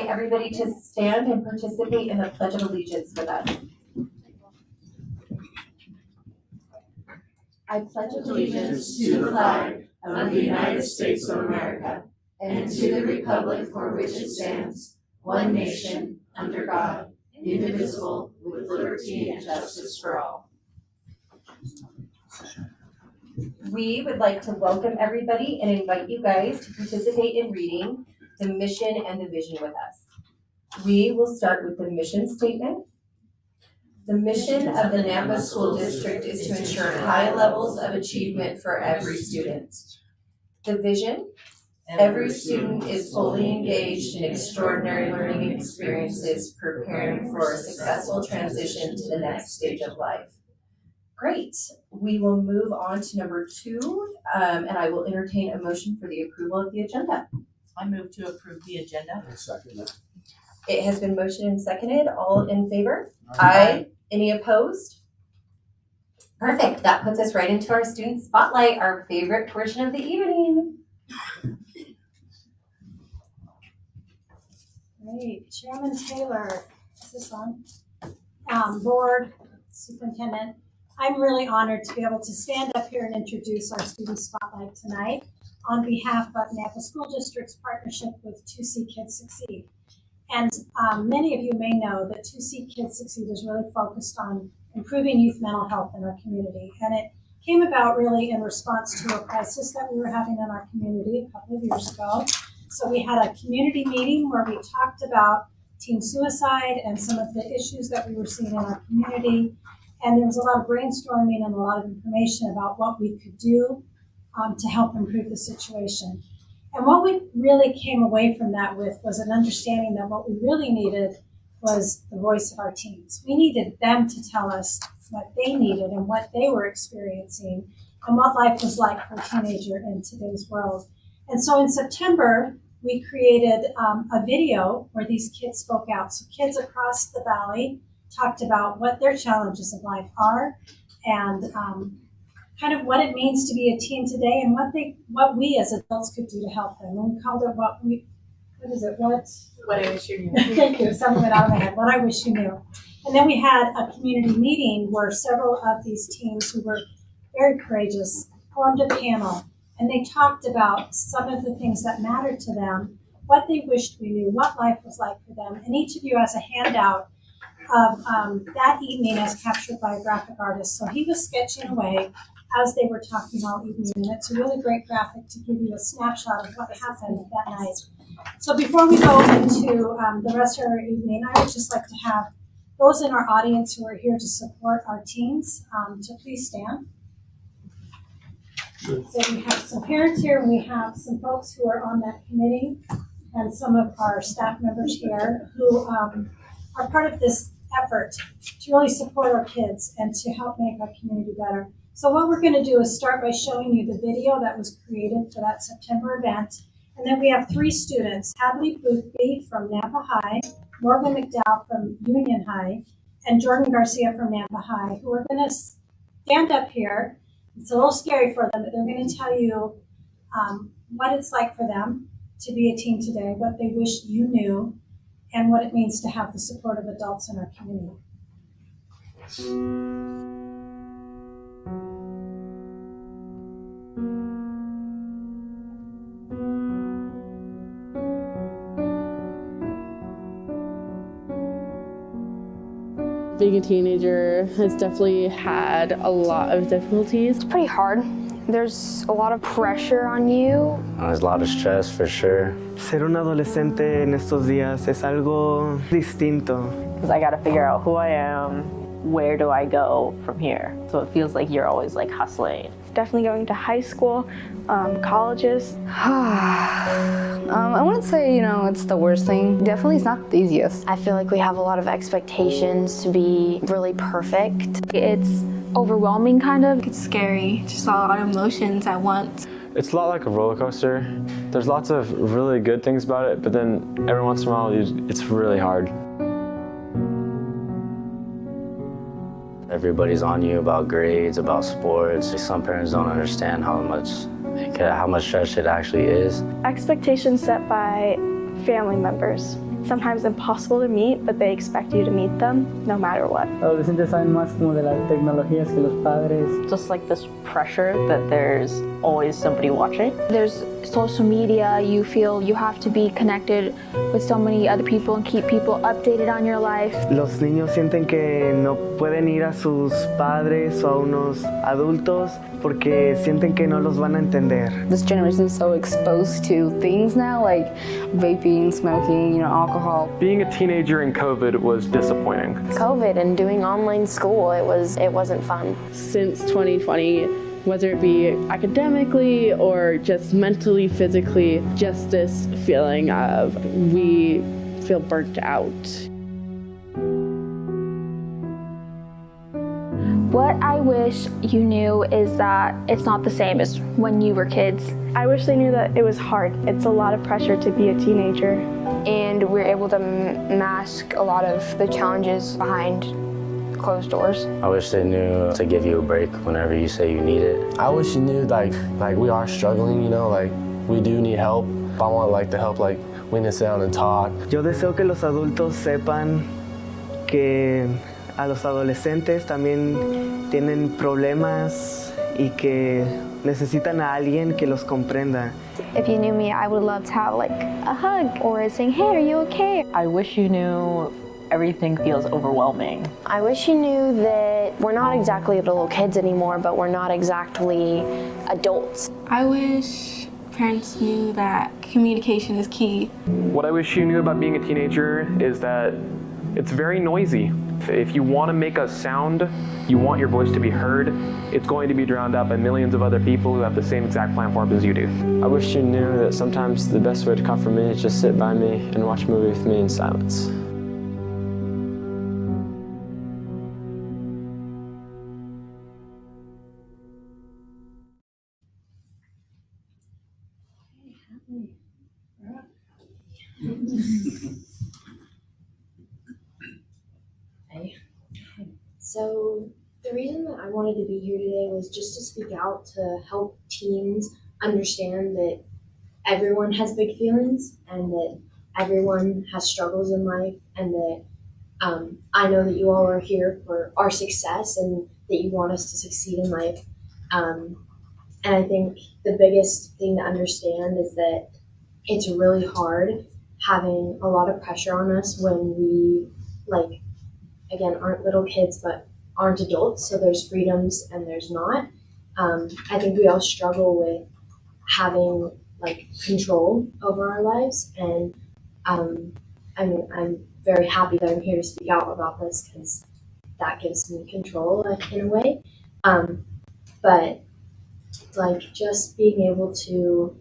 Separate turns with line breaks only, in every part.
Everybody to stand and participate in the Pledge of Allegiance with us. I pledge allegiance to the flag of the United States of America and to the republic for which it stands, one nation, under God, indivisible, with liberty and justice for all. We would like to welcome everybody and invite you guys to participate in reading the mission and the vision with us. We will start with the mission statement. The mission of the Nampa School District is to ensure high levels of achievement for every student. The vision: every student is fully engaged in extraordinary learning experiences, preparing for a successful transition to the next stage of life. Great. We will move on to number 2, and I will entertain a motion for the approval of the agenda.
I move to approve the agenda.
I second that.
It has been motioned and seconded. All in favor? Aye. Any opposed? Perfect. That puts us right into our student spotlight, our favorite portion of the evening.
Great. Chairman Taylor, is this on? Board, Superintendent, I'm really honored to be able to stand up here and introduce our student spotlight tonight on behalf of Nampa School District's partnership with 2C Kids Succeed. And many of you may know that 2C Kids Succeed is really focused on improving youth mental health in our community. And it came about really in response to a crisis that we were having in our community a couple of years ago. So we had a community meeting where we talked about teen suicide and some of the issues that we were seeing in our community. And there was a lot of brainstorming and a lot of information about what we could do to help improve the situation. And what we really came away from that with was an understanding that what we really needed was the voice of our teens. We needed them to tell us what they needed and what they were experiencing and what life was like for a teenager in today's world. And so in September, we created a video where these kids spoke out. So kids across the valley talked about what their challenges of life are and kind of what it means to be a teen today and what we as adults could do to help them. And we called it what
I wish you knew.
Thank you, something went out of my head, what I wish you knew. And then we had a community meeting where several of these teens who were very courageous formed a panel and they talked about some of the things that mattered to them, what they wished we knew, what life was like for them. And each of you has a handout of that evening as captured by a graphic artist. So he was sketching away as they were talking all evening. And it's a really great graphic to give you a snapshot of what happened that night. So before we go into the rest of our evening, I would just like to have those in our audience who are here to support our teams to please stand. So we have some parents here, and we have some folks who are on that committee, and some of our staff members here who are part of this effort to really support our kids and to help make our community better. So what we're going to do is start by showing you the video that was created for that September event. And then we have 3 students, Hadley Boothby from Nampa High, Morgan McDowell from Union High, and Jordan Garcia from Nampa High, who are going to stand up here. It's a little scary for them, but they're going to tell you what it's like for them to be a teen today, what they wish you knew, and what it means to have the support of adults in our community.
Being a teenager has definitely had a lot of difficulties.
It's pretty hard. There's a lot of pressure on you.
There's a lot of stress for sure.
Ser un adolescente en estos días es algo distinto.
Because I got to figure out who I am, where do I go from here? So it feels like you're always like hustling.
Definitely going to high school, colleges.
I wouldn't say, it's the worst thing. Definitely it's not the easiest.
I feel like we have a lot of expectations to be really perfect. It's overwhelming, kind of.
It's scary, just a lot of emotions at once.
It's a lot like a roller coaster. There's lots of really good things about it, but then every once in a while, it's really hard.
Everybody's on you about grades, about sports. Some parents don't understand how much stress it actually is.
Expectations set by family members. Sometimes impossible to meet, but they expect you to meet them no matter what.
Adolescentes saben más como de las tecnologías que los padres.
Just like this pressure that there's always somebody watching.
There's social media, you feel you have to be connected with so many other people and keep people updated on your life.
Los niños sienten que no pueden ir a sus padres o a unos adultos porque sienten que no los van a entender.
This generation is so exposed to things now, like vaping, smoking, alcohol.
Being a teenager in COVID was disappointing.
COVID and doing online school, it wasn't fun.
Since 2020, whether it be academically or just mentally, physically, just this feeling of we feel burnt out.
What I wish you knew is that it's not the same as when you were kids.
I wish they knew that it was hard. It's a lot of pressure to be a teenager.
And we're able to mask a lot of the challenges behind closed doors.
I wish they knew to give you a break whenever you say you need it.
I wish you knew like we are struggling, like we do need help. I want the help, we need to sit down and talk.
Yo deseo que los adultos sepan que a los adolescentes también tienen problemas y que necesitan a alguien que los comprenda.
If you knew me, I would love to have a hug or saying, hey, are you okay?
I wish you knew everything feels overwhelming.
I wish you knew that we're not exactly little kids anymore, but we're not exactly adults.
I wish parents knew that communication is key.
What I wish you knew about being a teenager is that it's very noisy. If you want to make a sound, you want your voice to be heard, it's going to be drowned out by millions of other people who have the same exact platform as you do. I wish you knew that sometimes the best way to comfort me is just sit by me and watch a movie with me in silence.
So the reason that I wanted to be here today was just to speak out to help teens understand that everyone has big feelings and that everyone has struggles in life, and that I know that you all are here for our success and that you want us to succeed in life. And I think the biggest thing to understand is that it's really hard having a lot of pressure on us when we, like, again, aren't little kids, but aren't adults. So there's freedoms and there's not. I think we all struggle with having like control over our lives. And I'm very happy that I'm here to speak out about this because that gives me control in a way. But like just being able to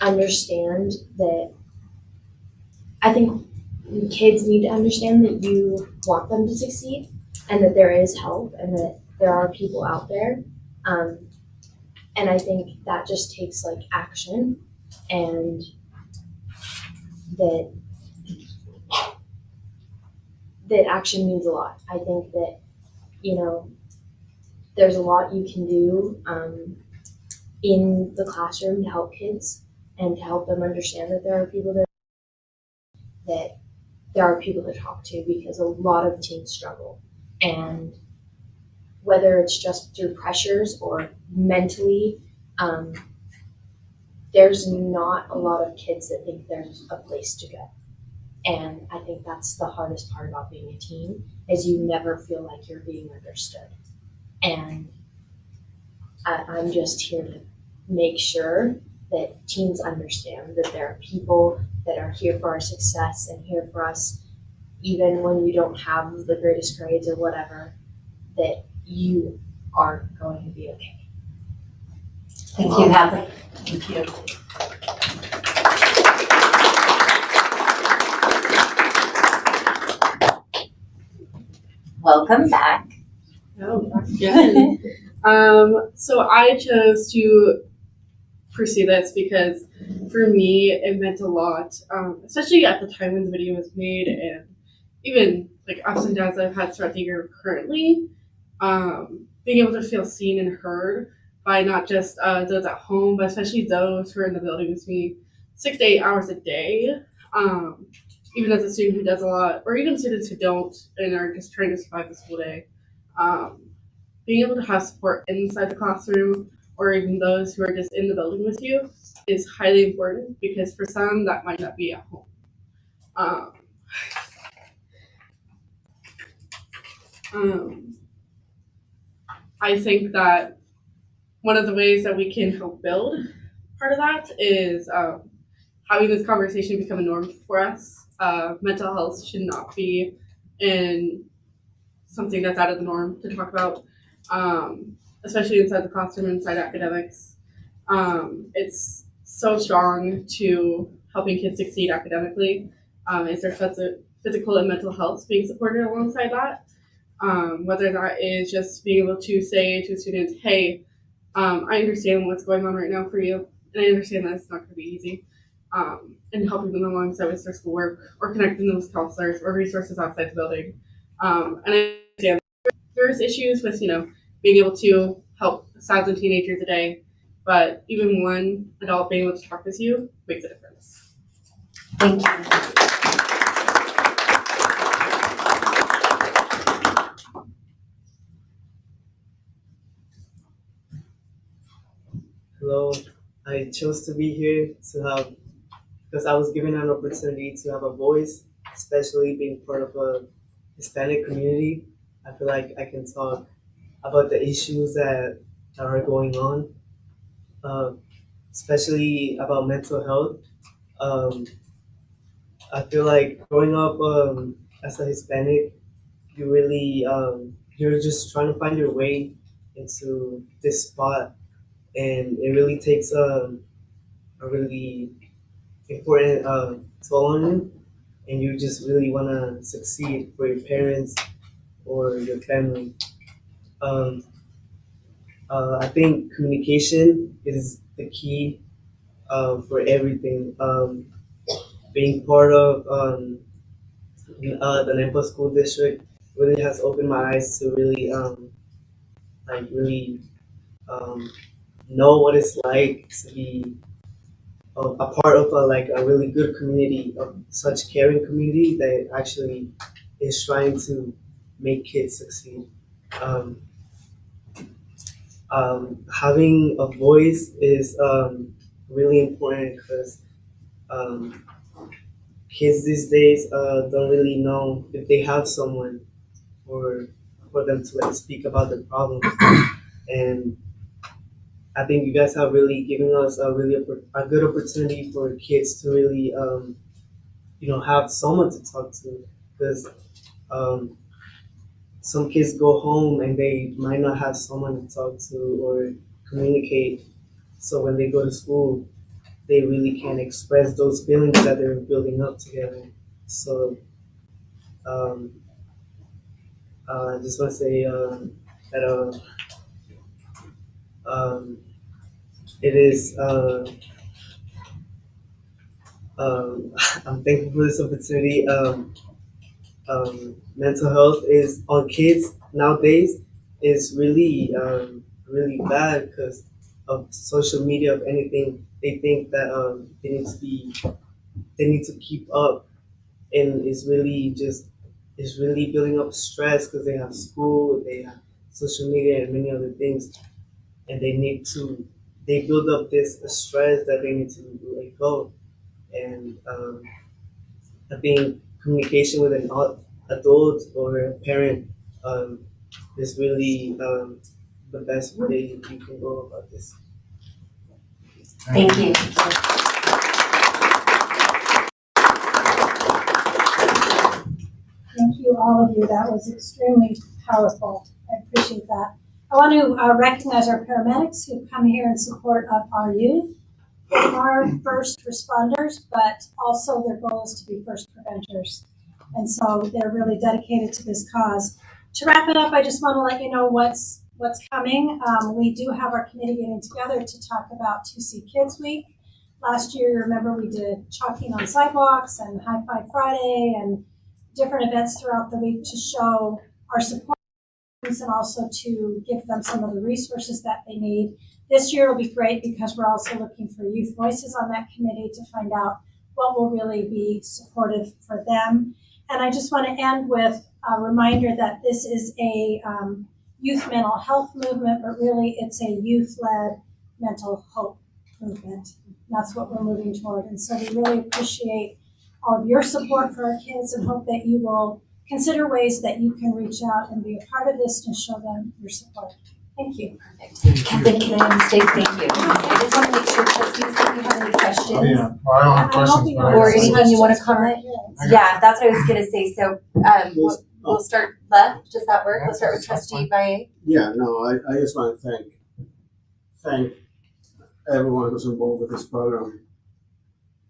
understand that I think kids need to understand that you want them to succeed and that there is help and that there are people out there. And I think that just takes like action and that action means a lot. I think that, you know, there's a lot you can do in the classroom to help kids and to help them understand that there are people that there are people to talk to because a lot of teens struggle. And whether it's just through pressures or mentally, there's not a lot of kids that think there's a place to go. And I think that's the hardest part about being a teen is you never feel like you're being understood. And I'm just here to make sure that teens understand that there are people that are here for our success and here for us even when you don't have the greatest grades or whatever, that you are going to be okay.
Thank you, Hadley.
Thank you.
Welcome back.
Oh, back again. So I chose to pursue this because for me it meant a lot, especially at the time when the video was made and even like ups and downs I've had throughout the year currently. Being able to feel seen and heard by not just those at home, but especially those who are in the building with me 6 to 8 hours a day. Even as a student who does a lot, or even students who don't and are just trying to survive the school day. Being able to have support inside the classroom or even those who are just in the building with you is highly important because for some that might not be at home. I think that one of the ways that we can help build part of that is having this conversation become a norm for us. Mental health should not be in something that's out of the norm to talk about, especially inside the classroom, inside academics. It's so strong to helping kids succeed academically. Is their physical and mental health being supported alongside that? Whether that is just being able to say to a student, hey, I understand what's going on right now for you, and I understand that it's not going to be easy, and helping them alongside with their schoolwork or connecting them with counselors or resources outside the building. And I understand there's issues with, being able to help 1,000 teenagers a day, but even one adult being able to talk with you makes a difference.
Thank you.
Hello, I chose to be here because I was given an opportunity to have a voice, especially being part of a Hispanic community. I feel like I can talk about the issues that are going on, uh, especially about mental health. Um, I feel like growing up as a Hispanic, you're just trying to find your way into this spot, and it really takes a really important toll on you, and you just really want to succeed for your parents or your family. Um, I think communication is the key for everything. Being part of the Nampa School District really has opened my eyes to really um, know what it's like to be a part of a really good community, of such caring community that actually is trying to make kids succeed. Um, having a voice is really important because kids these days don't really know if they have someone for them to like speak about their problems. And I think you guys have really given us a good opportunity for kids to really have someone to talk to, because some kids go home and they might not have someone to talk to or communicate. So when they go to school, they really can't express those feelings that they're building up together. So I just want to say that it is. I'm thankful for this opportunity. Mental health is on kids nowadays is really bad because of social media. Of anything, they think that they need to keep up, and it's really building up stress because they have school, they have social media, and many other things, and they build up this stress that they need to let go. And I think communication with an adult or a parent is really the best way you can go about this.
Thank you.
Thank you, all of you. That was extremely powerful. I appreciate that. I want to recognize our paramedics who come here in support of our youth. They are first responders, but also their goal is to be first preventers. And so they're really dedicated to this cause. To wrap it up, I just want to let you know what's coming. We do have our committee getting together to talk about 2C Kids Week. Last year, remember, we did chalking on sidewalks and High Five Friday and different events throughout the week to show our support and also to give them some of the resources that they need. This year will be great because we're also looking for youth voices on that committee to find out what will really be supportive for them. And I just want to end with a reminder that this is a youth mental health movement, but really it's a youth-led mental hope movement. That's what we're moving toward. And so we really appreciate all of your support for our kids and hope that you will consider ways that you can reach out and be a part of this and show them your support. Thank you.
Kathleen, can I say thank you? I just want to make sure, trustees, if you have any questions.
Oh, yeah. Well, I don't have questions, but
or anything you want to comment? Yeah, that's what I was going to say. So we'll start left. Does that work? We'll start with trustee Valle.
Yeah, no, I just want to thank everyone who's involved with this program.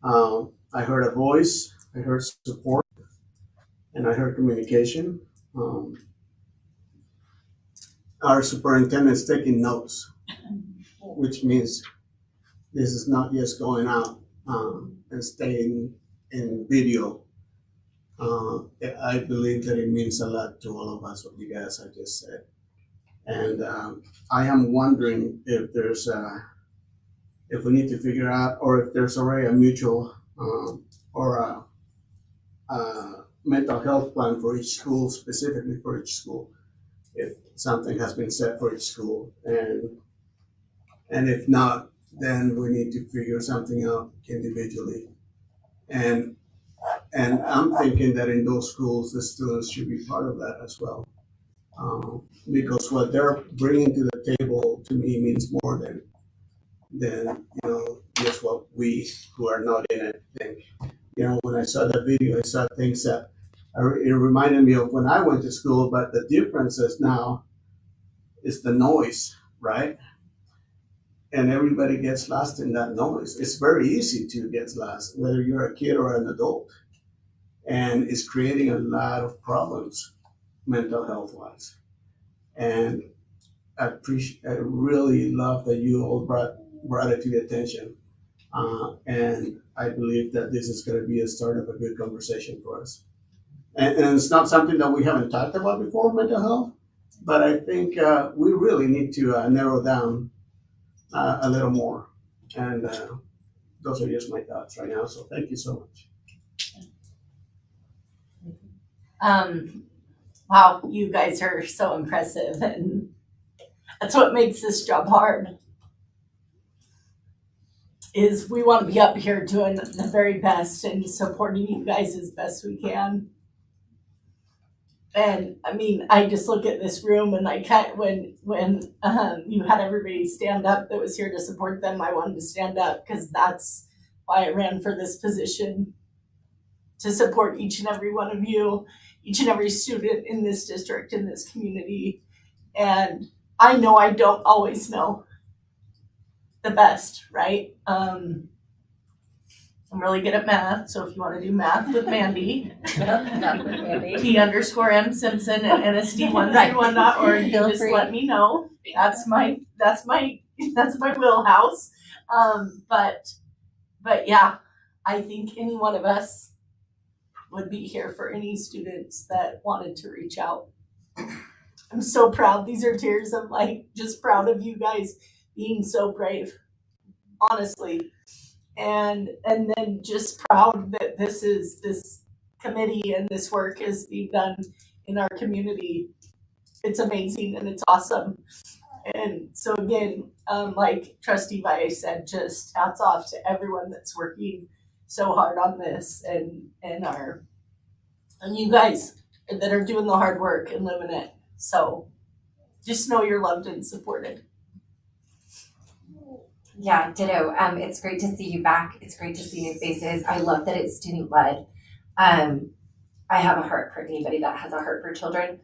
I heard a voice, I heard support, and I heard communication. Our superintendent's taking notes, which means this is not just going out and staying in video. I believe that it means a lot to all of us, what you guys have just said. And I am wondering if if we need to figure out, or if there's already a mutual or a mental health plan for each school, specifically for each school, if something has been set for each school. And if not, then we need to figure something out individually. And I'm thinking that in those schools, the students should be part of that as well. Because what they're bringing to the table to me means more than just what we who are not in it think. When I saw that video, I saw things that it reminded me of when I went to school, but the difference is now is the noise, right? And everybody gets lost in that noise. It's very easy to get lost, whether you're a kid or an adult. And it's creating a lot of problems, mental health wise. And I really love that you all brought it to the attention. And I believe that this is going to be a start of a good conversation for us. And it's not something that we haven't talked about before, mental health, but I think we really need to narrow down a little more. And those are just my thoughts right now. So thank you so much.
Wow, you guys are so impressive. And That's what makes this job hard. Is we want to be up here doing the very best and supporting you guys as best we can. And I mean, I just look at this room and when you had everybody stand up that was here to support them, I wanted to stand up because that's why I ran for this position, to support each and every one of you, each and every student in this district, in this community. And I know I don't always know the best, right? I'm really good at math, so if you want to do math with Mandy, T_M Simpson at nsd131.org, you just let me know. That's my wheelhouse. But yeah, I think any one of us would be here for any students that wanted to reach out. I'm so proud. These are tears of like just proud of you guys being so brave, honestly. And then just proud that this committee and this work is being done in our community. It's amazing and it's awesome. And so again, like Trustee Valle said, just hats off to everyone that's working so hard on this and you guys that are doing the hard work and living it. So just know you're loved and supported.
Yeah, ditto. It's great to see you back. It's great to see new faces. I love that it's student led. I have a heart for anybody that has a heart for children.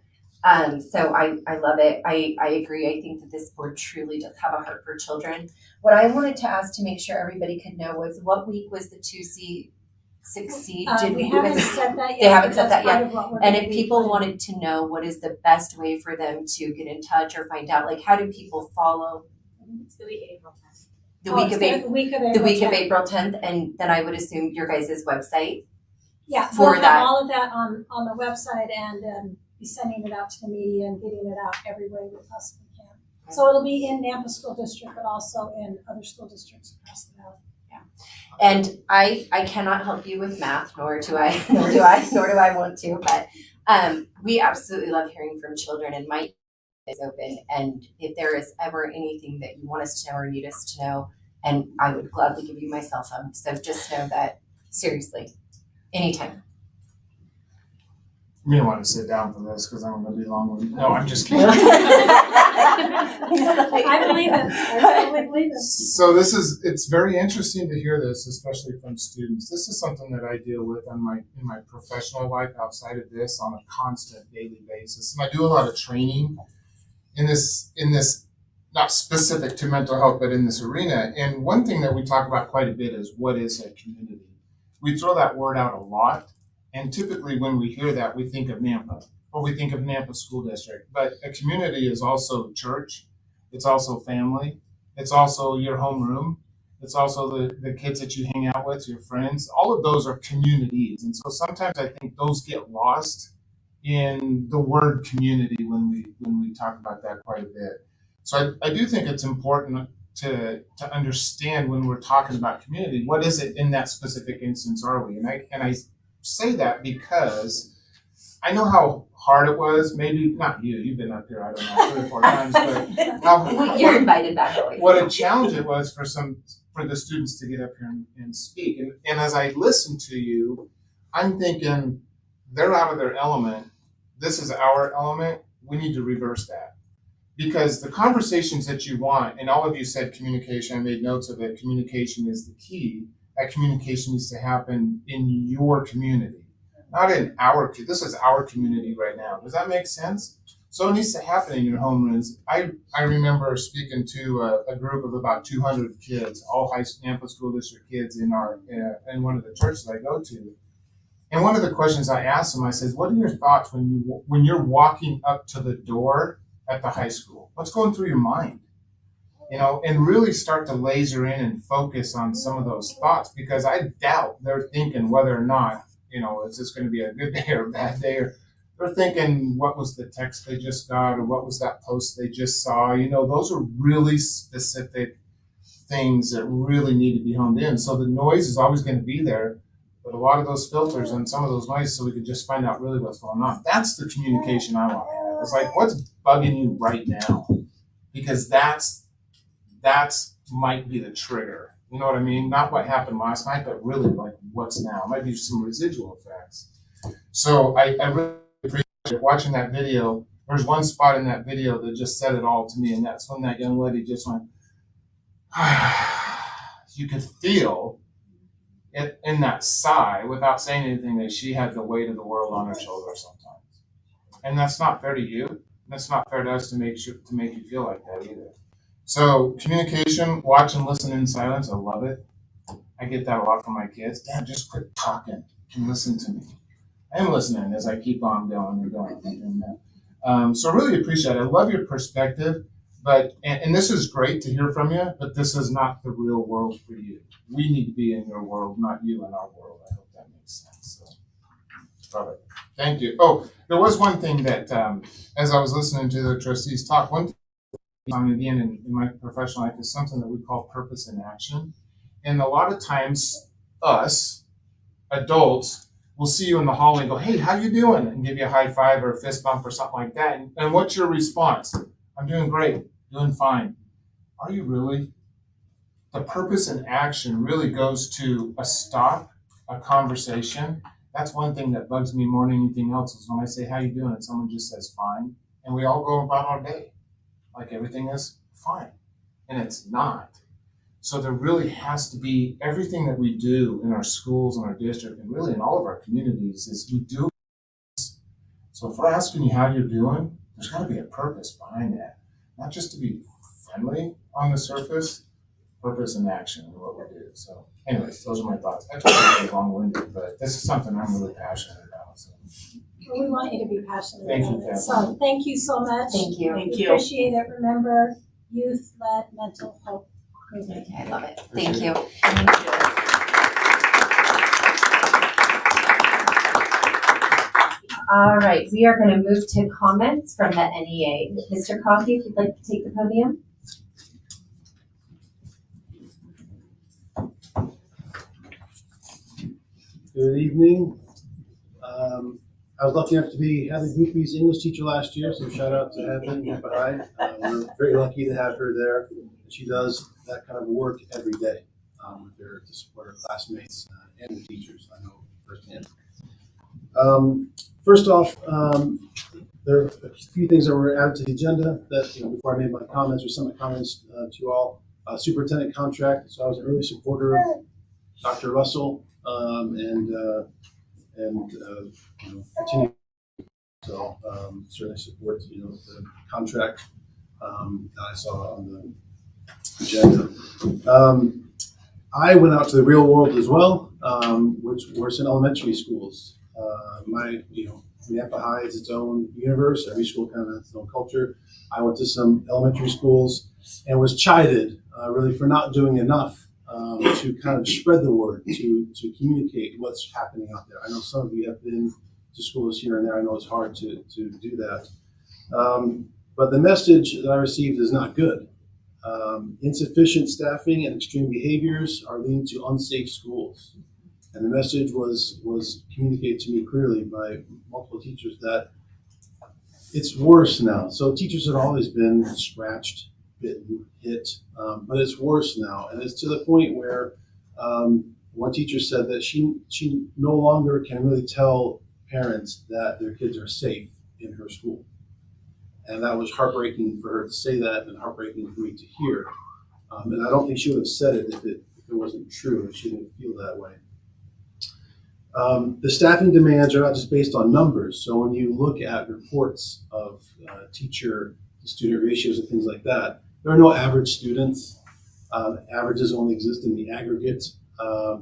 So I love it. I agree. I think that this board truly does have a heart for children. What I wanted to ask to make sure everybody could know was what week was the 2C succeed?
We haven't said that yet.
They haven't said that yet. And if
gonna
people
be
wanted to know what is the best way for them to get in touch or find out, like how do people follow?
It's the week April 10th.
The week of
10th.
April 10th, and then I would assume your guys' website.
Yeah,
for
we'll
that.
have all of that on the website and be sending it out to the media and getting it out every way we possibly can. So it'll be in Nampa School District, but also in other school districts across the valley.
And I cannot help you with math, nor do I want to, but we absolutely love hearing from children, and my is open. And if there is ever anything that you want us to know or need us to know, and I would gladly give you my cell phone. So just know that, seriously, anytime.
You may want to sit down for this because I'm going to be long. No, I'm just kidding.
I believe it. I totally believe it.
So it's very interesting to hear this, especially from students. This is something that I deal with in my professional life outside of this on a constant daily basis. And I do a lot of training in this, not specific to mental health, but in this arena. And one thing that we talk about quite a bit is what is a community? We throw that word out a lot. And typically when we hear that, we think of Nampa, or we think of Nampa School District. But a community is also church. It's also family. It's also your homeroom. It's also the kids that you hang out with, your friends. All of those are communities. And so sometimes I think those get lost in the word community when we talk about that quite a bit. So I do think it's important to understand when we're talking about community, what is it in that specific instance are we? And I say that because I know how hard it was. Maybe not you. You've been up here, I don't know, 3 or 4 times, but
you're invited back always.
What a challenge it was for the students to get up here and speak. And as I listen to you, I'm thinking they're out of their element. This is our element. We need to reverse that. Because the conversations that you want, and all of you said communication, I made notes of it, communication is the key. That communication needs to happen in your community, not in this is our community right now. Does that make sense? So it needs to happen in your homerooms. I remember speaking to a group of about 200 kids, all Nampa School District kids in one of the churches I go to. And one of the questions I asked them, I said, what are your thoughts when you're walking up to the door at the high school? What's going through your mind? And really start to laser in and focus on some of those thoughts, because I doubt they're thinking whether or not, is this going to be a good day or a bad day, or they're thinking, what was the text they just got, or what was that post they just saw? Those are really specific things that really need to be honed in. So the noise is always going to be there, but a lot of those filters and some of those noises, so we can just find out really what's going on. That's the communication I want to have. It's like, what's bugging you right now? because that's might be the trigger. You know what I mean? Not what happened last night, but really like what's now. It might be some residual effects. So I really appreciate watching that video. There's one spot in that video that just said it all to me, and that's when that young lady just went, you could feel it in that sigh without saying anything that she had the weight of the world on her shoulders sometimes. And that's not fair to you. That's not fair to us to make you feel like that either. So communication, watch and listen in silence. I love it. I get that a lot from my kids. Dad, just quit talking and listen to me. I am listening as I keep on going and going. So really appreciate it. I love your perspective, but and this is great to hear from you, but this is not the real world for you. We need to be in your world, not you in our world. I hope that makes sense. So, love it. Thank you. Oh, there was one thing that as I was listening to the trustees talk, one thing again in my professional life is something that we call purpose in action. And a lot of times us adults will see you in the hallway and go, hey, how you doing? And give you a high five or a fist bump or something like that. And what's your response? I'm doing great, doing fine. Are you really? The purpose in action really goes to a stop, a conversation. That's one thing that bugs me more than anything else is when I say, how you doing? And someone just says, fine. And we all go about our day like everything is fine. And it's not. So there really has to be everything that we do in our schools and our district and really in all of our communities is we do. So if we're asking you how you're doing, there's got to be a purpose behind that. Not just to be friendly on the surface, purpose and action in what we do. So anyways, those are my thoughts. I told you I was long-winded, but this is something I'm really passionate about. So.
We want you to be passionate
Thank
about
you,
it. So thank you so much.
Thank you.
Thank
We
you.
appreciate it. Remember, youth-led mental health movement.
I love it. Thank you.
Thank you.
All right, we are going to move to comments from the NEA. Mr. Coffey, if you'd like to take the podium.
Good evening. I was lucky enough to be Heather Goofy's English teacher last year, so shout out to Heather. We're very lucky to have her there. She does that kind of work every day with her to support her classmates and the teachers. I know firsthand. First off, there are a few things that were added to the agenda that, before I made my comments or some of my comments to you all. Superintendent contract. So I was an early supporter of Dr. Russell and continue. So certainly support the contract that I saw on the agenda. I went out to the real world as well, which was in elementary schools. Nampa High is its own universe. Every school kind of has its own culture. I went to some elementary schools and was chided really for not doing enough to kind of spread the word, to communicate what's happening out there. I know some of you have been to schools here and there. I know it's hard to do that. But the message that I received is not good. Insufficient staffing and extreme behaviors are leading to unsafe schools. And the message was communicated to me clearly by multiple teachers that it's worse now. So teachers have always been scratched, bitten, hit, but it's worse now. And it's to the point where one teacher said that she no longer can really tell parents that their kids are safe in her school. And that was heartbreaking for her to say that and heartbreaking for me to hear. And I don't think she would have said it if it wasn't true, if she didn't feel that way. The staffing demands are not just based on numbers. So when you look at reports of teacher to student ratios and things like that, there are no average students. Averages only exist in the aggregate.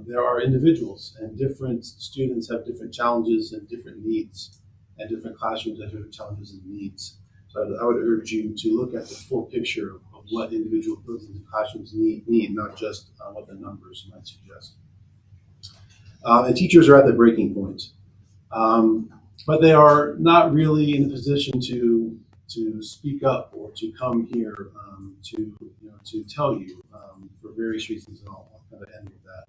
There are individuals, and different students have different challenges and different needs, and different classrooms have different challenges and needs. So I would urge you to look at the full picture of what individual buildings and classrooms need, not just what the numbers might suggest. And teachers are at the breaking point, but they are not really in a position to speak up or to come here to tell you for various reasons, and I'll kind of end with that.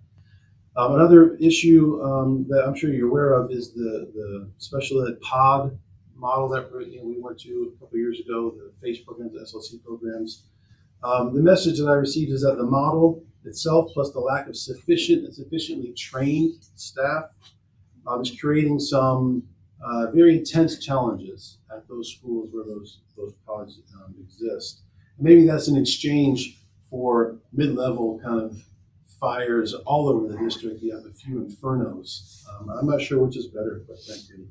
Another issue that I'm sure you're aware of is the special ed pod model that we went to a couple years ago, the FACE programs, the SLC programs. The message that I received is that the model itself, plus the lack of sufficiently trained staff, is creating some very intense challenges at those schools where those pods exist. Maybe that's in exchange for mid-level kind of fires all over the district. You have a few infernos. I'm not sure which is better, quite frankly.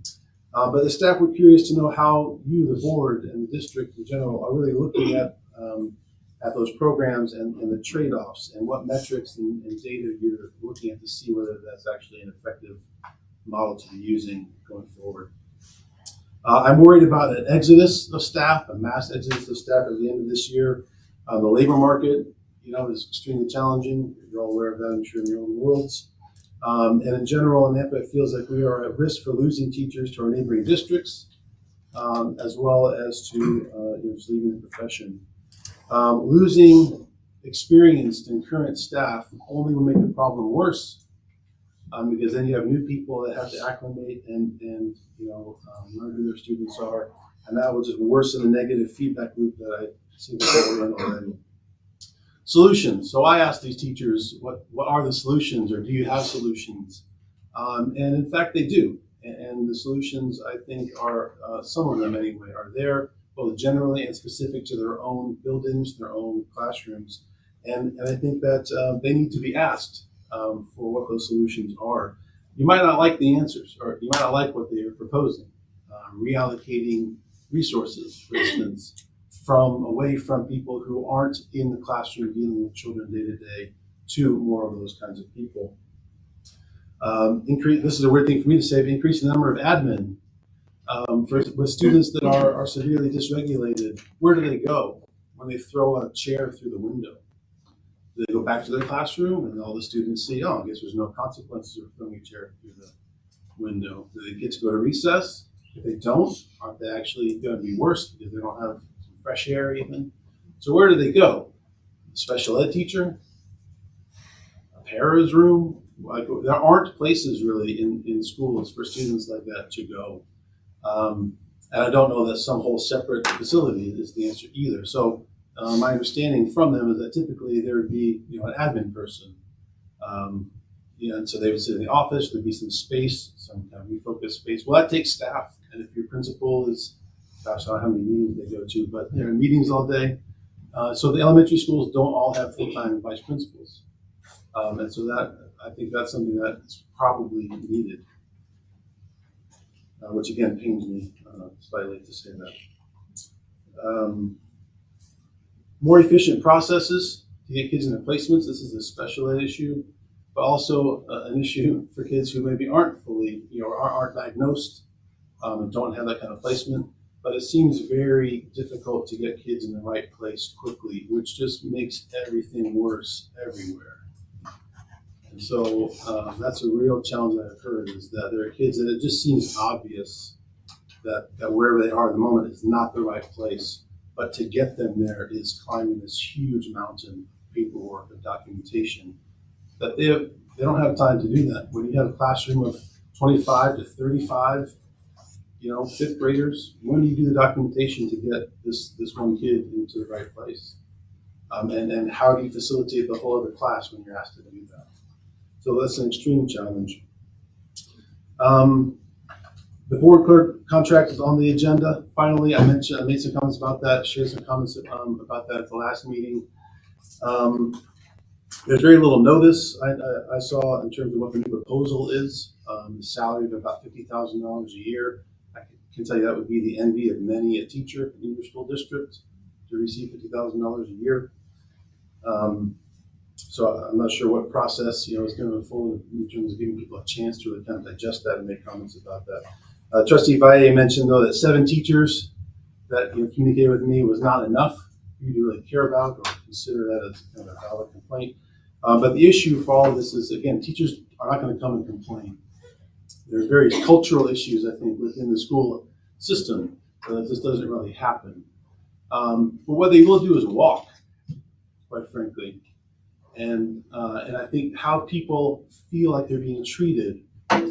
But the staff were curious to know how you, the board, and the district in general are really looking at those programs and the trade-offs and what metrics and data you're looking at to see whether that's actually an effective model to be using going forward. I'm worried about an exodus of staff, a mass exodus of staff at the end of this year. The labor market, is extremely challenging. You're all aware of that, I'm sure, in your own worlds. And in general, in Nampa, it feels like we are at risk for losing teachers to our neighboring districts, as well as to just leaving the profession. Losing experienced and current staff only will make the problem worse, because then you have new people that have to acclimate and learn who their students are, and that will just worsen the negative feedback loop that I seem to be in already. Solutions. So I asked these teachers, what are the solutions, or do you have solutions? And in fact, they do. And the solutions, I think, are some of them anyway, are there both generally and specific to their own buildings, their own classrooms. And I think that they need to be asked for what those solutions are. You might not like the answers, or you might not like what they are proposing. Reallocating resources, for instance, away from people who aren't in the classroom dealing with children day to day to more of those kinds of people. This is a weird thing for me to say, but increase the number of admin. With students that are severely dysregulated, where do they go when they throw a chair through the window? Do they go back to their classroom and all the students see, I guess there's no consequences of throwing a chair through the window? Do they get to go to recess? If they don't, aren't they actually going to be worse because they don't have some fresh air even? So where do they go? A special ed teacher? A para's room? There aren't places really in schools for students like that to go. And I don't know that some whole separate facility is the answer either. So my understanding from them is that typically there would be an admin person. And so they would sit in the office, there'd be some space, some kind of refocused space. Well, that takes staff. And if your principal is, gosh, I don't know how many meetings they go to, but they're in meetings all day. So the elementary schools don't all have full-time vice principals. And so I think that's something that's probably needed. Which again pains me slightly to say that. More efficient processes to get kids into placements. This is a special ed issue, but also an issue for kids who maybe aren't fully, aren't diagnosed and don't have that kind of placement. But it seems very difficult to get kids in the right place quickly, which just makes everything worse everywhere. And so that's a real challenge that I've heard, is that there are kids that it just seems obvious that wherever they are at the moment is not the right place. But to get them there is climbing this huge mountain of paperwork and documentation that they don't have time to do that. When you have a classroom of 25 to 35, fifth graders, when do you do the documentation to get this one kid into the right place? And how do you facilitate the whole other class when you're asked to do that? So that's an extreme challenge. The board clerk contract is on the agenda. Finally, I made some comments about that, shared some comments about that at the last meeting. There's very little notice I saw in terms of what the new proposal is. The salary of about $50,000 a year. I can tell you that would be the envy of many a teacher in your school district to receive $50,000 a year. So I'm not sure what process is going to unfold in terms of giving people a chance to really kind of digest that and make comments about that. Trustee Valle mentioned though that 7 teachers that communicated with me was not enough for you to really care about or consider that as kind of a valid complaint. But the issue for all of this is, again, teachers are not going to come and complain. There's various cultural issues, I think, within the school system that this doesn't really happen. But what they will do is walk, quite frankly. And I think how people feel like they're being treated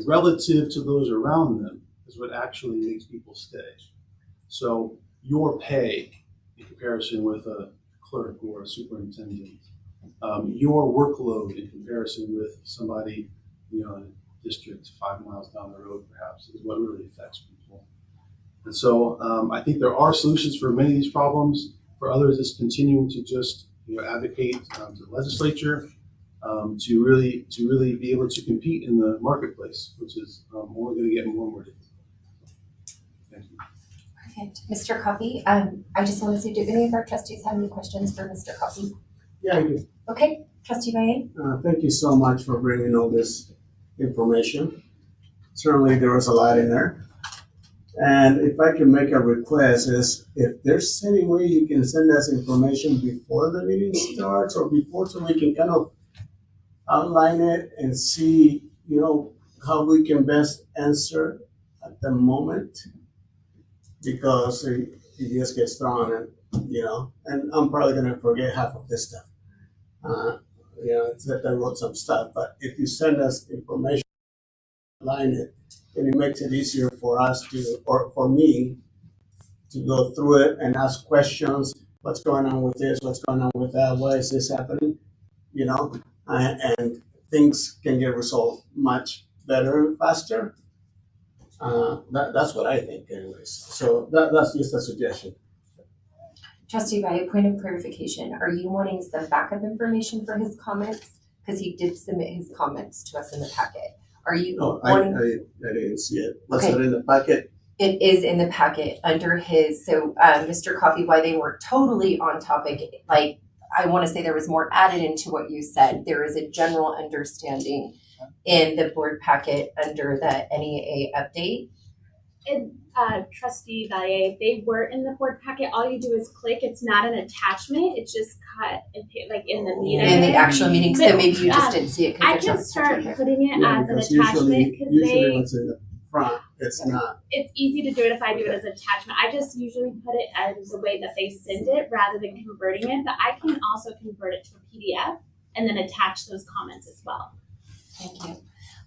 relative to those around them is what actually makes people stay. So your pay in comparison with a clerk or a superintendent, your workload in comparison with somebody, in a district 5 miles down the road perhaps, is what really affects people. And so I think there are solutions for many of these problems. For others, it's continuing to just advocate to the legislature to really be able to compete in the marketplace, which is only going to get more and more difficult. Thank you.
Perfect. Mr. Coffey, I just want to say, do any of our trustees have any questions for Mr. Coffey?
Yeah, I do.
Okay, Trustee Baye.
Thank you so much for bringing all this information. Certainly there was a lot in there. And if I can make a request is if there's any way you can send us information before the meeting starts or before, so we can kind of outline it and see, how we can best answer at the moment, because it just gets thrown and I'm probably going to forget half of this stuff. Except I wrote some stuff, but if you send us information, outline it, and it makes it easier for us or for me to go through it and ask questions. What's going on with this? What's going on with that? Why is this happening? And things can get resolved much better and faster. That's what I think, anyways. So that's just a suggestion.
Trustee Baye, point of clarification, are you wanting some backup information for his comments? Because he did submit his comments to us in the packet. Are you wanting?
I didn't see it. Was it in the packet?
It is in the packet under his, so Mr. Coffey, why they weren't totally on topic, like I want to say there was more added into what you said. There is a general understanding in the board packet under the NEA update.
Trustee Valle, they were in the board packet. All you do is click. It's not an attachment. It's just cut and like in the meeting.
In the actual meeting, so maybe you just didn't see it.
I can start putting it as an attachment because
usually what's in the front, it's not.
It's easy to do it if I do it as an attachment. I just usually put it as the way that they send it rather than converting it. But I can also convert it to a PDF and then attach those comments as well.
Thank you.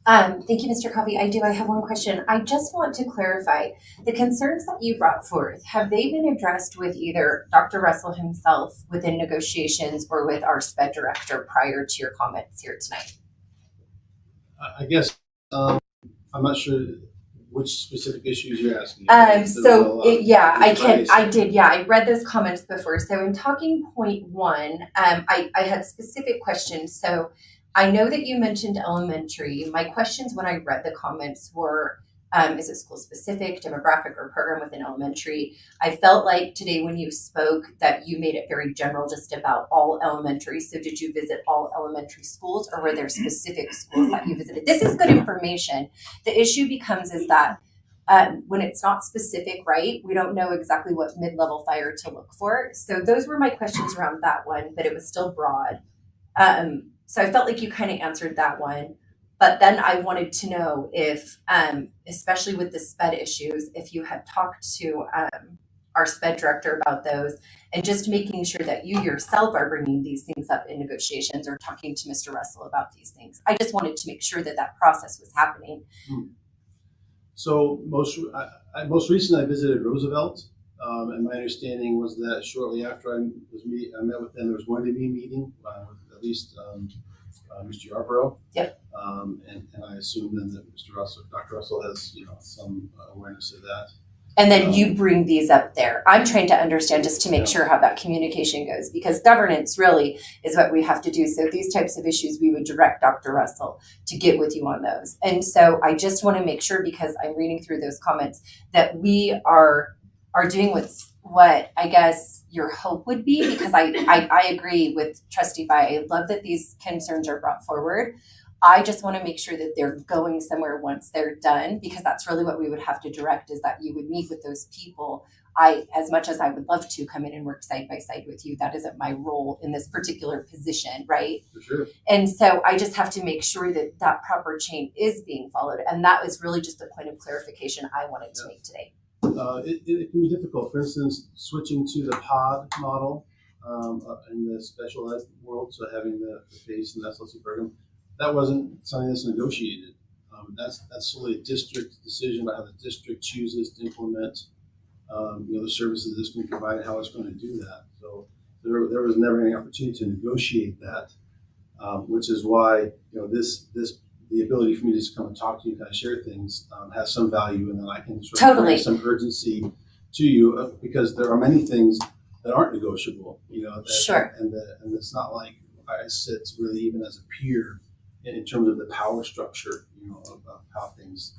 Thank you, Mr. Coffey. I have one question. I just want to clarify the concerns that you brought forth. Have they been addressed with either Dr. Russell himself within negotiations or with our SPED director prior to your comments here tonight?
I guess I'm not sure which specific issues you're asking.
I read those comments before. So in talking point one, I had specific questions. So I know that you mentioned elementary. My questions when I read the comments were, is it school specific, demographic, or program within elementary? I felt like today when you spoke that you made it very general just about all elementary. So did you visit all elementary schools or were there specific schools that you visited? This is good information. The issue becomes is that when it's not specific, right, we don't know exactly what mid-level fire to look for. So those were my questions around that one, but it was still broad. So I felt like you kind of answered that one, but then I wanted to know if, especially with the SPED issues, if you had talked to our SPED director about those and just making sure that you yourself are bringing these things up in negotiations or talking to Mr. Russell about these things. I just wanted to make sure that that process was happening.
So most recently I visited Roosevelt, and my understanding was that shortly after I met with them, there was going to be a meeting with at least Mr. Yarborough.
Yep.
And I assume then that Dr. Russell has some awareness of that.
And then you bring these up there. I'm trying to understand just to make sure how that communication goes, because governance really is what we have to do. So these types of issues, we would direct Dr. Russell to get with you on those. And so I just want to make sure, because I'm reading through those comments, that we are doing what I guess your hope would be, because I agree with Trustee Baye. I love that these concerns are brought forward. I just want to make sure that they're going somewhere once they're done, because that's really what we would have to direct, is that you would meet with those people. As much as I would love to come in and work side by side with you, that isn't my role in this particular position, right?
For sure.
And so I just have to make sure that that proper chain is being followed. And that was really just the point of clarification I wanted to make today.
It can be difficult. For instance, switching to the pod model in the special ed world, so having the phase and the SLC program, that wasn't something that's negotiated That's solely a district decision about how the district chooses to implement the services this can provide, how it's going to do that. So there was never any opportunity to negotiate that, which is why the ability for me to just come and talk to you, kind of share things, has some value, and then I can sort of bring some urgency to you, because there are many things that aren't negotiable.
Sure.
And it's not like I sit really even as a peer in terms of the power structure, of how things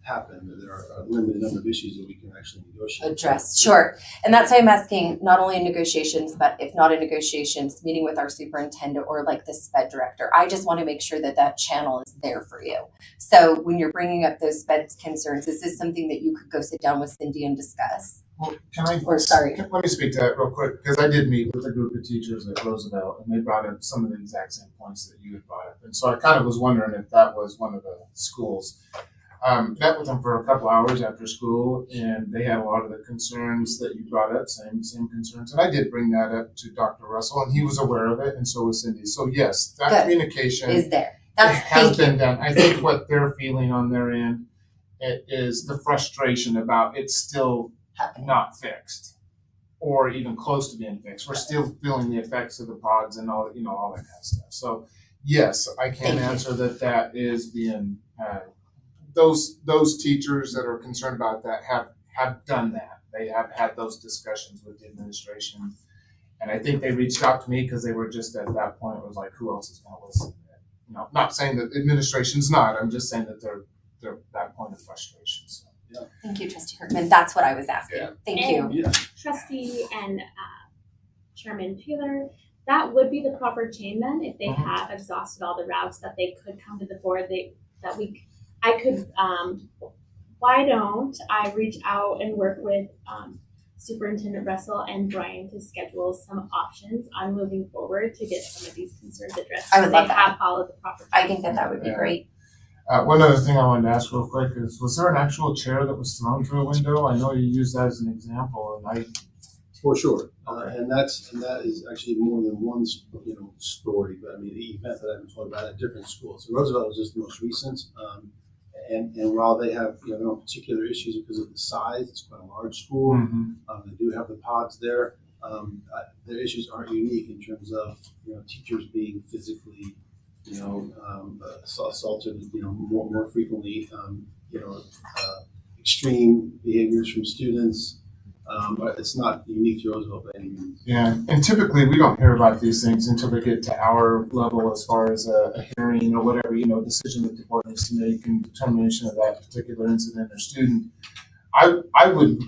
happen. There are a limited number of issues that we can actually negotiate.
Address, sure. And that's why I'm asking, not only in negotiations, but if not in negotiations, meeting with our superintendent or like the SPED director. I just want to make sure that channel is there for you. So when you're bringing up those SPED concerns, is this something that you could go sit down with Cindy and discuss?
Well,
let
me speak to that real quick, because I did meet with a group of teachers at Roosevelt, and they brought up some of the exact same points that you had brought up. And so I kind of was wondering if that was one of the schools. Met with them for a couple hours after school, and they had a lot of the concerns that you brought up, same concerns. And I did bring that up to Dr. Russell, and he was aware of it, and so was Cindy. So yes, that communication
is there.
Has been done. I think what they're feeling on their end is the frustration about it's still not fixed, or even close to being fixed. We're still feeling the effects of the pods and all that kind of stuff. So yes, I can answer that is being those teachers that are concerned about that have done that. They have had those discussions with the administration, and I think they reached out to me because they were just at that point. It was like, who else is going to listen? Not saying that the administration's not. I'm just saying that they're at that point of frustration. So.
Yeah.
Thank you, Trustee Kirkman. That's what I was asking. Yeah. Thank you.
Yeah. Trustee and Chairman Taylor, that would be the proper chain then. If they have exhausted all the routes, that they could come to the board. Why don't I reach out and work with Superintendent Russell and Brian to schedule some options on moving forward to get some of these concerns addressed.
I would love that.
Have followed the proper.
I think that would be great.
One other thing I wanted to ask real quick is, was there an actual chair that was thrown through a window? I know you used that as an example, and
for sure, and that is actually more than one story. But I mean, the event that I've been told about at different schools. So Roosevelt was just the most recent, and while they have their own particular issues because of the size, it's quite a large school. They do have the pods there. Their issues aren't unique in terms of teachers being physically assaulted more frequently, extreme behaviors from students, but it's not unique to Roosevelt by any means.
Yeah, and typically we don't hear about these things until they get to our level as far as a hearing or whatever, decision that the board needs to make in determination of that particular incident or student. I would,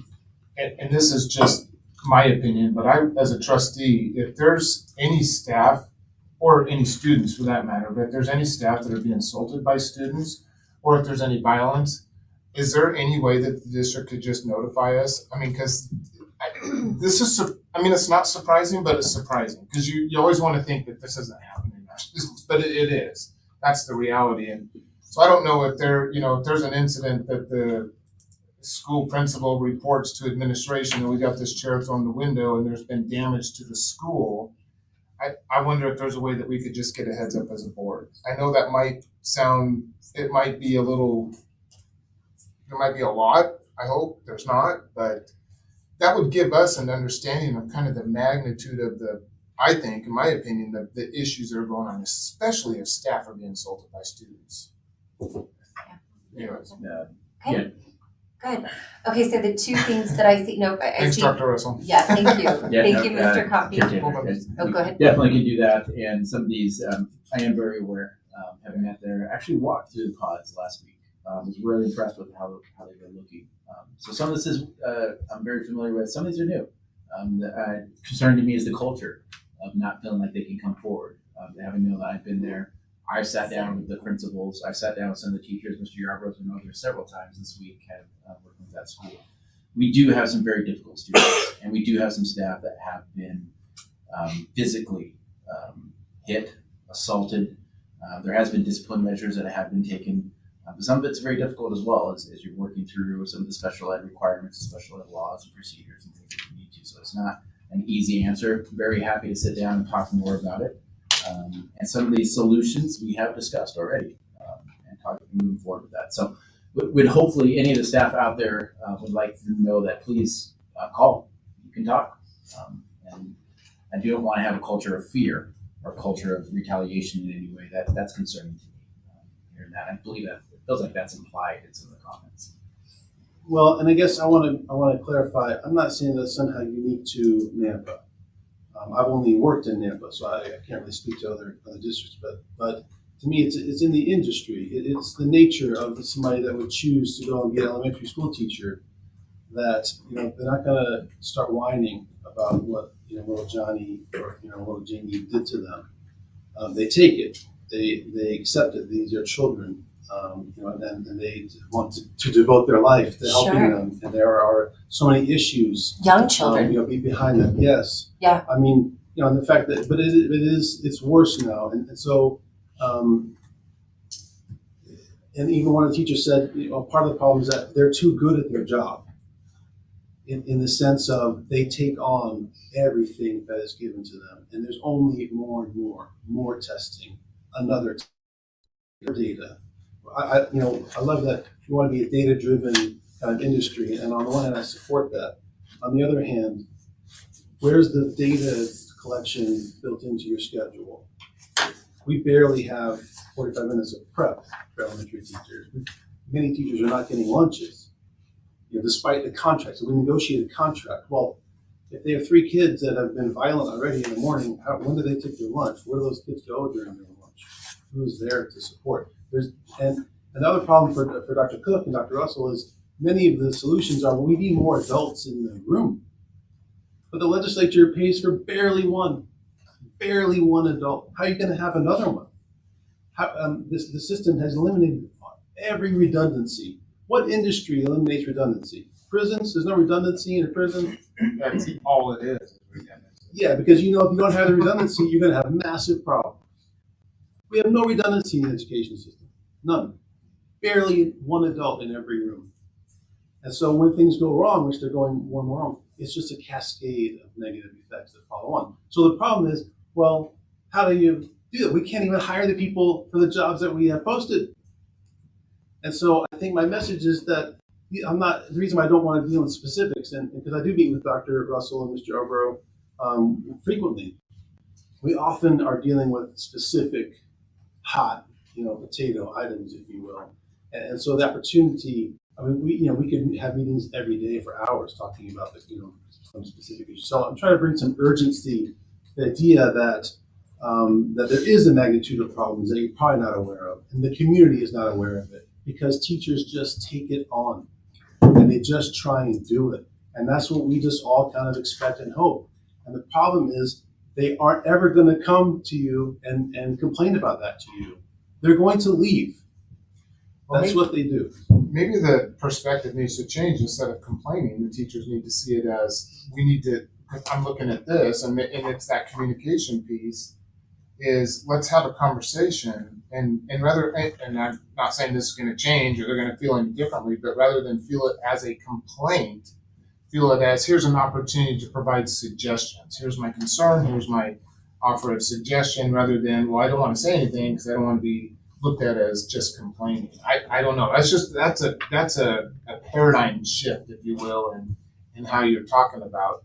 and this is just my opinion, but I, as a trustee, if there's any staff or any students for that matter, but if there's any staff that are being assaulted by students, or if there's any violence, is there any way that the district could just notify us? I mean, because it's not surprising, but it's surprising because you always want to think that this isn't happening, but it is. That's the reality. And so I don't know if if there's an incident that the school principal reports to administration and we got this chair thrown the window and there's been damage to the school. I wonder if there's a way that we could just get a heads up as a board. I know that it might be a little, there might be a lot. I hope there's not, but that would give us an understanding of kind of the magnitude of I think, in my opinion, the issues that are going on, especially if staff are being assaulted by students. Anyways.
Okay. Good. Okay, so the two things that I see,
Thanks, Dr. Russell.
Yeah, thank you. Thank you, Mr. Coffey.
Oh,
go ahead.
Definitely can do that. And some of these, I am very aware, having met there, actually walked through the pods last week. Was really impressed with how they were looking. So some of this is I'm very familiar with. Some of these are new. Concern to me is the culture of not feeling like they can come forward. They haven't known that I've been there. I've sat down with the principals. I've sat down with some of the teachers. Mr. Yarborough's been over there several times this week, working with that school. We do have some very difficult students, and we do have some staff that have been physically hit, assaulted. There has been discipline measures that have been taken. But some of it's very difficult as well as you're working through some of the special ed requirements, special ed laws and procedures and things that you need to. So it's not an easy answer. I'm very happy to sit down and talk more about it. And some of these solutions we have discussed already and probably moving forward with that. So would hopefully any of the staff out there would like to know that please call. You can talk. And I do not want to have a culture of fear or culture of retaliation in any way. That's concerning to me. Hearing that, I believe that it feels like that's implied in some of the comments.
Well, and I guess I want to clarify. I'm not saying that's somehow unique to Nampa. I've only worked in Nampa, so I can't really speak to other districts. But to me, it's in the industry. It's the nature of somebody that would choose to go and be an elementary school teacher. That they're not going to start whining about what little Johnny or little Jamie did to them. They take it. They accept it. These are children. And they want to devote their life to helping them. And there are so many issues.
Young children.
Behind them. Yes.
Yeah.
I mean, and the fact that, but it's worse now. And so, and even one of the teachers said, part of the problem is that they're too good at their job. In the sense of they take on everything that is given to them. And there's only more and more testing, another data. I love that you want to be a data-driven kind of industry, and on the one hand, I support that. On the other hand, where's the data collection built into your schedule? We barely have 45 minutes of prep for elementary teachers. Many teachers are not getting lunches, despite the contract. So we negotiated a contract. Well, if they have 3 kids that have been violent already in the morning, when do they take their lunch? Where do those kids go during their lunch? Who's there to support? And another problem for Dr. Cook and Dr. Russell is many of the solutions are we need more adults in the room. But the legislature pays for barely one adult. How are you going to have another one? The system has eliminated every redundancy. What industry eliminates redundancy? Prisons? There's no redundancy in a prison.
That's all it is.
Yeah, because if you don't have the redundancy, you're going to have massive problems. We have no redundancy in the education system. None. Barely one adult in every room. And so when things go wrong, which they're going one wrong, it's just a cascade of negative effects that follow on. So the problem is, well, how do you do that? We can't even hire the people for the jobs that we have posted. And so I think my message is that the reason why I don't want to deal in specifics, and because I do meet with Dr. Russell and Mr. Obro frequently, we often are dealing with specific hot, potato items, if you will. And so the opportunity, we could have meetings every day for hours talking about some specific issues. So I'm trying to bring some urgency, the idea that there is a magnitude of problems that you're probably not aware of, and the community is not aware of it, because teachers just take it on, and they just try and do it. And that's what we just all kind of expect and hope. And the problem is, they aren't ever going to come to you and complain about that to you. They're going to leave. That's what they do.
Maybe the perspective needs to change. Instead of complaining, the teachers need to see it as we need to, I'm looking at this, and it's that communication piece, is let's have a conversation, and rather, and I'm not saying this is going to change or they're going to feel any differently, but rather than feel it as a complaint, feel it as here's an opportunity to provide suggestions. Here's my concern. Here's my offer of suggestion, rather than, well, I don't want to say anything because I don't want to be looked at as just complaining. I don't know. That's a paradigm shift, if you will, in how you're talking about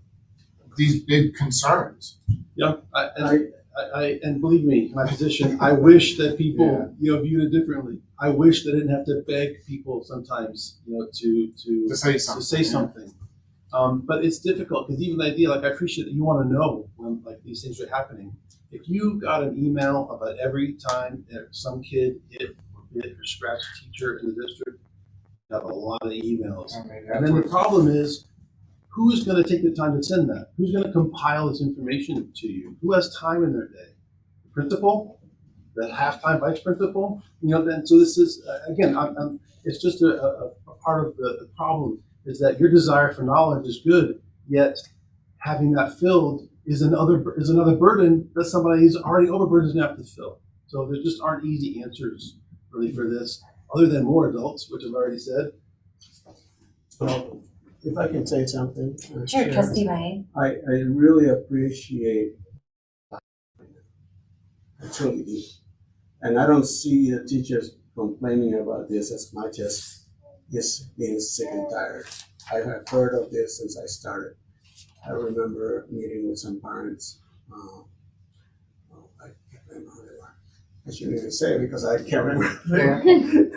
these big concerns.
Yeah, and believe me, in my position, I wish that people viewed it differently. I wish they didn't have to beg people sometimes to say something. But it's difficult because even the idea, I appreciate that you want to know when these things are happening. If you got an email about every time that some kid hit or bit or scratched a teacher in the district, you have a lot of emails. And then the problem is, who's going to take the time to send that? Who's going to compile this information to you? Who has time in their day? The principal? The half-time vice principal? Then so this is again, it's just a part of the problem. Is that your desire for knowledge is good, yet having that filled is another burden that somebody who's already overburdened is going to have to fill. So there just aren't easy answers really for this, other than more adults, which I've already said.
So if I can say something.
Sure, Trustee Ryan.
I really appreciate I truly do. And I don't see the teachers complaining about this as much as just being sick and tired. I have heard of this since I started. I remember meeting with some parents. I can't remember who they were. I shouldn't even say it because I can't remember.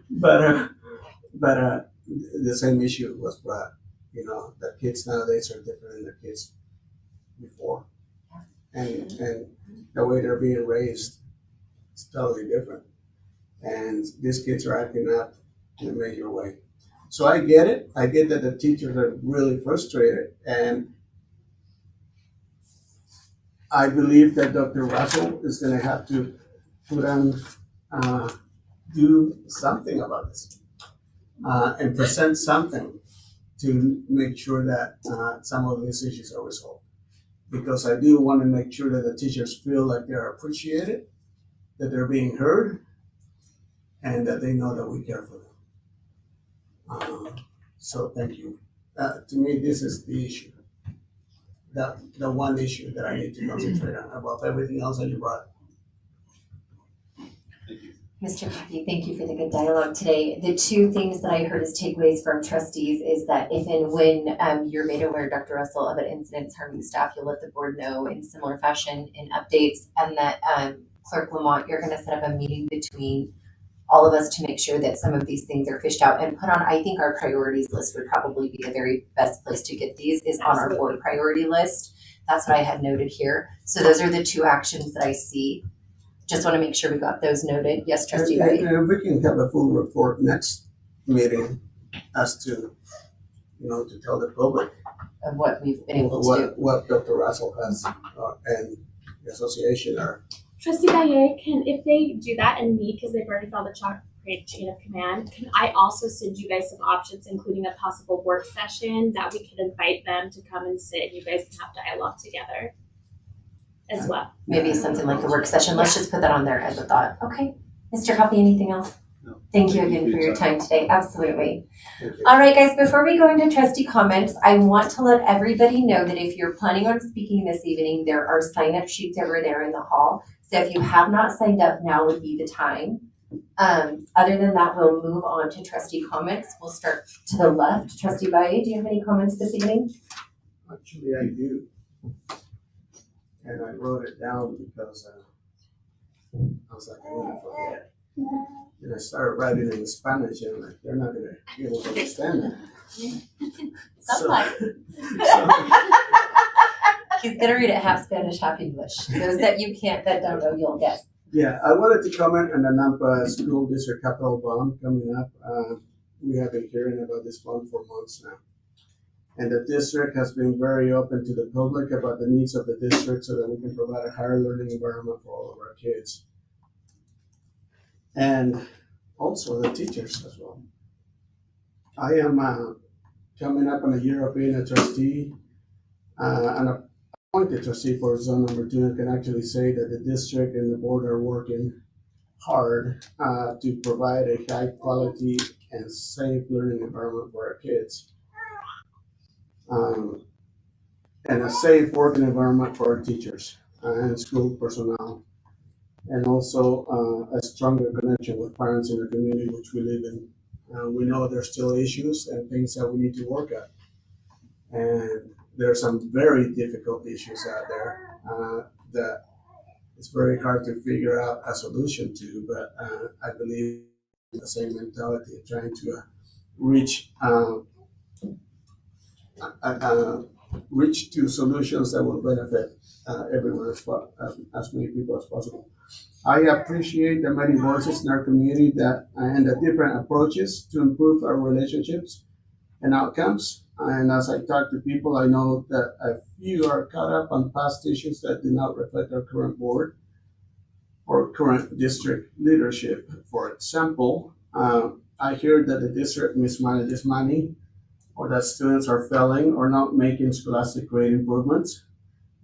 but the same issue was brought. You know, the kids nowadays are different than the kids before, and the way they're being raised is totally different. And these kids are acting up in a major way. So I get it. I get that the teachers are really frustrated, and I believe that Dr. Russell is going to have to put on, do something about this, and present something to make sure that some of these issues are resolved. Because I do want to make sure that the teachers feel like they're appreciated, that they're being heard, and that they know that we care for them. So thank you. To me, this is the issue. The one issue that I need to concentrate on above everything else that you brought.
Mr. Coffey, thank you for the good dialogue today. The two things that I heard as takeaways from trustees is that if and when you're made aware, Dr. Russell, of an incident harming staff, you'll let the board know in similar fashion in updates, and that Clerk Lamont, you're going to set up a meeting between all of us to make sure that some of these things are fished out and put on. I think our priorities list would probably be the very best place to get these is on our board priority list. That's what I had noted here. So those are the two actions that I see. Just want to make sure we got those noted. Yes, Trustee Wright.
And we can have a full report next meeting as to, to tell the public
of what we've been able to do.
What Dr. Russell has and the association are.
Trustee Baye, if they do that and me, because they've already followed the chain of command, can I also send you guys some options, including a possible work session that we could invite them to come and sit and you guys can have dialogue together as well?
Maybe something like a work session. Let's just put that on there as a thought. Okay. Mr. Coffey, anything else?
No.
Thank you again for your time today. Absolutely. All right, guys, before we go into trustee comments, I want to let everybody know that if you're planning on speaking this evening, there are sign-up sheets over there in the hall. So if you have not signed up, now would be the time. Other than that, we'll move on to trustee comments. We'll start to the left. Trustee Baye, do you have any comments this evening?
Actually, I do. And I wrote it down because I was like, I'm going to forget. And I started writing in Spanish, and I'm like, they're not going to be able to understand that.
He's going to read it half Spanish, half English. Those that don't know, you'll guess.
Yeah, I wanted to comment on the Nampa School District Capital Bond coming up. We have been hearing about this bond for months now. And the district has been very open to the public about the needs of the district so that we can provide a higher learning environment for all of our kids. And also the teachers as well. I am coming up on a year of being a trustee, an appointed trustee for zone number 2, and can actually say that the district and the board are working hard to provide a high quality and safe learning environment for our kids. And a safe working environment for our teachers and school personnel, and also a stronger connection with parents in the community which we live in. We know there's still issues and things that we need to work at, and there are some very difficult issues out there that it's very hard to figure out a solution to, but I believe in the same mentality of trying to reach to solutions that will benefit everyone as many people as possible. I appreciate the many voices in our community and the different approaches to improve our relationships and outcomes. And as I talk to people, I know that a few are caught up on past issues that do not reflect our current board or current district leadership. For example, I hear that the district mismanages money, or that students are failing or not making scholastic grade improvements.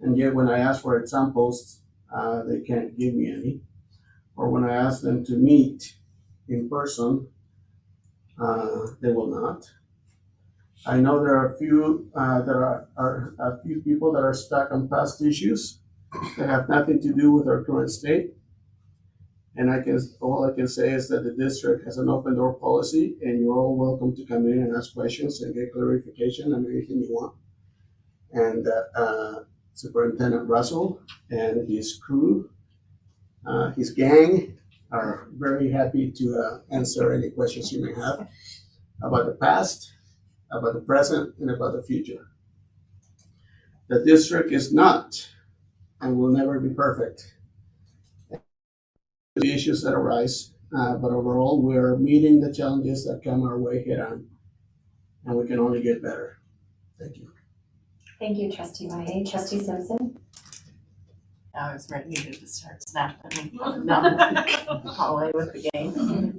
And yet when I ask for examples, they can't give me any. Or when I ask them to meet in person, they will not. I know there are a few a few people that are stuck on past issues that have nothing to do with our current state. And all I can say is that the district has an open door policy, and you're all welcome to come in and ask questions and get clarification on anything you want. And Superintendent Russell and his crew, his gang, are very happy to answer any questions you may have about the past, about the present, and about the future. The district is not and will never be perfect. The issues that arise, but overall, we're meeting the challenges that come our way head on, and we can only get better. Thank you.
Thank you, Trustee Maye. Trustee Simpson?
I was ready to start snapping down the hallway with the gang.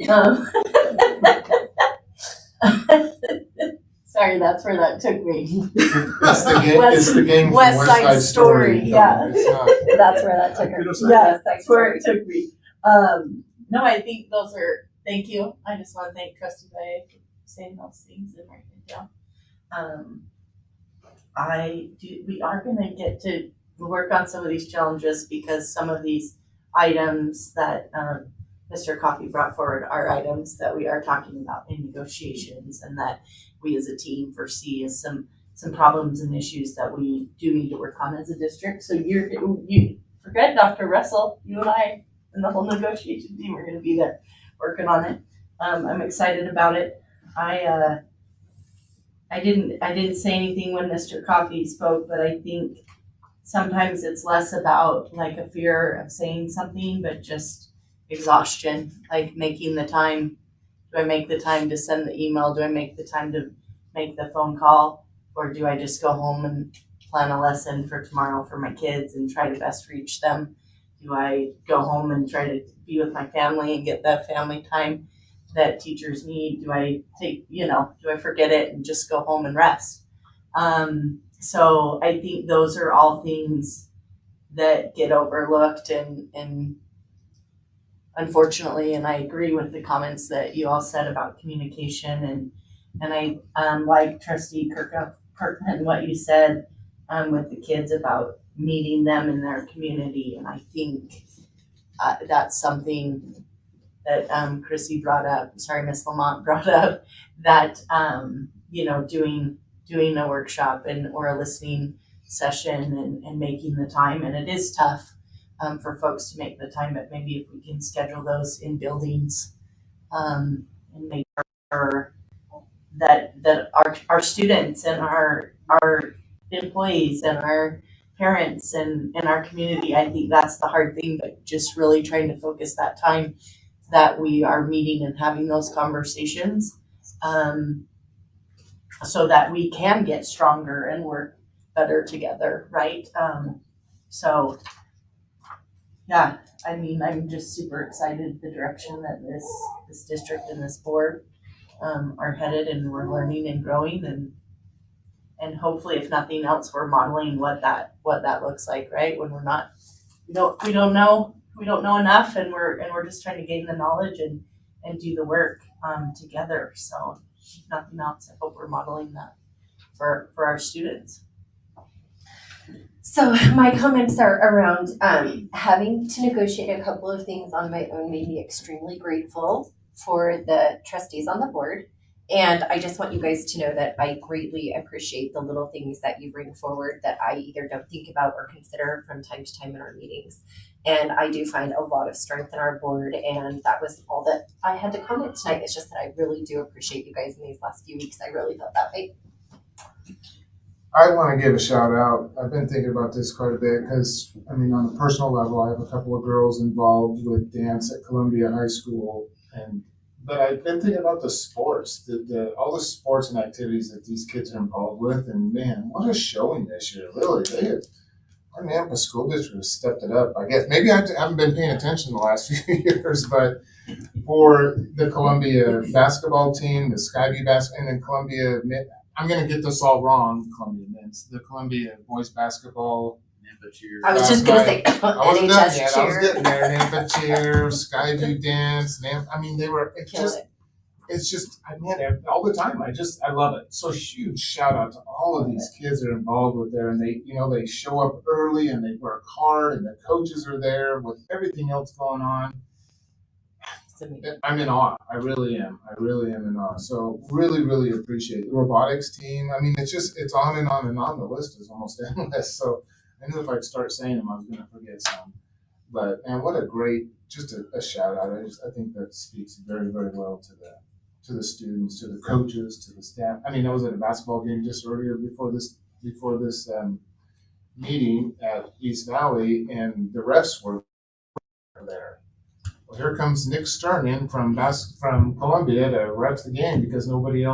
Sorry, that's where that took me.
It's the game from
West Side Story. Yeah.
That's where that took her.
Yeah, that's where it took me. No, I think those are, thank you. I just want to thank Trustee Bay for saying those things and writing it down. We are going to get to work on some of these challenges because some of these items that Mr. Coffey brought forward are items that we are talking about in negotiations and that we as a team foresee as some problems and issues that we do need to work on as a district. So you forget Dr. Russell, you and I and the whole negotiation team are going to be there working on it. I'm excited about it. I didn't say anything when Mr. Coffey spoke, but I think sometimes it's less about like a fear of saying something, but just exhaustion, like making the time. Do I make the time to send the email? Do I make the time to make the phone call? Or do I just go home and plan a lesson for tomorrow for my kids and try to best reach them? Do I go home and try to be with my family and get that family time that teachers need? Do I do I forget it and just go home and rest? So I think those are all things that get overlooked and unfortunately, and I agree with the comments that you all said about communication and I like Trustee Kirkman, what you said with the kids about meeting them in their community. And I think that's something that Chrissy brought up, Miss Lamont brought up, that, doing a workshop or a listening session and making the time. And it is tough for folks to make the time, but maybe if we can schedule those in buildings and make sure that our students and our employees and our parents and our community, I think that's the hard thing, but just really trying to focus that time that we are meeting and having those conversations so that we can get stronger and work better together, right? So yeah, I mean, I'm just super excited the direction that this district and this board are headed, and we're learning and growing, and hopefully, if nothing else, we're modeling what that looks like, right? When we don't know enough, and we're just trying to gain the knowledge and do the work together. So if nothing else, I hope we're modeling that for our students.
So my comments are around having to negotiate a couple of things on my own made me extremely grateful for the trustees on the board. And I just want you guys to know that I greatly appreciate the little things that you bring forward that I either don't think about or consider from time to time in our meetings. And I do find a lot of strength in our board, and that was all that I had to comment tonight. It's just that I really do appreciate you guys in these last few weeks. I really felt that way.
I want to give a shout out. I've been thinking about this quite a bit because, I mean, on a personal level, I have a couple of girls involved with dance at Columbia High School, but I've been thinking about the sports, all the sports and activities that these kids are involved with, and man, what a showing this year! Really, our Nampa school district has stepped it up. I guess maybe I haven't been paying attention the last few years, but for the Columbia basketball team, the Skyview basketball, and then Columbia. I'm going to get this all wrong, Columbia men's. The Columbia boys basketball.
Nampa cheer.
I was just going to say
I wasn't done yet.
cheer.
I was getting there. Nampa cheer, Skyview dance. I mean, they were, it's just, I mean, all the time. I love it. So huge shout out to all of these kids that are involved with there. And they show up early and they work hard and the coaches are there with everything else going on. I'm in awe. I really am. I really am in awe. So really appreciate the robotics team. I mean, it's on and on and on. The list is almost endless. So I knew if I'd start saying them, I was going to forget some. But man, what a great, just a shout out. I think that speaks very well to the students, to the coaches, to the staff. I mean, I was at a basketball game just earlier before this meeting at East Valley, and the refs were there. Well, here comes Nick Stern in from Columbia to ref the game because none of the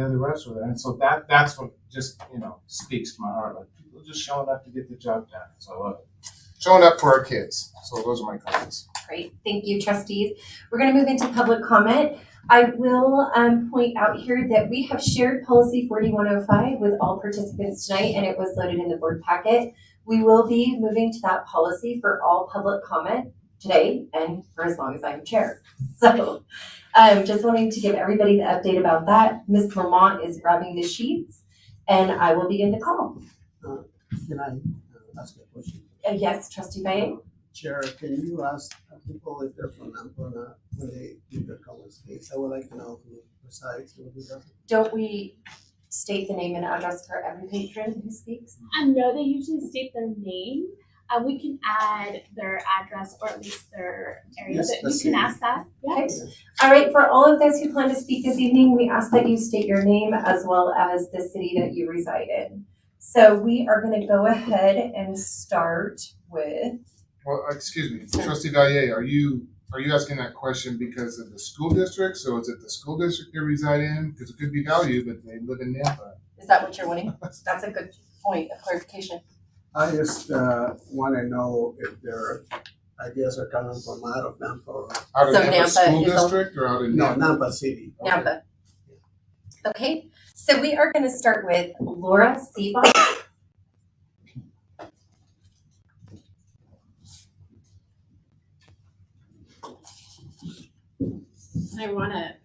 other refs were there, and so that's what just speaks to my heart. Like people just showing up to get the job done. So I love it. Showing up for our kids. So those are my comments.
Great, thank you, trustees. We're going to move into public comment. I will point out here that we have shared policy 4105 with all participants tonight, and it was loaded in the board packet. We will be moving to that policy for all public comment today and for as long as I'm chair. So just wanting to give everybody the update about that. Ms. Lamont is grabbing the sheets, and I will begin the call.
Can I ask a question?
Yes, Trustee Bain.
Chair, can you ask people if they're from Nampa or not when they give their comments, please? I would like to know who resides and who doesn't.
Don't we state the name and address for every patron who speaks?
No, they usually state their name. We can add their address or at least their area.
Yes,
but you can ask that. Yeah.
Okay. All right, for all of those who plan to speak this evening, we ask that you state your name as well as the city that you reside in. So we are going to go ahead and start with.
Well, excuse me, Trustee Vallier, are you asking that question because of the school district? So is it the school district they reside in? Because it could be Value, but they live in Nampa.
Is that what you're wanting? That's a good point of clarification.
I just want to know if they're, I guess, are coming from out of Nampa or
out of Nampa school
is
district or out in
no Nampa City.
Okay. Nampa. Okay, so we are going to start with Laura Seba.
I want to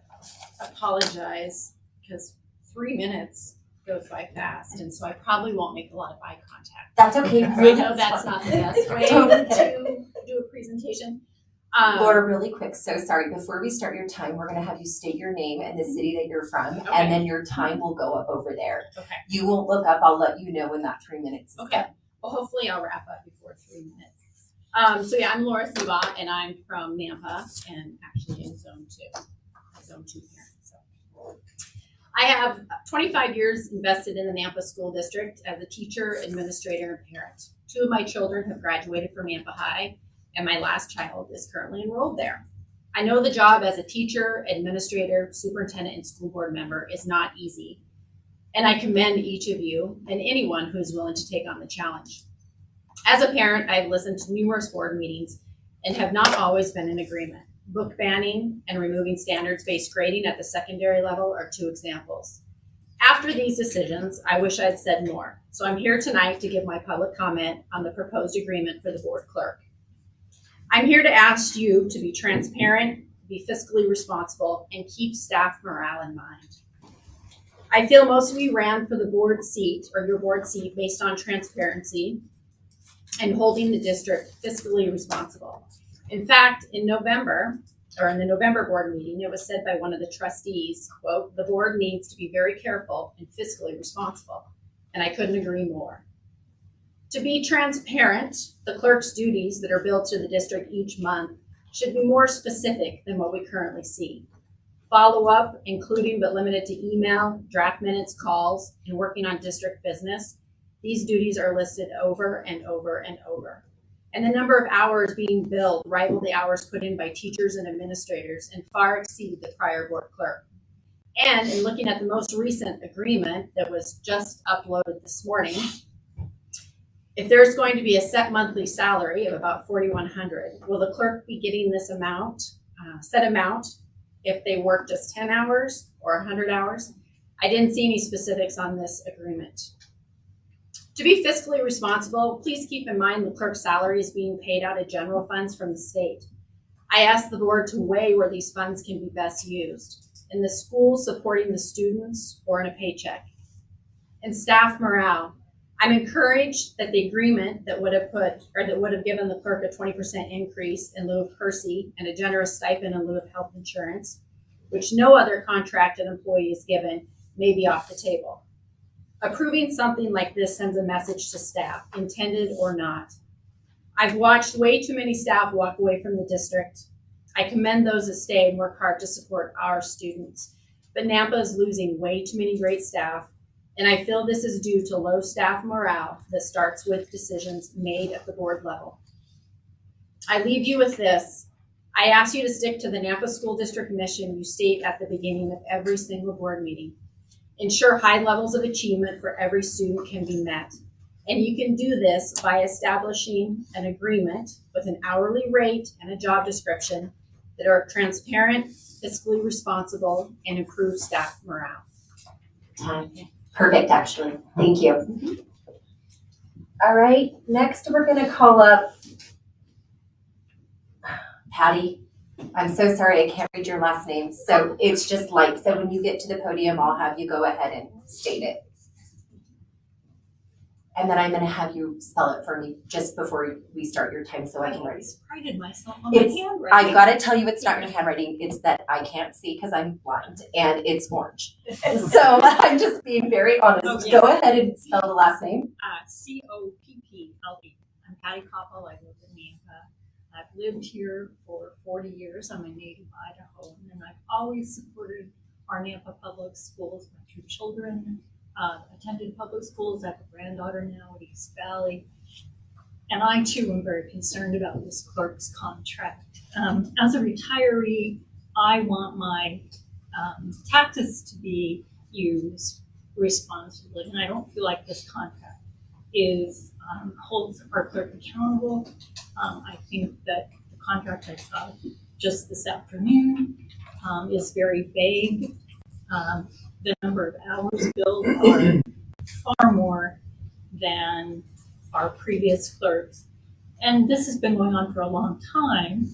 apologize because 3 minutes goes by fast, and so I probably won't make a lot of eye contact.
That's okay.
I know that's not the best way to do a presentation.
Laura, really quick, so sorry. Before we start your time, we're going to have you state your name and the city that you're from,
Okay.
and then your time will go up over there.
Okay.
You won't look up. I'll let you know when that 3 minutes is
Okay.
done.
Well, hopefully I'll wrap up before 3 minutes. So yeah, I'm Laura Seba, and I'm from Nampa, and actually in Zone 2. Zone 2 here. So I have 25 years invested in the Nampa School District as a teacher, administrator, and parent. 2 of my children have graduated from Nampa High, and my last child is currently enrolled there. I know the job as a teacher, administrator, superintendent, and school board member is not easy, and I commend each of you and anyone who's willing to take on the challenge. As a parent, I've listened to numerous board meetings and have not always been in agreement. Book banning and removing standards-based grading at the secondary level are 2 examples. After these decisions, I wish I'd said more. So I'm here tonight to give my public comment on the proposed agreement for the board clerk. I'm here to ask you to be transparent, be fiscally responsible, and keep staff morale in mind. I feel most of you ran for the board seat or your board seat based on transparency and holding the district fiscally responsible. In fact, in the November board meeting, it was said by one of the trustees, quote, "The board needs to be very careful and fiscally responsible." And I couldn't agree more. To be transparent, the clerk's duties that are billed to the district each month should be more specific than what we currently see. Follow-up, including but limited to email, draft minutes, calls, and working on district business. These duties are listed over and over and over. And the number of hours being billed rival the hours put in by teachers and administrators and far exceed the prior board clerk. And in looking at the most recent agreement that was just uploaded this morning, if there's going to be a set monthly salary of about $4,100, will the clerk be getting this amount, set amount, if they work just 10 hours or 100 hours? I didn't see any specifics on this agreement. To be fiscally responsible, please keep in mind the clerk's salary is being paid out of general funds from the state. I asked the board to weigh where these funds can be best used, in the school supporting the students or in a paycheck. And staff morale. I'm encouraged that the agreement that would have given the clerk a 20% increase in lieu of Percy and a generous stipend in lieu of health insurance, which no other contracted employee is given, may be off the table. Approving something like this sends a message to staff, intended or not. I've watched way too many staff walk away from the district. I commend those that stay and work hard to support our students. But Nampa is losing way too many great staff, and I feel this is due to low staff morale that starts with decisions made at the board level. I leave you with this. I ask you to stick to the Nampa School District mission you state at the beginning of every single board meeting. Ensure high levels of achievement for every student can be met. And you can do this by establishing an agreement with an hourly rate and a job description that are transparent, fiscally responsible, and improve staff morale.
Perfect, actually. Thank you. All right, next we're gonna call up Patty. I'm so sorry, I can't read your last name. So it's just like, so when you get to the podium, I'll have you go ahead and state it. And then I'm gonna have you spell it for me just before we start your time so I can write.
I prided myself on my handwriting.
I gotta tell you, it's not your handwriting, it's that I can't see because I'm blind and it's orange. So I'm just being very honest.
Okay.
Go ahead and spell the last name.
Copple. I'm Patty Copple. I live in Nampa. I've lived here for 40 years. I'm a native Idaho, and I've always supported our Nampa public schools. My two children attended public schools. I have a granddaughter now at East Valley. And I too am very concerned about this clerk's contract. As a retiree, I want my taxes to be used responsibly, and I don't feel like this contract holds our clerk accountable. I think that the contract I saw just this afternoon is very vague. The number of hours billed are far more than our previous clerks. And this has been going on for a long time.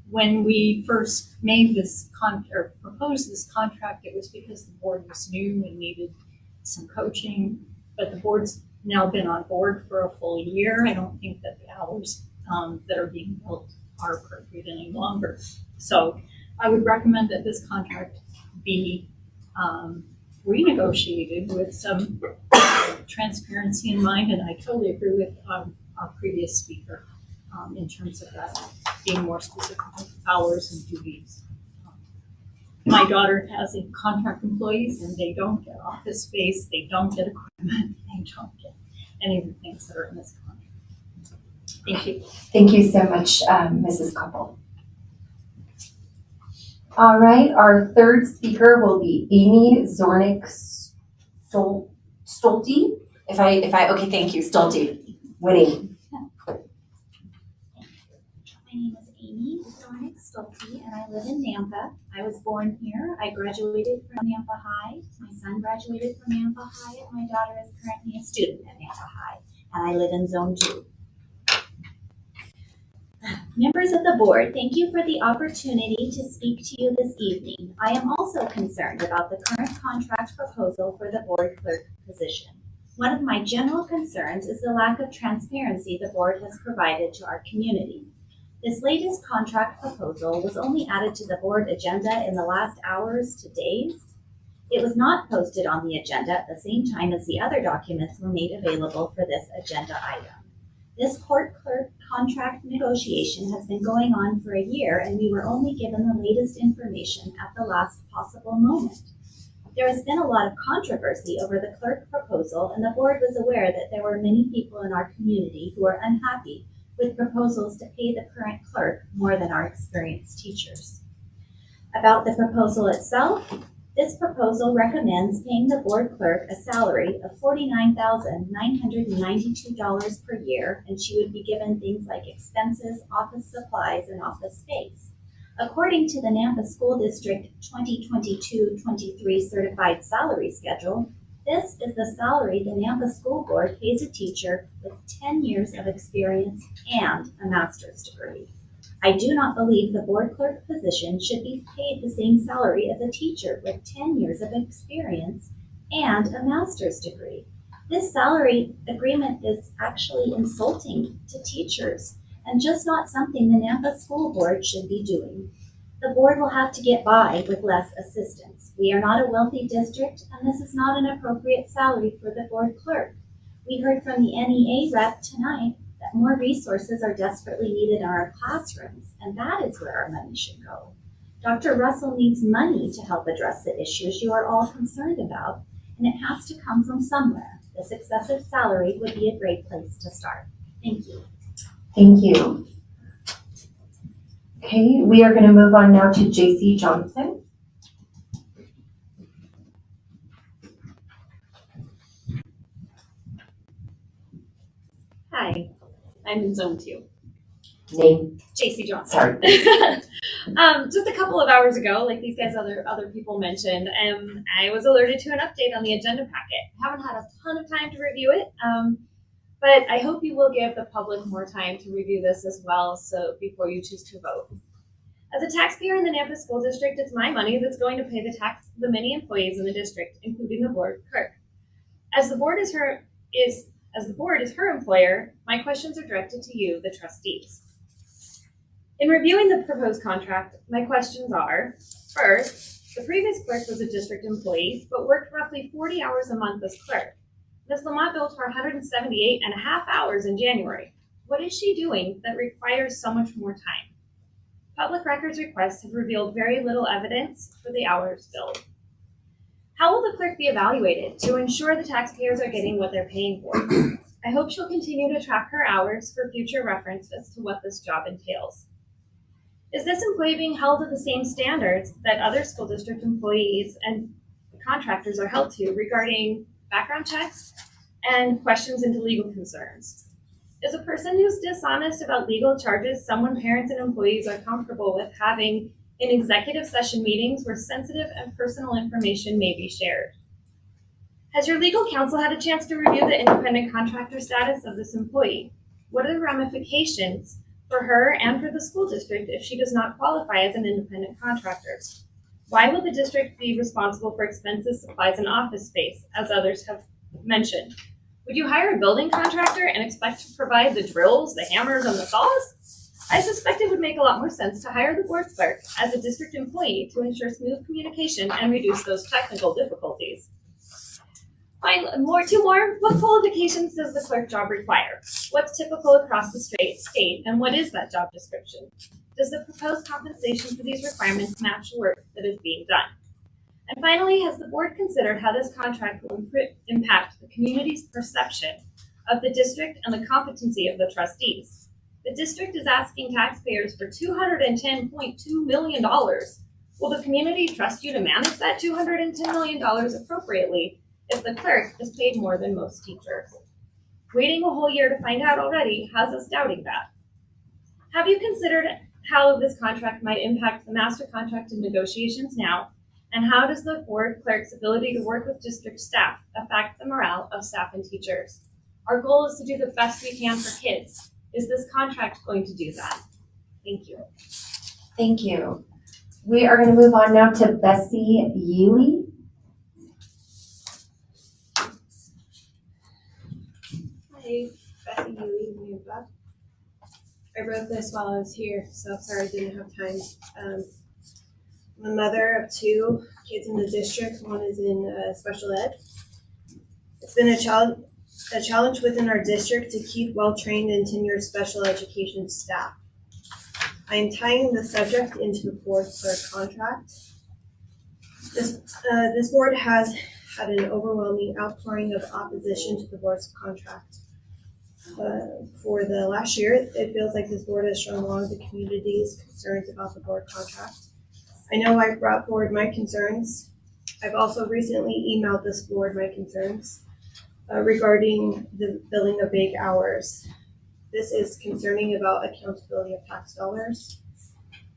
When we first made this proposed this contract, it was because the board was new and needed some coaching, but the board's now been on board for a full year. I don't think that the hours that are being billed are appropriate any longer. So I would recommend that this contract be renegotiated with some transparency in mind, and I totally agree with our previous speaker in terms of that being more specific hours and duties. My daughter has a contract employees, and they don't get office space, they don't get equipment, they don't get any of the things that are in this contract. Thank you.
Thank you so much, Mrs. Koppel. All right, our third speaker will be Amy Zornick Stolte. Okay, thank you, Stolte. Winning.
My name is Amy Zornick Stolte, and I live in Nampa. I was born here. I graduated from Nampa High. My son graduated from Nampa High, and my daughter is currently a student at Nampa High, and I live in Zone 2. Members of the board, thank you for the opportunity to speak to you this evening. I am also concerned about the current contract proposal for the board clerk position. One of my general concerns is the lack of transparency the board has provided to our community. This latest contract proposal was only added to the board agenda in the last hours to days. It was not posted on the agenda at the same time as the other documents were made available for this agenda item. This court clerk contract negotiation has been going on for a year, and we were only given the latest information at the last possible moment. There has been a lot of controversy over the clerk proposal, and the board was aware that there were many people in our community who are unhappy with proposals to pay the current clerk more than our experienced teachers. About the proposal itself, this proposal recommends paying the board clerk a salary of $49,992 per year, and she would be given things like expenses, office supplies, and office space. According to the Nampa School District 2022-23 certified salary schedule, this is the salary the Nampa School Board pays a teacher with 10 years of experience and a master's degree. I do not believe the board clerk position should be paid the same salary as a teacher with 10 years of experience and a master's degree. This salary agreement is actually insulting to teachers and just not something the Nampa School Board should be doing. The board will have to get by with less assistance. We are not a wealthy district, and this is not an appropriate salary for the board clerk. We heard from the NEA rep tonight that more resources are desperately needed in our classrooms, and that is where our money should go. Dr. Russell needs money to help address the issues you are all concerned about, and it has to come from somewhere. This excessive salary would be a great place to start. Thank you.
Thank you. Okay, we are going to move on now to JC Johnson.
Hi, I'm in zone 2.
Name?
JC Johnson.
Sorry.
Just a couple of hours ago, like these guys other people mentioned, I was alerted to an update on the agenda packet. I haven't had a ton of time to review it, but I hope you will give the public more time to review this as well, so before you choose to vote. As a taxpayer in the Nampa School District, it's my money that's going to pay the many employees in the district, including the board clerk. As the board is her employer, my questions are directed to you, the trustees. In reviewing the proposed contract, my questions are, first, the previous clerk was a district employee, but worked roughly 40 hours a month as clerk. Ms. Lamont billed for 178 and a half hours in January. What is she doing that requires so much more time? Public records requests have revealed very little evidence for the hours billed. How will the clerk be evaluated to ensure the taxpayers are getting what they're paying for? I hope she'll continue to track her hours for future reference as to what this job entails. Is this employee being held to the same standards that other school district employees and contractors are held to regarding background checks and questions into legal concerns? Is a person who's dishonest about legal charges someone parents and employees are comfortable with having in executive session meetings where sensitive and personal information may be shared? Has your legal counsel had a chance to review the independent contractor status of this employee? What are the ramifications for her and for the school district if she does not qualify as an independent contractor? Why will the district be responsible for expenses, supplies, and office space, as others have mentioned? Would you hire a building contractor and expect to provide the drills, the hammers, and the saws? I suspect it would make a lot more sense to hire the board clerk as a district employee to ensure smooth communication and reduce those technical difficulties. Two more. What qualifications does the clerk job require? What's typical across the state, and what is that job description? Does the proposed compensation for these requirements match work that is being done? And finally, has the board considered how this contract will impact the community's perception of the district and the competency of the trustees? The district is asking taxpayers for $210.2 million. Will the community trust you to manage that $210 million appropriately if the clerk is paid more than most teachers? Waiting a whole year to find out already has us doubting that. Have you considered how this contract might impact the master contract and negotiations now? And how does the board clerk's ability to work with district staff affect the morale of staff and teachers? Our goal is to do the best we can for kids. Is this contract going to do that? Thank you.
Thank you. We are going to move on now to Bessie Yealy.
Hi, Bessie Yealy, Nampa. I wrote this while I was here, so sorry I didn't have time. I'm a mother of 2 kids in the district. One is in special ed. It's been a challenge within our district to keep well-trained and tenured special education staff. I am tying the subject into the board clerk contract. This board has had an overwhelming outpouring of opposition to the board's contract. For the last year, it feels like this board has shown along the community's concerns about the board contract. I know I brought forward my concerns. I've also recently emailed this board my concerns regarding the billing of vague hours. This is concerning about accountability of tax dollars.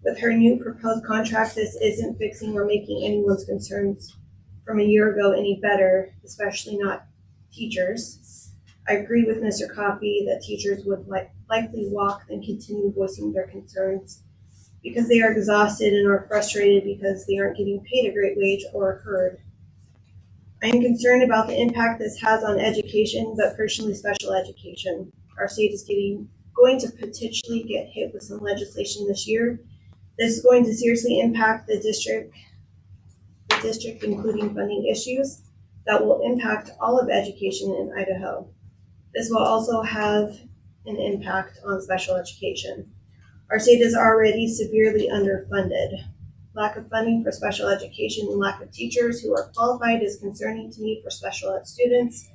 With her new proposed contract, this isn't fixing or making anyone's concerns from a year ago any better, especially not teachers. I agree with Mr. Coffey that teachers would likely walk and continue voicing their concerns because they are exhausted and are frustrated because they aren't getting paid a great wage or heard. I am concerned about the impact this has on education, but personally special education. Our state is going to potentially get hit with some legislation this year. This is going to seriously impact the district, including funding issues that will impact all of education in Idaho. This will also have an impact on special education. Our state is already severely underfunded. Lack of funding for special education and lack of teachers who are qualified is concerning to me for special ed students.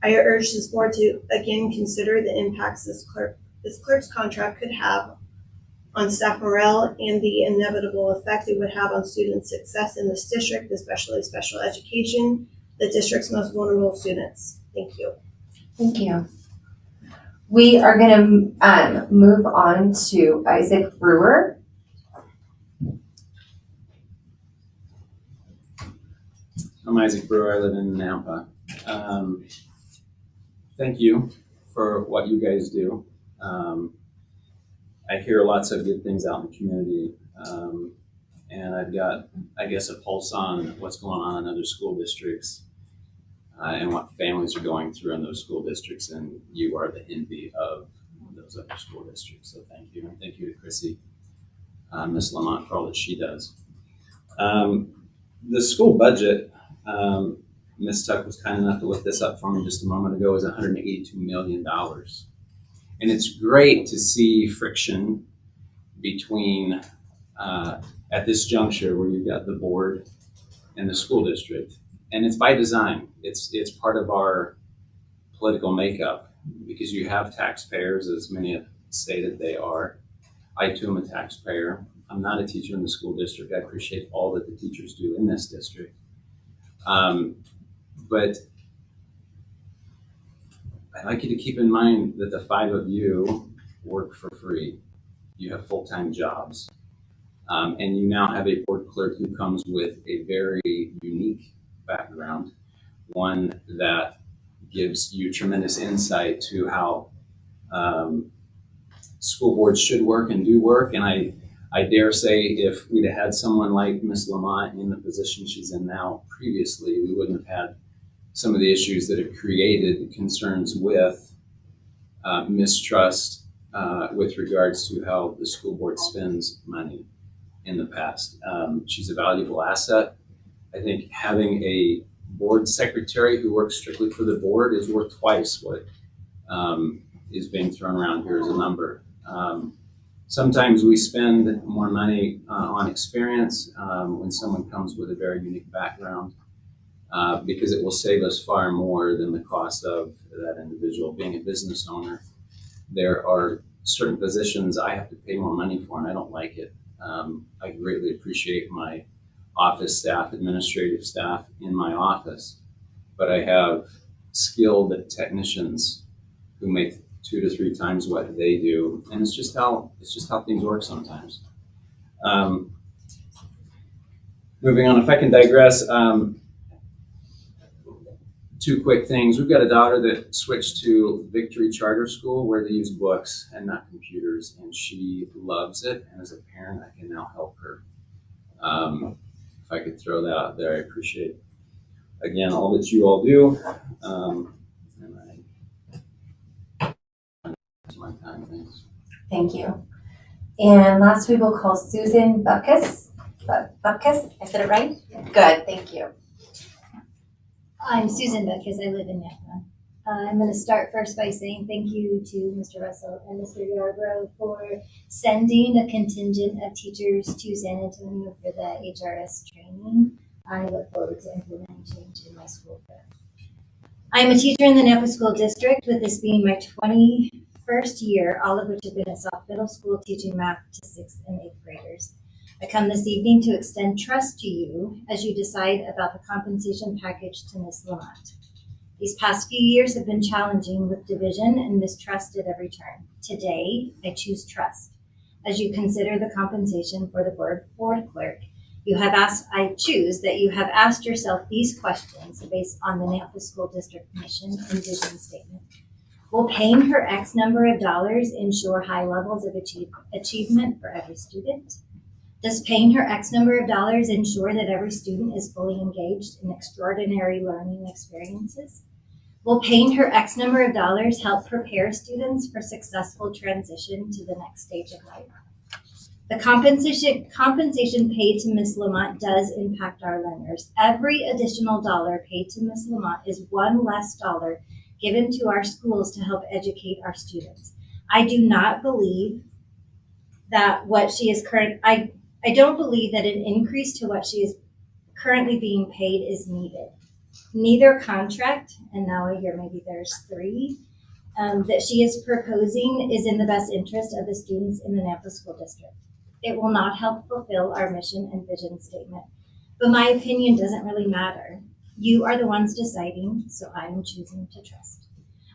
I urge this board to again consider the impacts this clerk's contract could have on staff morale and the inevitable effect it would have on student success in this district, especially special education, the district's most vulnerable students. Thank you.
Thank you. We are going to move on to Isaac Brewer.
I'm Isaac Brewer. I live in Nampa. Thank you for what you guys do. I hear lots of good things out in the community, and I've got, I guess, a pulse on what's going on in other school districts and what families are going through in those school districts, and you are the envy of those other school districts. So thank you, and thank you to Chrissy, Ms. Lamont, for all that she does. The school budget, Ms. Tuck was kind enough to look this up for me just a moment ago, is $182 million. And it's great to see friction between, at this juncture where you've got the board and the school district. And it's by design. It's part of our political makeup because you have taxpayers, as many have stated they are. I too am a taxpayer. I'm not a teacher in the school district. I appreciate all that the teachers do in this district. But I'd like you to keep in mind that the 5 of you work for free. You have full-time jobs. And you now have a board clerk who comes with a very unique background, one that gives you tremendous insight to how school boards should work and do work. And I dare say if we'd have had someone like Ms. Lamont in the position she's in now previously, we wouldn't have had some of the issues that have created concerns with mistrust with regards to how the school board spends money in the past. She's a valuable asset. I think having a board secretary who works strictly for the board is worth twice what is being thrown around here as a number. Sometimes we spend more money on experience when someone comes with a very unique background because it will save us far more than the cost of that individual. Being a business owner, there are certain positions I have to pay more money for, and I don't like it. I greatly appreciate my office staff, administrative staff in my office, but I have skilled technicians who make 2 to 3 times what they do, and it's just how things work sometimes. Moving on, if I can digress, 2 quick things. We've got a daughter that switched to Victory Charter School where they use books and not computers, and she loves it. And as a parent, I can now help her. If I could throw that out there, I appreciate, again, all that you all do. My time, thanks.
Thank you. And last we will call Susan Butkus. Butkus, I said it right? Good, thank you.
I'm Susan Butkus. I live in Nampa. I'm going to start first by saying thank you to Mr. Russell and Mr. Yarbrough for sending a contingent of teachers to San Antonio for the HRS training. I look forward to implementing change in my school there. I'm a teacher in the Nampa School District, with this being my 21st year, all of which have been at South Middle School teaching math to 6th and 8th graders. I come this evening to extend trust to you as you decide about the compensation package to Ms. Lamont. These past few years have been challenging with division and mistrust at every turn. Today, I choose trust. As you consider the compensation for the board clerk, I choose that you have asked yourself these questions based on the Nampa School District mission and vision statement. Will paying her X number of dollars ensure high levels of achievement for every student?
Does paying her X number of dollars ensure that every student is fully engaged in extraordinary learning experiences? Will paying her X number of dollars help prepare students for successful transition to the next stage of life? The compensation paid to Ms. Lamont does impact our learners. Every additional dollar paid to Ms. Lamont is one less dollar given to our schools to help educate our students. I do not believe that what she is I don't believe that an increase to what she is currently being paid is needed. Neither contract, and now I hear maybe there's three, that she is proposing is in the best interest of the students in the Nampa School District. It will not help fulfill our mission and vision statement, but my opinion doesn't really matter. You are the ones deciding, so I'm choosing to trust.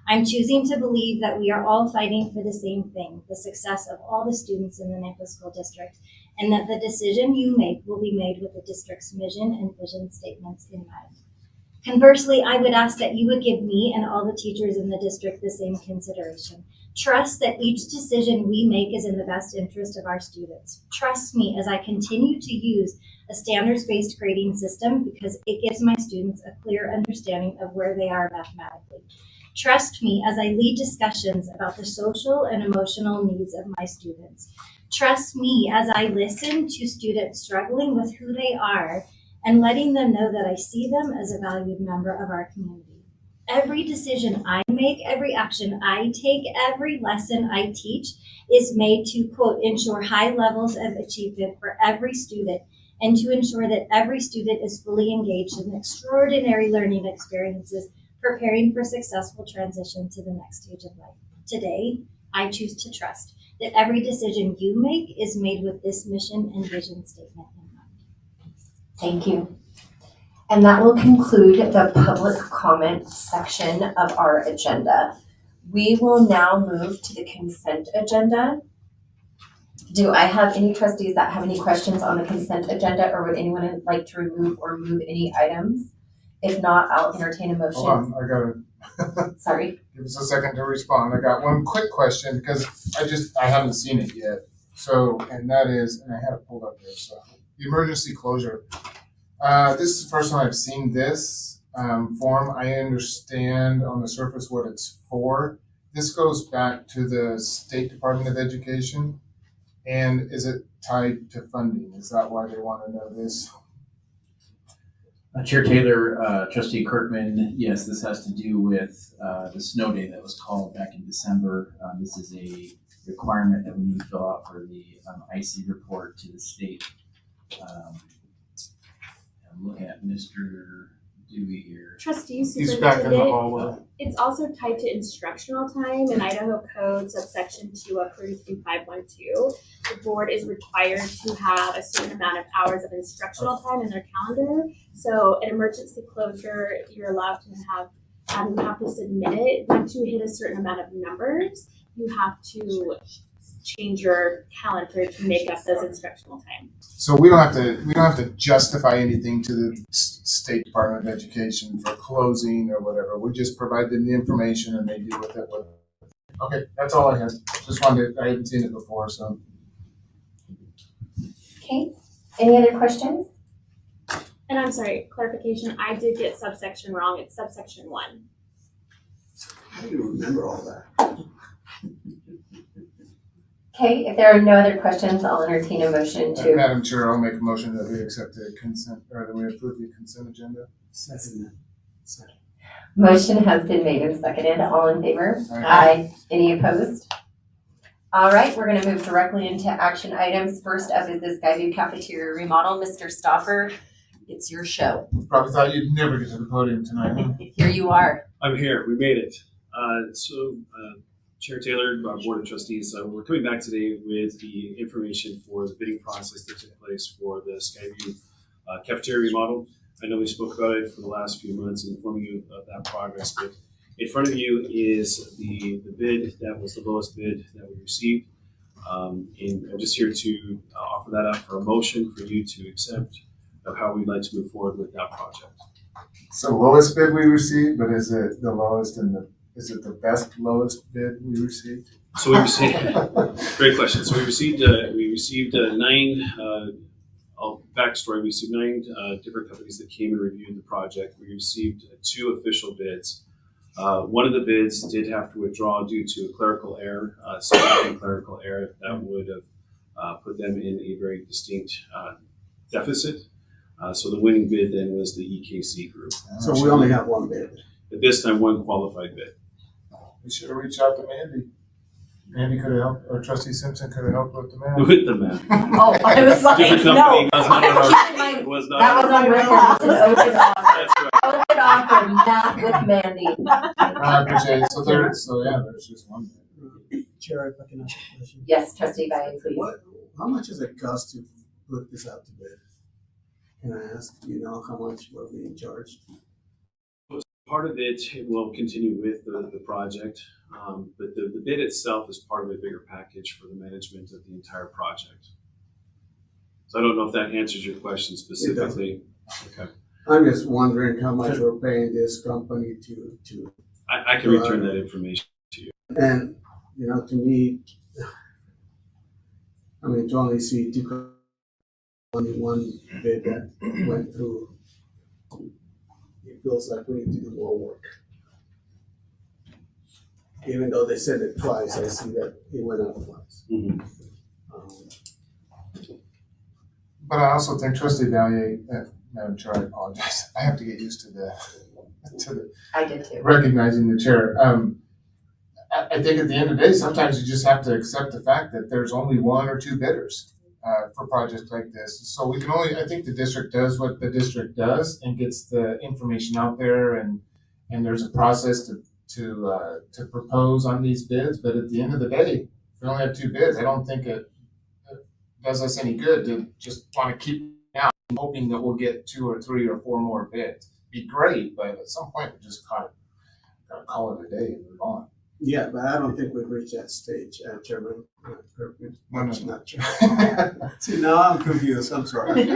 I'm choosing to believe that we are all fighting for the same thing, the success of all the students in the Nampa School District, and that the decision you make will be made with the district's mission and vision statements in mind. Conversely, I would ask that you would give me and all the teachers in the district the same consideration. Trust that each decision we make is in the best interest of our students. Trust me as I continue to use a standards-based grading system because it gives my students a clear understanding of where they are mathematically. Trust me as I lead discussions about the social and emotional needs of my students. Trust me as I listen to students struggling with who they are and letting them know that I see them as a valued member of our community. Every decision I make, every action I take, every lesson I teach is made to, quote, ensure high levels of achievement for every student and to ensure that every student is fully engaged in extraordinary learning experiences, preparing for successful transition to the next stage of life. Today, I choose to trust that every decision you make is made with this mission and vision statement in mind.
Thank you. And that will conclude the public comment section of our agenda. We will now move to the consent agenda. Do I have any trustees that have any questions on the consent agenda, or would anyone like to remove or move any items? If not, I'll entertain a motion.
Hold on, I gotta.
Sorry.
Give us a second to respond. I got one quick question because I haven't seen it yet. So, and that is, and I had it pulled up there. So, the emergency closure. This is the first time I've seen this form. I understand on the surface what it's for. This goes back to the State Department of Education. And is it tied to funding? Is that why they want to know this?
Chair Taylor, Trustee Kirkman, yes, this has to do with the snow day that was called back in December. This is a requirement that we need to fill out for the IC report to the state. I'm looking at Mr. Dewey here.
Trustees,
He's back in the
Superintendent,
hallway.
it's also tied to instructional time in Idaho Code subsection 2 The board is required to have a certain amount of hours of instructional time in their calendar. So an emergency closure, you're allowed to have, you have to submit it. Once you hit a certain amount of numbers, you have to change your calendar to make up those instructional time.
So we don't have to justify anything to the State Department of Education for closing or whatever. We just provide them the information and they deal with it. Okay, that's all I had. Just wanted I haven't seen it before, so.
Okay. Any other questions?
And I'm sorry, clarification, I did get subsection wrong. It's subsection 1.
How do you remember all that?
Okay, if there are no other questions, I'll entertain a motion to.
Madam Chair, I'll make a motion that we accept the consent, or that we approve the consent agenda.
Second.
Motion has been made and seconded. All in favor?
Aye.
Any opposed? All right, we're gonna move directly into action items. First up is this Skyview cafeteria remodel. Mr. Stauffer, it's your show.
Probably thought you'd never get to the podium tonight, huh?
Here you are.
I'm here. We made it. Chair Taylor, Board of Trustees, we're coming back today with the information for the bidding process that took place for the Skyview cafeteria remodel. I know we spoke about it for the last few months and informing you of that progress, but in front of you is the bid that was the lowest bid that we received. And I'm just here to offer that up for a motion for you to accept of how we'd like to move forward with that project.
So lowest bid we received, but is it the lowest is it the best lowest bid we received?
So we received, great question. So we received 9, backstory, we received 9 different companies that came and reviewed the project. We received 2 official bids. One of the bids did have to withdraw due to a clerical error, significant clerical error that would have put them in a very distinct deficit. So the winning bid then was the EKC group.
So we only have one bid.
At this time, 1 qualified bid.
We should have reached out to Mandy. Mandy could have helped, or Trustee Simpson could have helped with the math.
With the math.
Oh, I was like,
Different
no.
company was not on our,
Keep in mind,
was not
that was on record. It's an open offer.
That's right.
Open offer, not with Mandy.
I appreciate it. There's just one.
Chair, if I can ask a question.
Yes, Trustee Guy, please.
How much does it cost to put this out to bid? Can I ask, do you know how much we're being charged?
Part of it will continue with the project, but the bid itself is part of a bigger package for the management of the entire project. So I don't know if that answers your question specifically. Okay.
I'm just wondering how much we're paying this company to.
I can return that information to you.
And, to me, to only see only one bid that went through, it feels like we need to do more work. Even though they said it twice, I see that it went up twice.
Mm-hmm.
But I also think Trustee Valier, Madam Chair, I apologize. I have to get used to the
I did too.
recognizing the chair. I think at the end of the day, sometimes you just have to accept the fact that there's only 1 or 2 bidders for projects like this. So we can only, I think the district does what the district does and gets the information out there, and there's a process to propose on these bids. But at the end of the day, if we only have 2 bids, I don't think it does us any good to just want to keep out hoping that we'll get 2 or 3 or 4 more bids. Be great, but at some point we just gotta call it a day and move on.
Yeah, but I don't think we've reached that stage, Chairman.
No.
Not true. See, now I'm confused. I'm sorry.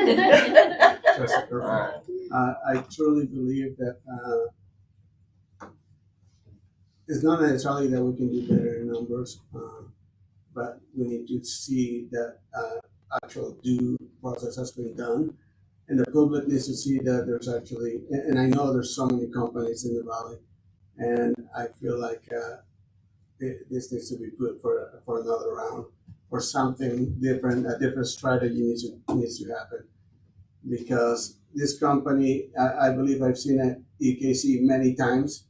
I truly believe that it's not necessarily that we can do better in numbers, but we need to see that actual due process has been done. And the public needs to see that there's actually, and I know there's so many companies in the valley, and I feel like this needs to be put for another round, or something different. A different strategy needs to happen, because this company, I believe I've seen at EKC many times.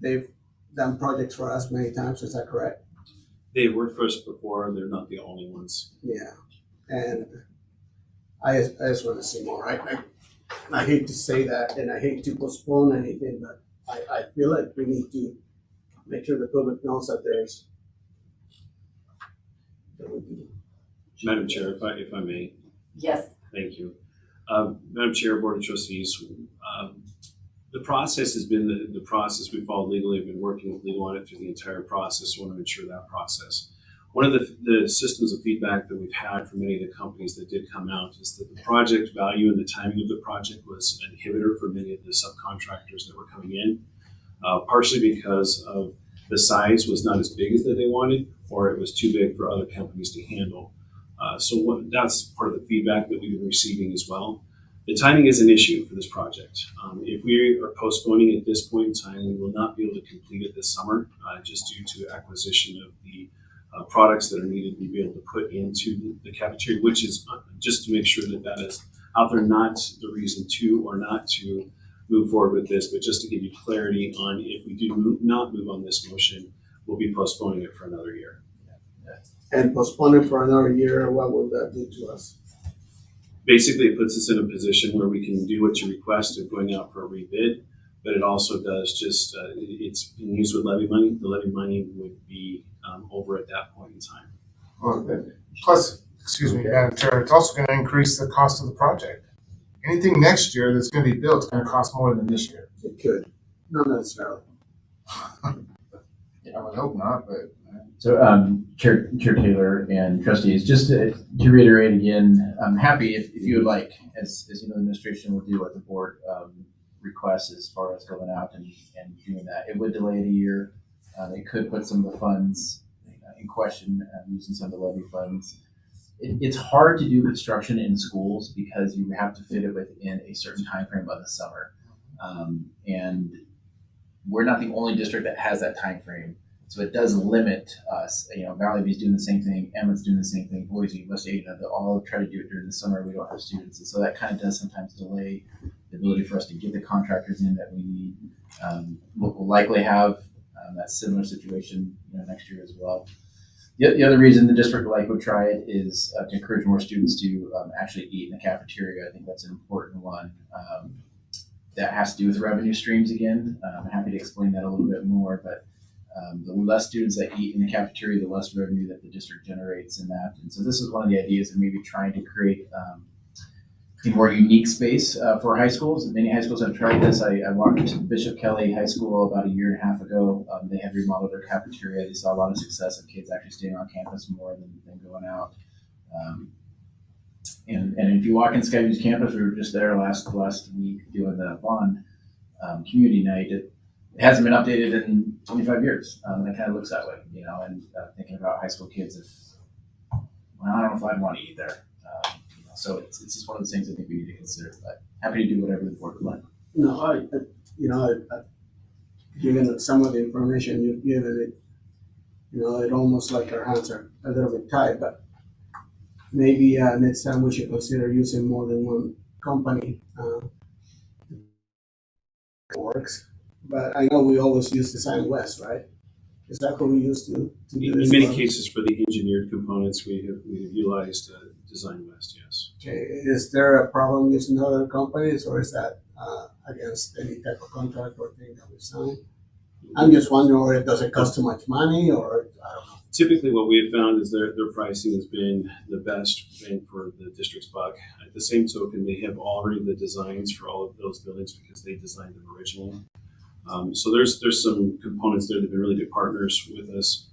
They've done projects for us many times. Is that correct?
They've worked for us before, and they're not the only ones.
Yeah, and I just want to see more. I hate to say that, and I hate to postpone anything, but I feel like we need to make sure the public knows that there's.
Madam Chair, if I may.
Yes.
Thank you. Madam Chair, Board of Trustees, the process has been the process we followed legally. I've been working with legal on it through the entire process. I want to ensure that process. One of the systems of feedback that we've had from many of the companies that did come out is that the project value and the timing of the project was an inhibitor for many of the subcontractors that were coming in, partially because of the size was not as big as that they wanted, or it was too big for other companies to handle. That's part of the feedback that we've been receiving as well. The timing is an issue for this project. If we are postponing at this point in time, we will not be able to complete it this summer, just due to acquisition of the products that are needed to be able to put into the cafeteria, which is just to make sure that that is out there, not the reason to or not to move forward with this, but just to give you clarity on if we do not move on this motion, we'll be postponing it for another year.
And postpone it for another year, what will that do to us?
Basically, it puts us in a position where we can do what you request of going out for a rebid, but it also does just, it's being used with levy money. The levy money would be over at that point in time.
Well, plus, excuse me, Madam Chair, it's also going to increase the cost of the project. Anything next year that's going to be built is going to cost more than this year.
It could, not necessarily.
I would hope not, but.
So, Chair Taylor and trustees, just to reiterate again, I'm happy if you would like, as you know, the administration will do what the board requests as far as going out and doing that. It would delay it a year. It could put some of the funds in question, using some of the levy funds. It's hard to do construction in schools because you have to fit it within a certain time frame of the summer. And we're not the only district that has that time frame. So it does limit us. Valley View's doing the same thing, Emmett's doing the same thing, Boise, West Ada, they all try to do it during the summer. We don't have students. And so that kind of does sometimes delay the ability for us to get the contractors in that we need. We'll likely have that similar situation next year as well. The other reason the district would try it is to encourage more students to actually eat in the cafeteria. I think that's an important one. That has to do with revenue streams again. I'm happy to explain that a little bit more, but the less students that eat in the cafeteria, the less revenue that the district generates in that. And so this is one of the ideas of maybe trying to create a more unique space for high schools. Many high schools have tried this. I walked to Bishop Kelly High School about a year and a half ago. They had remodeled their cafeteria. They saw a lot of success of kids actually staying on campus more than going out. And if you walk in Skyview's campus, we were just there last week doing the Bond community night. It hasn't been updated in 25 years. It kind of looks that way, and thinking about high school kids, I don't know if I'd want to eat there. So it's just one of those things I think we need to consider, but happy to do whatever the board would like.
No, given some of the information you've given, it almost like our hands are a little bit tied, but maybe next time we should consider using more than one company. Works, but I know we always use Design West, right? Is that what we used to do this?
In many cases, for the engineered components, we have utilized Design West. Yes.
Okay. Is there a problem using other companies, or is that against any type of contract or thing that we sign? I'm just wondering, or does it cost too much money, or I don't know.
Typically, what we have found is their pricing has been the best bang for the district's buck. At the same token, they have already the designs for all of those buildings because they designed them originally. So there's some components there that have been really good partners with us.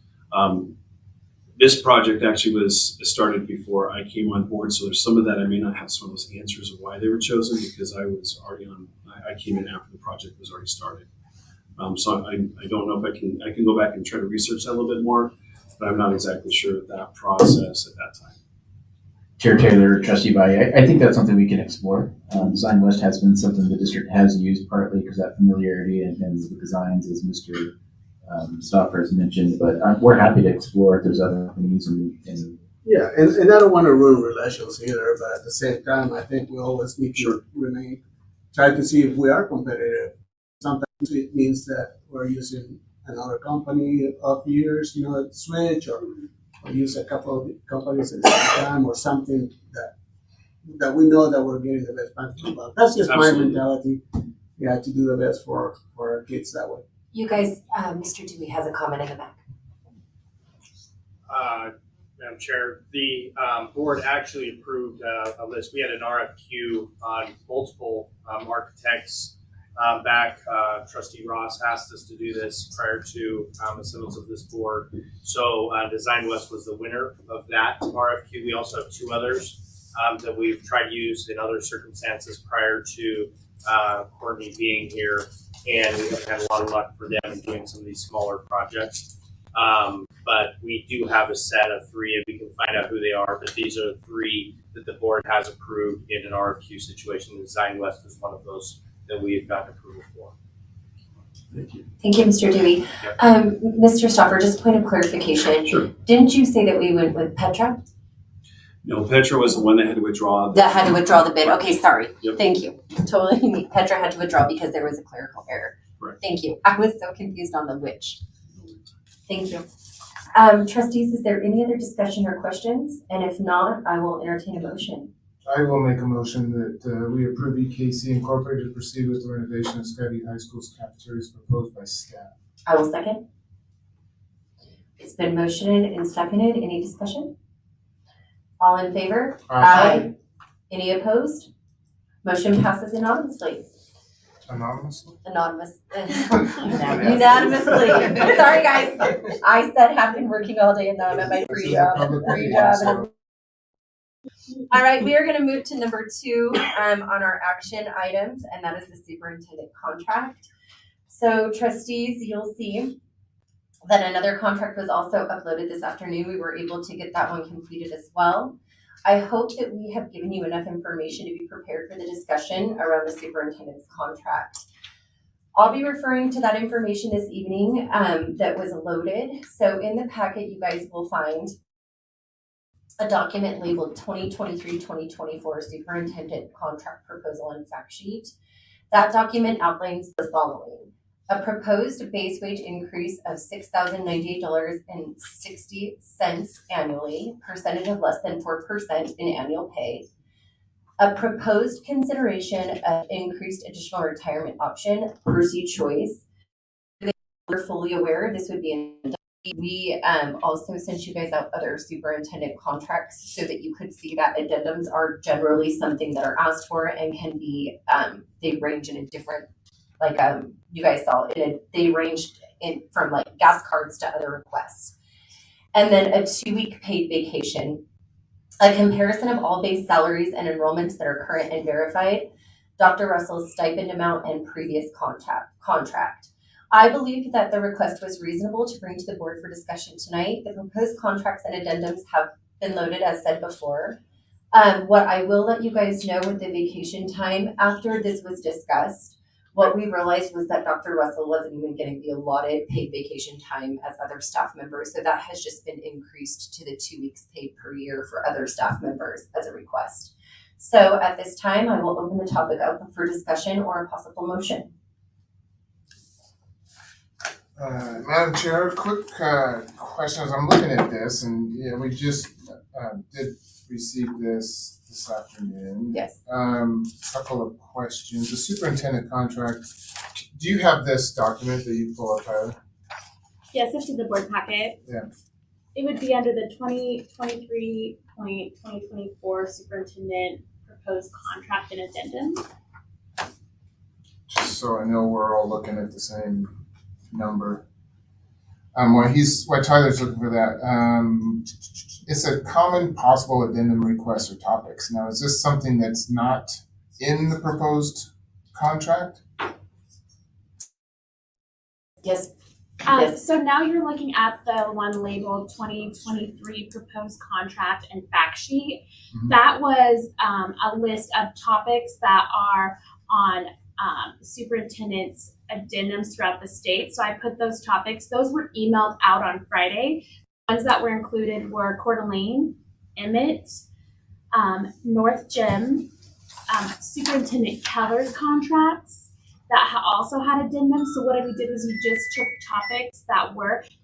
This project actually was started before I came on board, so there's some of that I may not have some of those answers of why they were chosen because I was already I came in after the project was already started. So I don't know if I can go back and try to research that a little bit more, but I'm not exactly sure of that process at that time.
Chair Taylor, Trustee Valle, I think that's something we can explore. Design West has been something the district has used partly because that familiarity and the designs, as Mr. Stauffer has mentioned, but we're happy to explore if there's other companies.
Yeah, and I don't want to ruin relations either, but at the same time, I think we always need to try to see if we are competitive. Sometimes it means that we're using another company of years, switch or use a couple of companies at the same time or something that we know that we're getting the best bang for. That's just my mentality. Yeah, to do the best for our kids that way.
You guys, Mr. Dewey has a comment in the back.
Madam Chair, the board actually approved a list. We had an RFQ on multiple architects back. Trustee Ross asked us to do this prior to assemblance of this board. So Design West was the winner of that RFQ. We also have two others that we've tried to use in other circumstances prior to Courtney being here, and we have had a lot of luck for them in doing some of these smaller projects. But we do have a set of three, and we can find out who they are, but these are the three that the board has approved in an RFQ situation. Design West is one of those that we have gotten approval for.
Thank you.
Thank you, Mr. Dewey. Mr. Stauffer, just point of clarification.
Sure.
Didn't you say that we went with Petra?
No, Petra was the one that had to withdraw.
That had to withdraw the bid. Okay, sorry.
Yep.
Thank you. Totally. Petra had to withdraw because there was a clerical error.
Correct.
Thank you. I was so confused on the which. Thank you. Trustees, is there any other discussion or questions? And if not, I will entertain a motion.
I will make a motion that we approve EKC Incorporated to proceed with the renovation of Skyview High School's cafeteria as proposed by staff.
I will second. It's been motioned and seconded. Any discussion? All in favor?
Aye.
Any opposed? Motion passes anonymously.
Anonymously?
Unanimously. Sorry, guys. I said have been working all day and now I'm at my free job. All right, we are going to move to number 2 on our action items, and that is the superintendent contract. So, trustees, you'll see Then another contract was also uploaded this afternoon. We were able to get that one completed as well. I hope that we have given you enough information to be prepared for the discussion around the superintendent's contract. I'll be referring to that information this evening that was loaded. So in the packet, you guys will find a document labeled 2023-2024 Superintendent Contract Proposal and Fact Sheet. That document outlines the following: a proposed base wage increase of $6,098.60 annually, percentage of less than 4% in annual pay. A proposed consideration of increased additional retirement option, Percy choice. We're fully aware this would be an. We also sent you guys out other superintendent contracts so that you could see that addendums are generally something that are asked for and can be, they range in a different, like you guys saw, they ranged in from like gas cards to other requests. And then a 2-week paid vacation, a comparison of all base salaries and enrollments that are current and verified, Dr. Russell's stipend amount and previous contract. I believe that the request was reasonable to bring to the board for discussion tonight. The proposed contracts and addendums have been loaded as said before. What I will let you guys know with the vacation time, after this was discussed, what we realized was that Dr. Russell wasn't even getting the allotted paid vacation time as other staff members. So that has just been increased to the 2 weeks paid per year for other staff members as a request. So at this time, I will open the topic up for discussion or a possible motion.
Madam Chair, quick question as I'm looking at this, and yeah, we just did receive this afternoon.
Yes.
Couple of questions. The superintendent contract, do you have this document that you pull up, Tyler?
Yes, it's in the board packet.
Yeah.
It would be under the 2023.2024 superintendent proposed contract and addendum.
Just so I know we're all looking at the same number. While Tyler's looking for that, it's a common possible addendum requests or topics. Now, is this something that's not in the proposed contract?
Yes.
So now you're looking at the one labeled 2023 proposed contract and fact sheet.
Mm-hmm.
That was a list of topics that are on superintendent's addendums throughout the state. So I put those topics, those were emailed out on Friday. The ones that were included were Coeur d'Alene, Emmett, North Gym, Superintendent Keller's contracts that also had addendums. So what we did was we just took topics that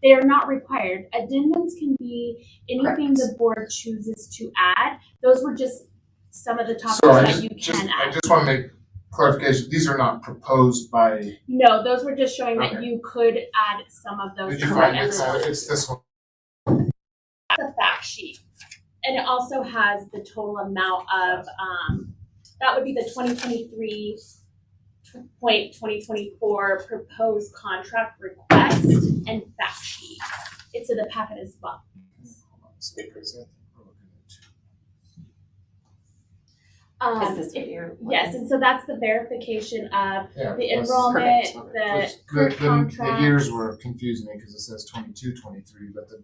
they are not required. Addendums can be anything the board chooses to add. Those were just some of the topics that you can add.
I just want to make clarification, these are not proposed by.
No, those were just showing
Okay.
that you could add some of those.
Did you find it? It's this one.
The fact sheet. And it also has the total amount of, that would be the 2023.2024 proposed contract request and fact sheet. It's in the packet as well.
Is this what you're looking?
Yes, and so that's the verification of the
that's
enrollment,
perfect.
the contract.
The years were confusing me because it says 22-23, but the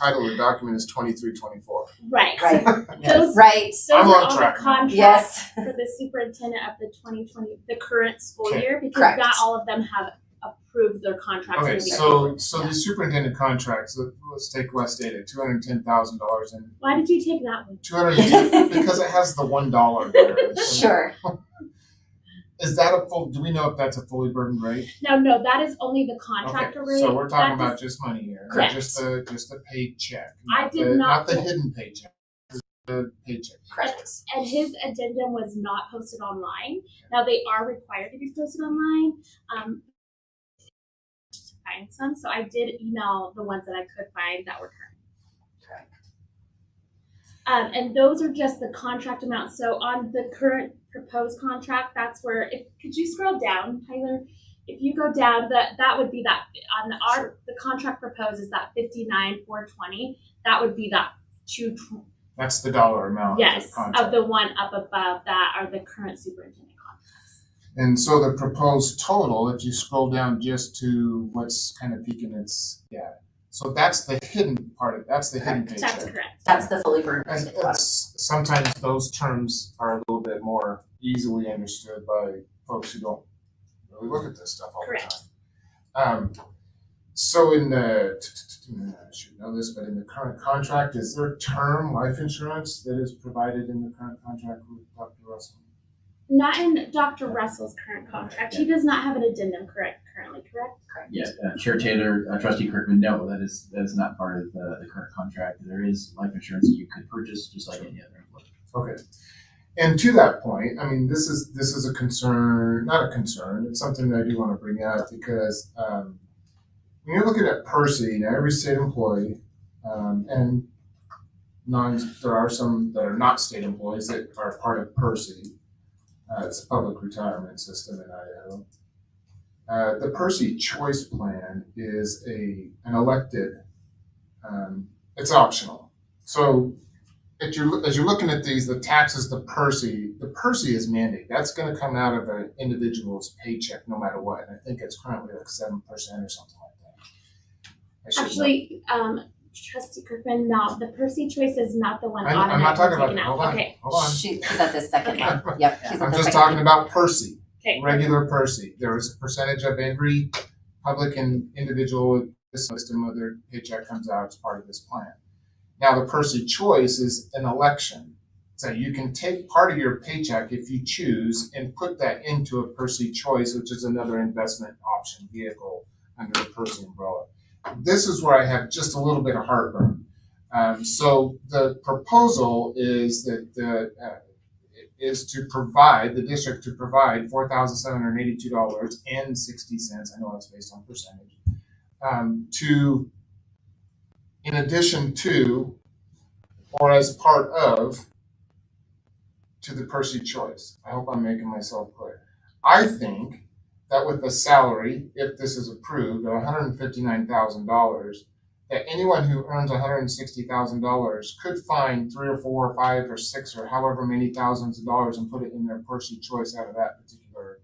title of the document is 23-24.
Right.
Right.
Those,
Right.
those
I'm
are
on
all
track
the
now.
contracts
Yes.
for the superintendent of the 2020, the current school
Okay.
year, because
Correct.
not all of them have approved their contracts.
Okay,
in the year.
so the superintendent contracts, let's take West Ada, $210,000 and
Why did you take that one?
210 because it has the $1 there.
Sure.
Is that do we know if that's a fully burdened rate?
No, that is only the contractor
Okay,
rate.
so we're talking
That
about
is-
just money here,
Correct.
just a paid check.
I did not-
the hidden paycheck, the paycheck.
Correct.
And his addendum was not posted online. Now they are required to be posted online. To find some, so I did email the ones that I could find that were current. And those are just the contract amounts. So on the current proposed contract, that's where, could you scroll down, Tyler? If you go down, that would be that on the contract proposed is that $59,420. That would be that
That's the dollar amount.
yes
of the contract.
of the one up above that are the current superintendent contracts.
And so the proposed total, if you scroll down just to what's kind of peaking its, so that's the hidden part of, that's the hidden paycheck.
That's correct.
That's the fully burdened.
And sometimes those terms are a little bit more easily understood by folks who don't really look at this stuff all
Correct.
the time. So in the, I should know this, but in the current contract, is there term life insurance that is provided in the current contract with Dr. Russell?
Not in Dr. Russell's current contract. He does not have an addendum currently, correct?
Yeah, Chair Taylor, Trustee Kirkman, no, that is not part of the current contract. There is life insurance that you could purchase just like any other employee.
Okay. And to that point, I mean, this is a concern, not a concern, it's something that I do want to bring out because when you're looking at Percy, now every state employee, and there are some that are not state employees that are part of Percy. It's a public retirement system in Idaho. The Percy Choice Plan is an elected, it's optional. So as you're looking at these, the taxes, the Percy is mandated. That's going to come out of an individual's paycheck no matter what. And I think it's currently like 7% or something like that.
Actually, Trustee Kirkman, no, the Percy Choice is not the one
I'm not talking about
taken
that.
out.
Hold on.
Okay.
Hold on.
She's at the second one. Yep. She's at
I'm
the
just
second
talking
one.
about Percy.
Okay.
Regular Percy. There is a percentage of every public and individual system of their paycheck comes out as part of this plan. Now, the Percy Choice is an election. So you can take part of your paycheck if you choose and put that into a Percy Choice, which is another investment option vehicle under the Percy umbrella. This is where I have just a little bit of heartburn. So the proposal is that is to provide the district to provide $4,782.60. I know it's based on percentage. In addition to, or as part of, to the Percy Choice. I hope I'm making myself clear. I think that with the salary, if this is approved, of $159,000, that anyone who earns $160,000 could find 3 or 4 or 5 or 6 or however many thousands of dollars and put it in their Percy Choice out of that particular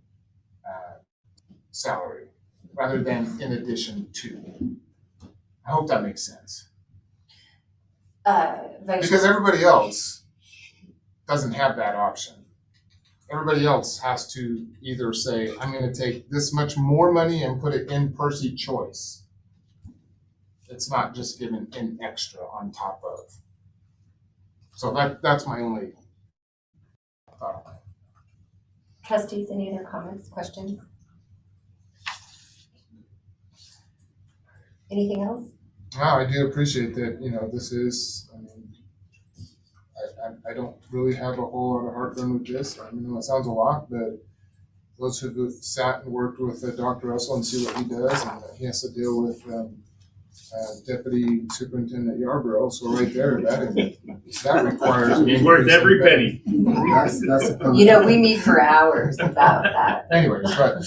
salary, rather than in addition to. I hope that makes sense. Because everybody else doesn't have that option. Everybody else has to either say, I'm going to take this much more money and put it in Percy Choice. It's not just given an extra on top of. So that's my only thought.
Trustees, any other comments, questions? Anything else?
No, I do appreciate that, this is, I don't really have a whole lot of heartburn with this. I mean, it sounds a lot, but those who sat and worked with Dr. Russell and see what he does, and he has to deal with Deputy Superintendent Yarborough. So right there, that requires.
He's worth every penny.
We meet for hours about that.
Anyways, but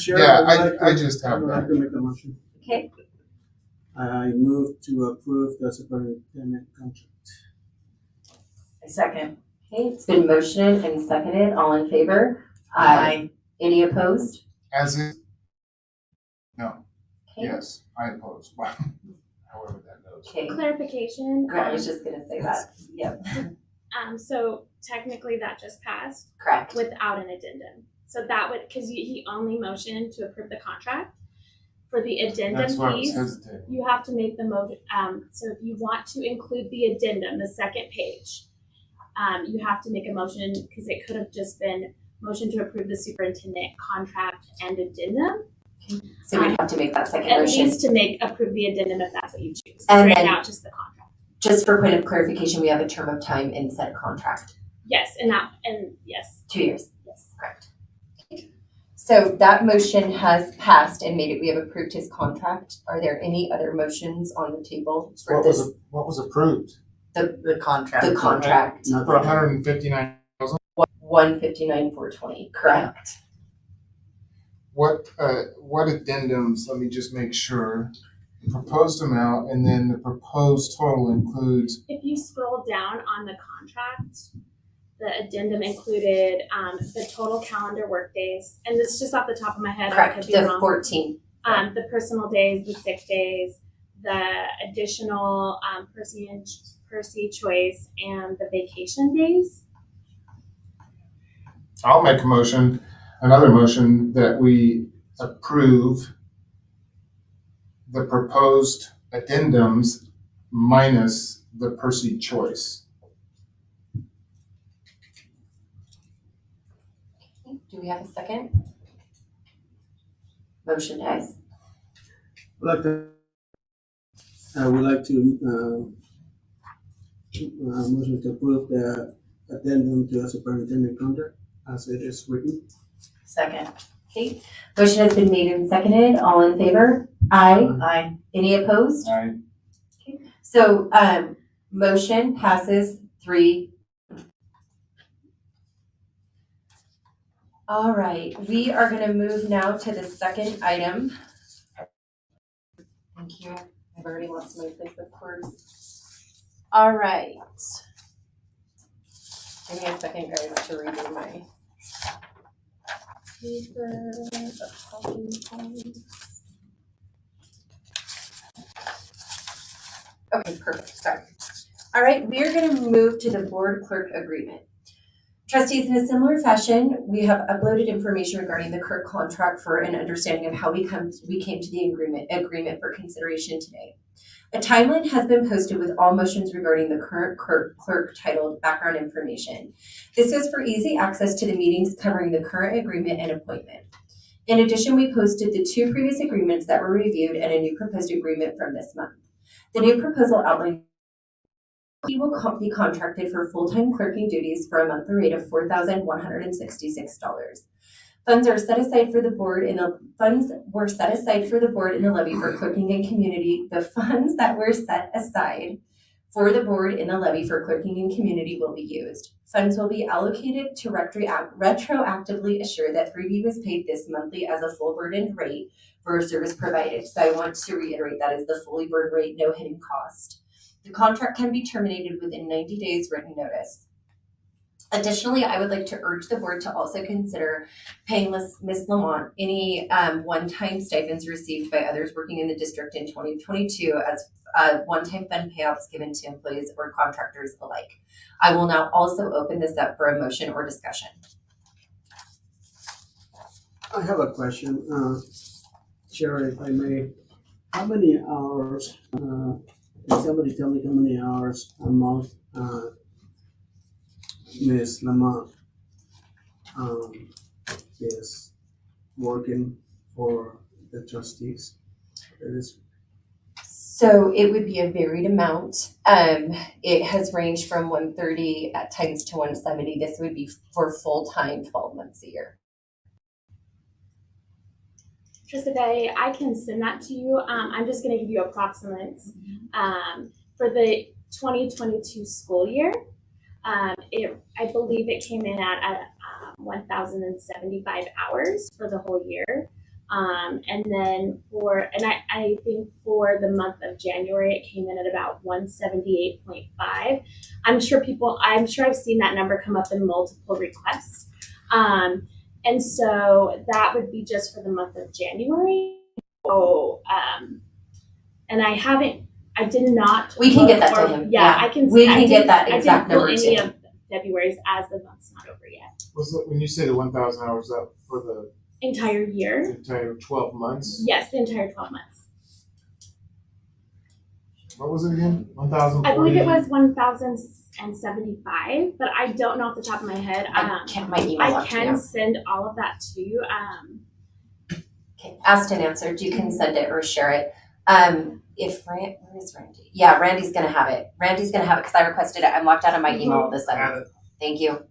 I just have that.
I can make a motion.
Okay.
I move to approve the superintendent contract.
A second. Okay, it's been motioned and seconded. All in favor? Aye. Any opposed?
No.
Okay.
Yes, I oppose. Wow. However that goes.
Okay.
Clarification.
I was just gonna say that. Yep.
So technically that just passed.
Correct.
Without an addendum. So that would, because he only motioned to approve the contract. For the addendum
That's why I was
piece,
hesitating.
you have to make the motion. So if you want to include the addendum, the second page, you have to make a motion because it could have just been motion to approve the superintendent contract and addendum.
So we'd have to make that second
At
motion.
least to approve the addendum if that's what you choose.
And
right
then-
now, just the contract.
Just for point of clarification, we have a term of time in said contract.
Yes, and yes.
2 years. Yes, correct. So that motion has passed and made it. We have approved his contract. Are there any other motions on the table for
What
this?
what was approved?
The contract. The contract.
For $159,000.
159,420. Correct.
What addendums? Let me just make sure. The proposed amount and then the proposed total includes.
If you scroll down on the contract, the addendum included the total calendar work days, and this is just off the top of my head. I
Correct,
could be
the
wrong.
14.
The personal days, the sick days, the additional Percy choice, and the vacation days.
I'll make another motion that we approve the proposed addendums minus the Percy choice.
Do we have a second? Motion dies.
I would like to motion to approve the addendum to the superintendent contract as it is written.
Second. Okay, motion has been made and seconded. All in favor? Aye.
Aye.
Any opposed?
Aye.
Okay. So, motion passes 3. All right, we are gonna move now to the second item. Thank you. I've already lost my place, of course. All right. Give me a second, guys, to redo my paper, the talking points. Okay, perfect, sorry. All right, we are gonna move to the board clerk agreement. Trustees, in a similar fashion, we have uploaded information regarding the clerk contract for an understanding of how we came to the agreement for consideration today. A timeline has been posted with all motions regarding the current clerk titled background information. This is for easy access to the meetings covering the current agreement and appointment. In addition, we posted the 2 previous agreements that were reviewed and a new proposed agreement from this month. The new proposal outlines he will be contracted for full-time clerking duties for a monthly rate of $4,166. Funds were set aside for the board in the levy for clerking and community. The funds that were set aside for the board in the levy for clerking and community will be used. Funds will be allocated to retroactively assure that Freebie was paid this monthly as a full burdened rate for a service provided. So I want to reiterate that is the fully burdened rate, no hidden cost. The contract can be terminated within 90 days written notice. Additionally, I would like to urge the board to also consider paying Ms. Lamont any one-time stipends received by others working in the district in 2022 as one-time fund payouts given to employees or contractors alike. I will now also open this up for a motion or discussion.
I have a question. Chair, if I may, how many hours, can somebody tell me how many hours a month Ms. Lamont is working for the trustees?
So it would be a varied amount. It has ranged from 130 at times to 170. This would be for full-time 12 months a year.
Trista, I can send that to you. I'm just going to give you approximates. For the 2022 school year, I believe it came in at 1,075 hours for the whole year. And then I think for the month of January, it came in at about 178.5. I'm sure I've seen that number come up in multiple requests. And so that would be just for the month of January. So, and I did not.
We can get that to him.
Yeah,
we can get that exact number too.
I didn't pull any of February's as the month's not over yet.
Was it, when you say the 1,000 hours, that for the
entire year?
Entire 12 months?
Yes, the entire 12 months.
What was it again? 1,000.
I believe it was 1,075, but I don't know off the top of my head.
I
can send all of that to you.
Okay, asked and answered. You can send it or share it. Where is Randy? Yeah, Randy's gonna have it. Because I requested it. I'm locked out of my email this sudden. Thank you.
Do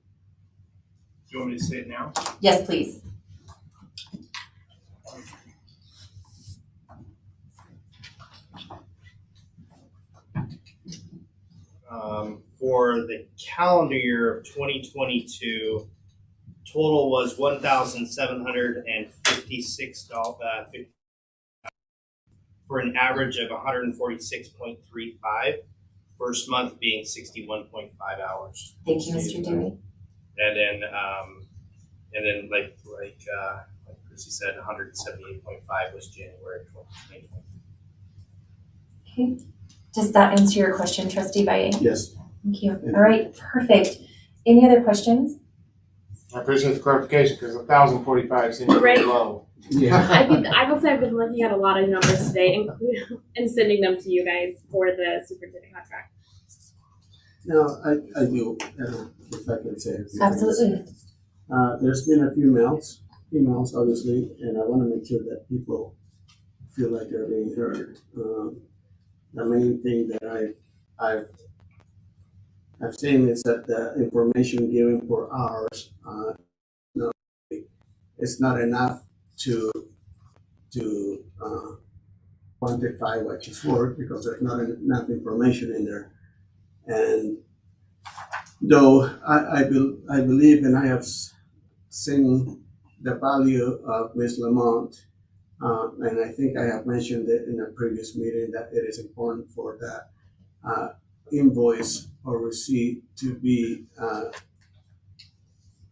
you want me to say it now?
Yes, please.
For the calendar year of 2022, total was $1,756 for an average of 146.35. First month being 61.5 hours.
Thank you, Mr. Dewey.
and then like Chrissy said, 178.5 was January 2020.
Okay. Does that answer your question, Trustee Valle?
Yes.
Thank you. All right, perfect. Any other questions?
I appreciate the clarification because 1,045 seems pretty low.
Yeah.
I will say I've been looking at a lot of numbers today, including and sending them to you guys for the superintendent contract.
No, I do, if I can say a few
Absolutely.
things. There's been a few emails obviously, and I want to make sure that people feel like they're being heard. The main thing that I've seen is that the information given for hours, no, it's not enough to quantify what is work because there's not enough information in there. And though I believe and I have seen the value of Ms. Lamont, and I think I have mentioned it in a previous meeting that it is important for that invoice or receipt to be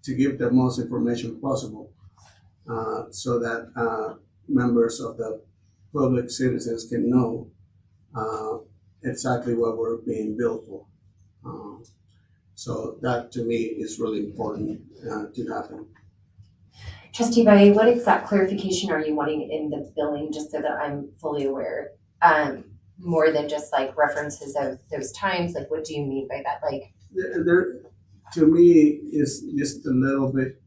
to give the most information possible, so that members of the public citizens can know exactly what we're being billed for. So that to me is really important to happen.
Trustee Valle, what exact clarification are you wanting in the billing, just so that I'm fully aware? More than just like references of those times, like what do you mean by that? Like
there to me is just a little bit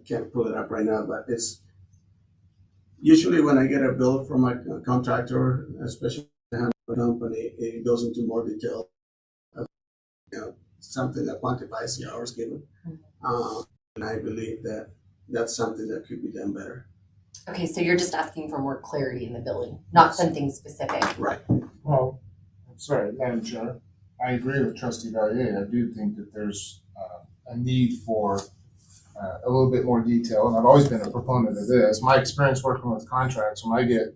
can't pull it up right now, but it's usually when I get a bill from a contractor, especially a company, it goes into more detail of, something that quantifies the hours given. And I believe that that's something that could be done better.
okay, so you're just asking for more clarity in the billing, not something specific.
Right.
Well, I'm sorry, Madam Chair. I agree with Trustee Valier. I do think that there's a need for a little bit more detail, and I've always been a proponent of this. My experience working with contracts, when I get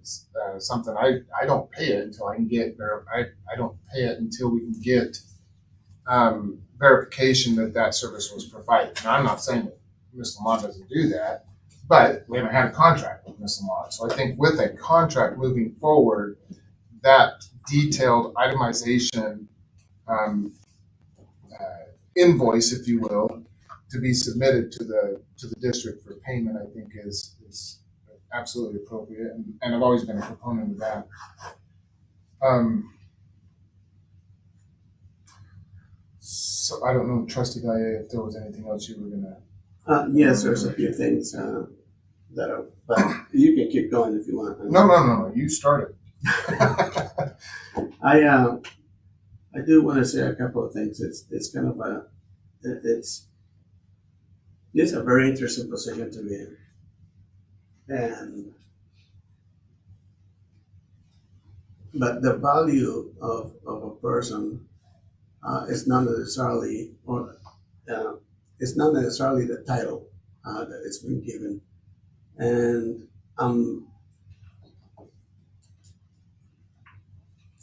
something, I don't pay it until I can get I don't pay it until we can get verification that that service was provided. Now, I'm not saying that Ms. Lamont doesn't do that, but we haven't had a contract with Ms. Lamont. So I think with a contract moving forward, that detailed itemization invoice, if you will, to be submitted to the district for payment, I think is absolutely appropriate, and I've always been a proponent of that. So I don't know, Trustee Gaye, if there was anything else you were gonna.
Yes, there's a few things that are, but you can keep going if you want.
No, you started.
I do want to say a couple of things. It's kind of it's a very interesting position to be in, but the value of a person is not necessarily it's not necessarily the title that it's been given, and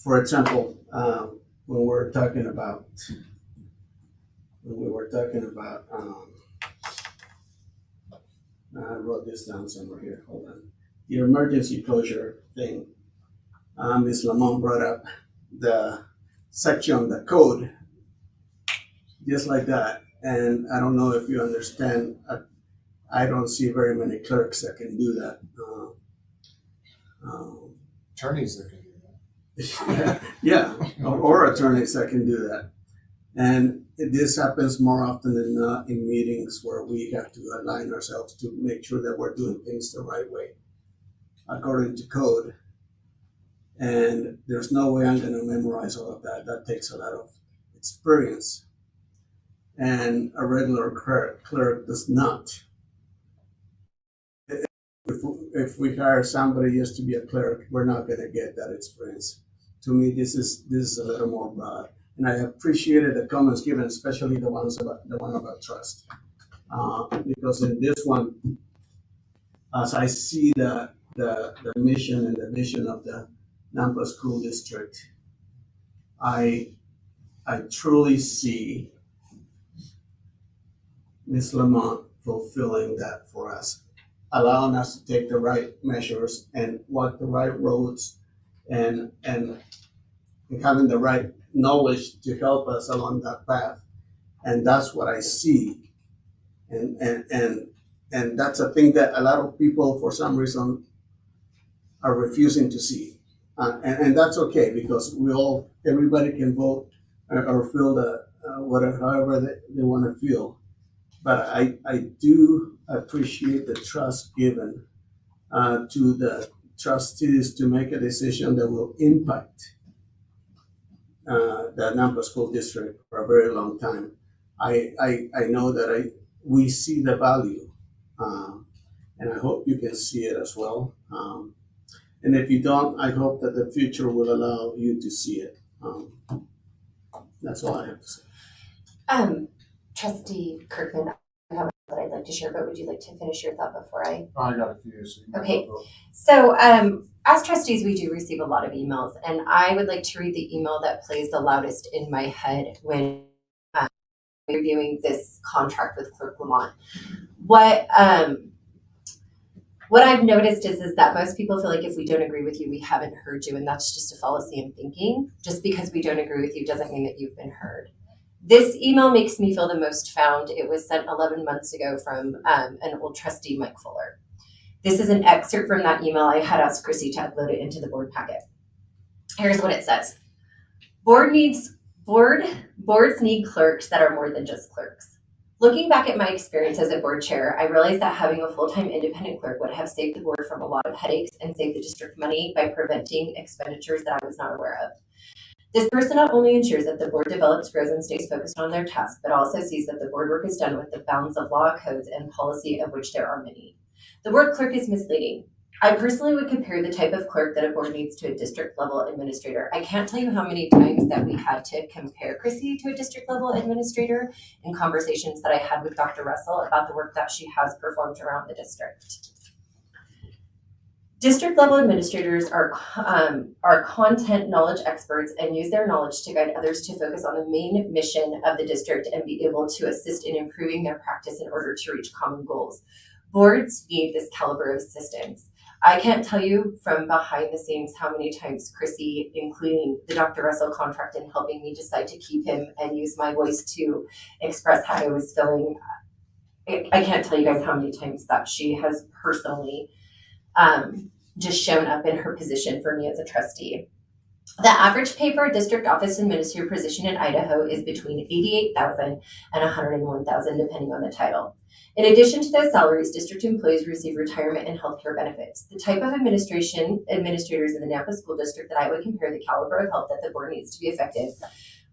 for example, when we were talking about I wrote this down somewhere here. Hold on. The emergency closure thing. Ms. Lamont brought up the section, the code, just like that. And I don't know if you understand. I don't see very many clerks that can do that.
Attorneys that can do that.
Yeah, or attorneys that can do that. And this happens more often than not in meetings where we have to align ourselves to make sure that we're doing things the right way, according to code. And there's no way I'm going to memorize all of that. That takes a lot of experience. And a regular clerk does not. If we hire somebody just to be a clerk, we're not going to get that experience. To me, this is a little more broad. And I appreciated the comments given, especially the one about trust, because in this one, as I see the mission and the vision of the Nampa School District, I I truly see Ms. Lamont fulfilling that for us, allowing us to take the right measures and walk the right roads and having the right knowledge to help us along that path. And that's what I see. And that's a thing that a lot of people, for some reason, are refusing to see. And that's okay, because everybody can vote or feel whatever, however they want to feel. But I do appreciate the trust given to the trustees to make a decision that will impact the Nampa School District for a very long time. I know that we see the value, and I hope you can see it as well. And if you don't, I hope that the future will allow you to see it. That's all I have to say.
Trustee Kirkman, I have that I'd like to share, but would you like to finish your thought before I?
I got a few. So
Okay. So as trustees, we do receive a lot of emails, and I would like to read the email that plays the loudest in my head when reviewing this contract with Clerk Lamont. What I've noticed is that most people feel like if we don't agree with you, we haven't heard you, and that's just a fallacy in thinking. Just because we don't agree with you doesn't mean that you've been heard. This email makes me feel the most found. It was sent 11 months ago from an old trustee, Mike Fuller. This is an excerpt from that email. I had asked Chrissy to upload it into the board packet. Here's what it says. Boards need clerks that are more than just clerks. Looking back at my experience as a board chair, I realized that having a full-time independent clerk would have saved the board from a lot of headaches and saved the district money by preventing expenditures that I was not aware of. This person not only ensures that the board develops, grows, and stays focused on their task, but also sees that the board work is done with the bounds of law, codes, and policy, of which there are many. The word clerk is misleading. I personally would compare the type of clerk that a board needs to a district level administrator. I can't tell you how many times that we had to compare Chrissy to a district level administrator in conversations that I had with Dr. Russell about the work that she has performed around the district. District level administrators are content knowledge experts and use their knowledge to guide others to focus on the main mission of the district and be able to assist in improving their practice in order to reach common goals. Boards need this caliber of assistance. I can't tell you from behind the scenes how many times Chrissy, including the Dr. Russell contract, in helping me decide to keep him and use my voice to express how I was feeling. I can't tell you guys how many times that she has personally just shown up in her position for me as a trustee. The average pay for a district office administrator position in Idaho is between $88,000 and $101,000, depending on the title. In addition to those salaries, district employees receive retirement and healthcare benefits. The type of administrators in the Nampa School District that I would compare the caliber of help that the board needs to be effective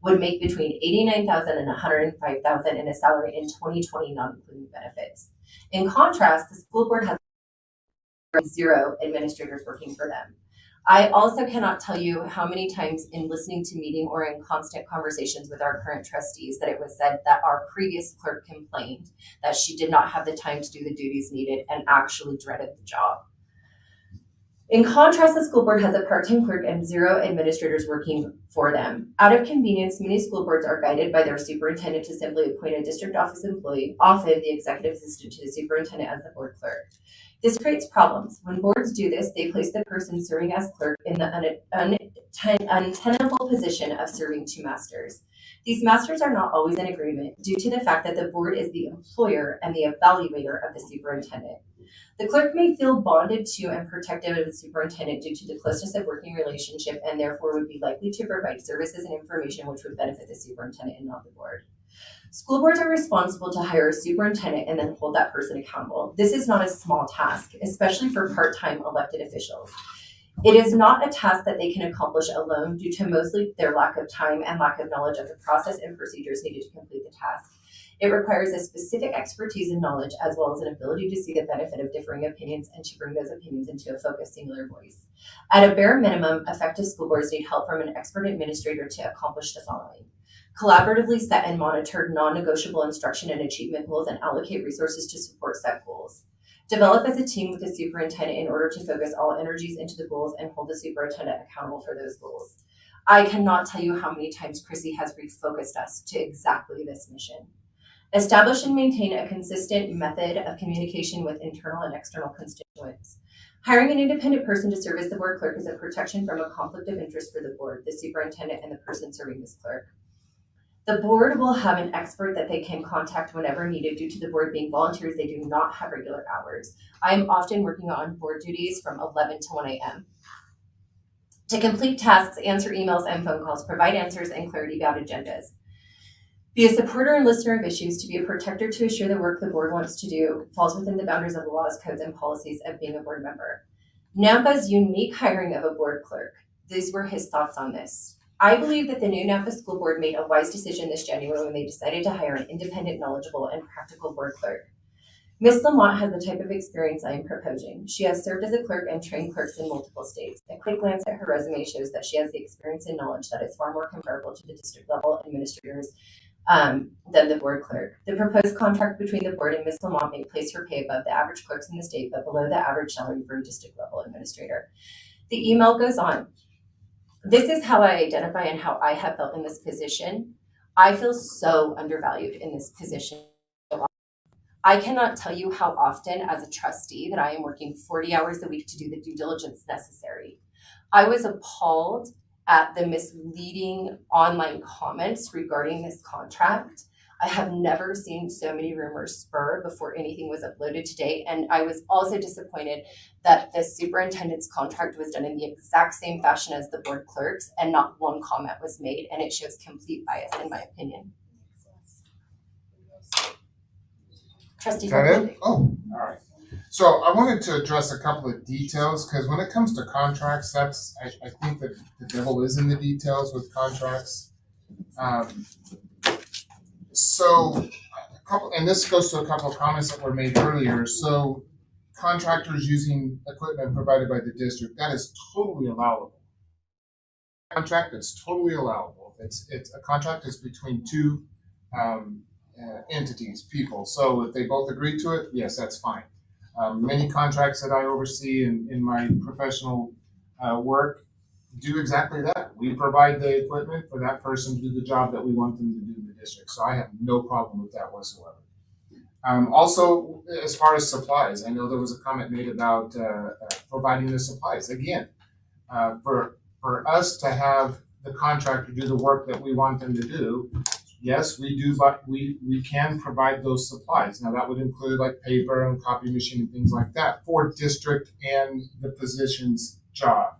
would make between $89,000 and $105,000 in a salary in 2020, not including benefits. In contrast, the school board has 0 administrators working for them. I also cannot tell you how many times in listening to meeting or in constant conversations with our current trustees that it was said that our previous clerk complained that she did not have the time to do the duties needed and actually dreaded the job. In contrast, the school board has a part-time clerk and 0 administrators working for them. Out of convenience, many school boards are guided by their superintendent to simply appoint a district office employee, often the executive assistant to the superintendent, as the board clerk. This creates problems. When boards do this, they place the person serving as clerk in the untenable position of serving 2 masters. These masters are not always in agreement due to the fact that the board is the employer and the evaluator of the superintendent. The clerk may feel bonded to and protective of the superintendent due to the closeness of working relationship, and therefore would be likely to provide services and information which would benefit the superintendent and not the board. School boards are responsible to hire a superintendent and then hold that person accountable. This is not a small task, especially for part-time elected officials. It is not a task that they can accomplish alone due to mostly their lack of time and lack of knowledge of the process and procedures needed to complete the task. It requires a specific expertise and knowledge, as well as an ability to see the benefit of differing opinions and to bring those opinions into a focused, singular voice. At a bare minimum, effective school boards need help from an expert administrator to accomplish the following: collaboratively set and monitor non-negotiable instruction and achievement goals and allocate resources to support set goals. Develop as a team with the superintendent in order to focus all energies into the goals and hold the superintendent accountable for those goals. I cannot tell you how many times Chrissy has refocused us to exactly this mission. Establish and maintain a consistent method of communication with internal and external constituents. Hiring an independent person to serve as the board clerk is a protection from a conflict of interest for the board, the superintendent, and the person serving as clerk. The board will have an expert that they can contact whenever needed. Due to the board being volunteers, they do not have regular hours. I am often working on board duties from 11 to 1 a.m. To complete tasks, answer emails and phone calls, provide answers and clarity about agendas. Be a supporter and listener of issues, to be a protector to assure the work the board wants to do falls within the boundaries of the laws, codes, and policies of being a board member. Nampa's unique hiring of a board clerk. These were his thoughts on this. I believe that the new Nampa School Board made a wise decision this January when they decided to hire an independent, knowledgeable, and practical board clerk. Ms. Lamont has the type of experience I am proposing. She has served as a clerk and trained clerks in multiple states. A quick glance at her resume shows that she has the experience and knowledge that is far more comparable to the district level administrators than the board clerk. The proposed contract between the board and Ms. Lamont may place her pay above the average clerks in the state, but below the average salary for a district level administrator. The email goes on. This is how I identify and how I have felt in this position. I feel so undervalued in this position. I cannot tell you how often as a trustee that I am working 40 hours a week to do the due diligence necessary. I was appalled at the misleading online comments regarding this contract. I have never seen so many rumors spur before anything was uploaded today. And I was also disappointed that the superintendent's contract was done in the exact same fashion as the board clerk's and not one comment was made, and it shows complete bias in my opinion. Trustee.
Is that it? Oh, all right. So I wanted to address a couple of details because when it comes to contracts, I think that the devil is in the details with contracts. And this goes to a couple of comments that were made earlier. So contractors using equipment provided by the district, that is totally allowable. Contract that's totally allowable. It's a contract is between two entities, people. So if they both agree to it, yes, that's fine. Many contracts that I oversee in my professional work do exactly that. We provide the equipment for that person to do the job that we want them to do in the district. So I have no problem with that whatsoever. Also, as far as supplies, I know there was a comment made about providing the supplies. Again, for us to have the contractor do the work that we want them to do, yes, we do, but we can provide those supplies. Now that would include like paper and copy machine and things like that for district and the position's job.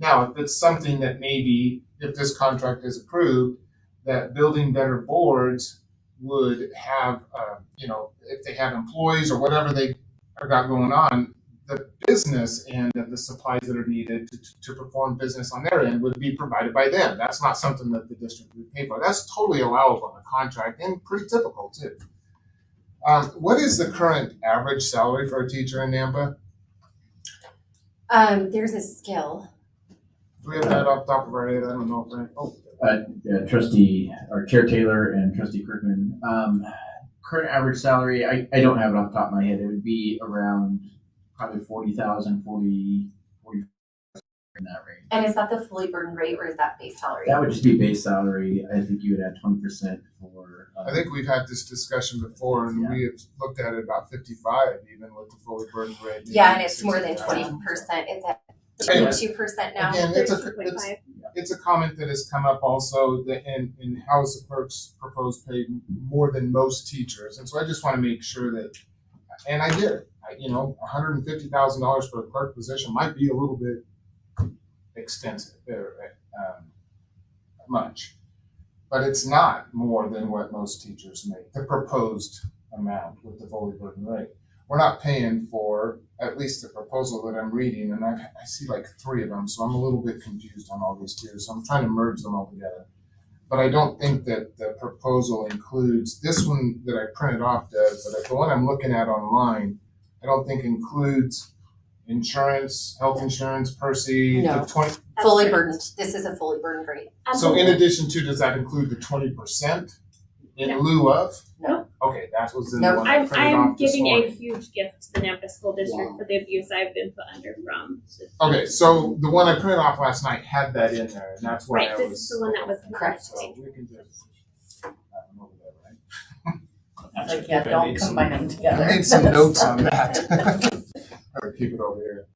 Now, if it's something that maybe, if this contract is approved, that building better boards would have, if they have employees or whatever they got going on, the business end of the supplies that are needed to perform business on their end would be provided by them. That's not something that the district would pay for. That's totally allowable in a contract and pretty typical too. What is the current average salary for a teacher in Nampa?
There's a skill.
Do we have that off the top of our head? I don't know.
Trustee or Chair Taylor and Trustee Kirkman. Current average salary, I don't have it off the top of my head. It would be around probably 40,000, 40 in that range.
And is that the fully burdened rate or is that base salary?
That would just be base salary. I think you would add 20% for.
I think we've had this discussion before, and we have looked at it about 55, even with the fully burdened rate.
Yeah, and it's more than 20%. It's at 22% now.
Again, it's a comment that has come up also that in how is the clerk's proposed pay more than most teachers, and so I just want to make sure that, and I get it. $150,000 for a clerk position might be a little bit extensive, much, but it's not more than what most teachers make. The proposed amount with the fully burdened rate. We're not paying for, at least the proposal that I'm reading, and I see like 3 of them, so I'm a little bit confused on all these tiers, so I'm trying to merge them all together. But I don't think that the proposal includes, this one that I printed off does, but the one I'm looking at online, I don't think includes insurance, health insurance, Percy.
No, fully burdened. This is a fully burdened rate.
So in addition to, does that include the 20% in lieu of?
No.
Okay, that was in the
Nope.
one I printed
I'm
off this
giving a
morning.
huge gift to the Nampa School District for the abuse I've been put under from.
Okay, so the one I printed off last night had that in there, and that's why
Right,
I
this
was.
is the one that was
Correct.
So we can just have them over there, right?
Like, yeah, don't combine them together.
I made some notes on that. I'll keep it over here.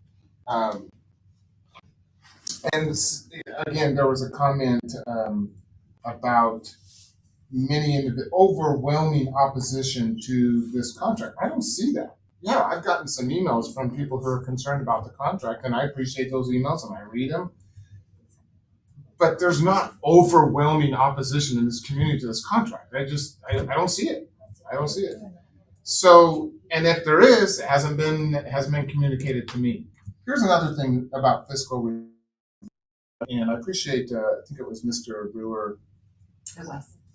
Again, there was a comment about overwhelming opposition to this contract. I don't see that. Yeah, I've gotten some emails from people who are concerned about the contract, and I appreciate those emails and I read them. But there's not overwhelming opposition in this community to this contract. I don't see it. I don't see it. So, and if there is, it hasn't been communicated to me. Here's another thing about fiscal, and I appreciate. I think it was Mr. Brewer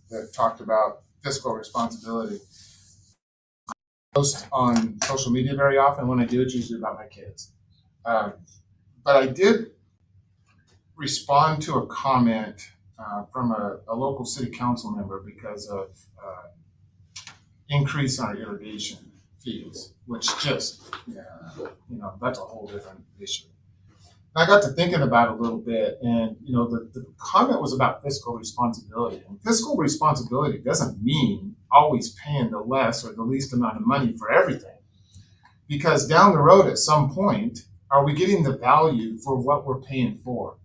that talked about fiscal responsibility. I post on social media very often. When I do, it's usually about my kids. But I did respond to a comment from a local city council member because of increase in our irrigation fees, which just, that's a whole different issue. And I got to thinking about it a little bit, and the comment was about fiscal responsibility. And fiscal responsibility doesn't mean always paying the less or the least amount of money for everything. Because down the road at some point, are we getting the value for what we're paying for?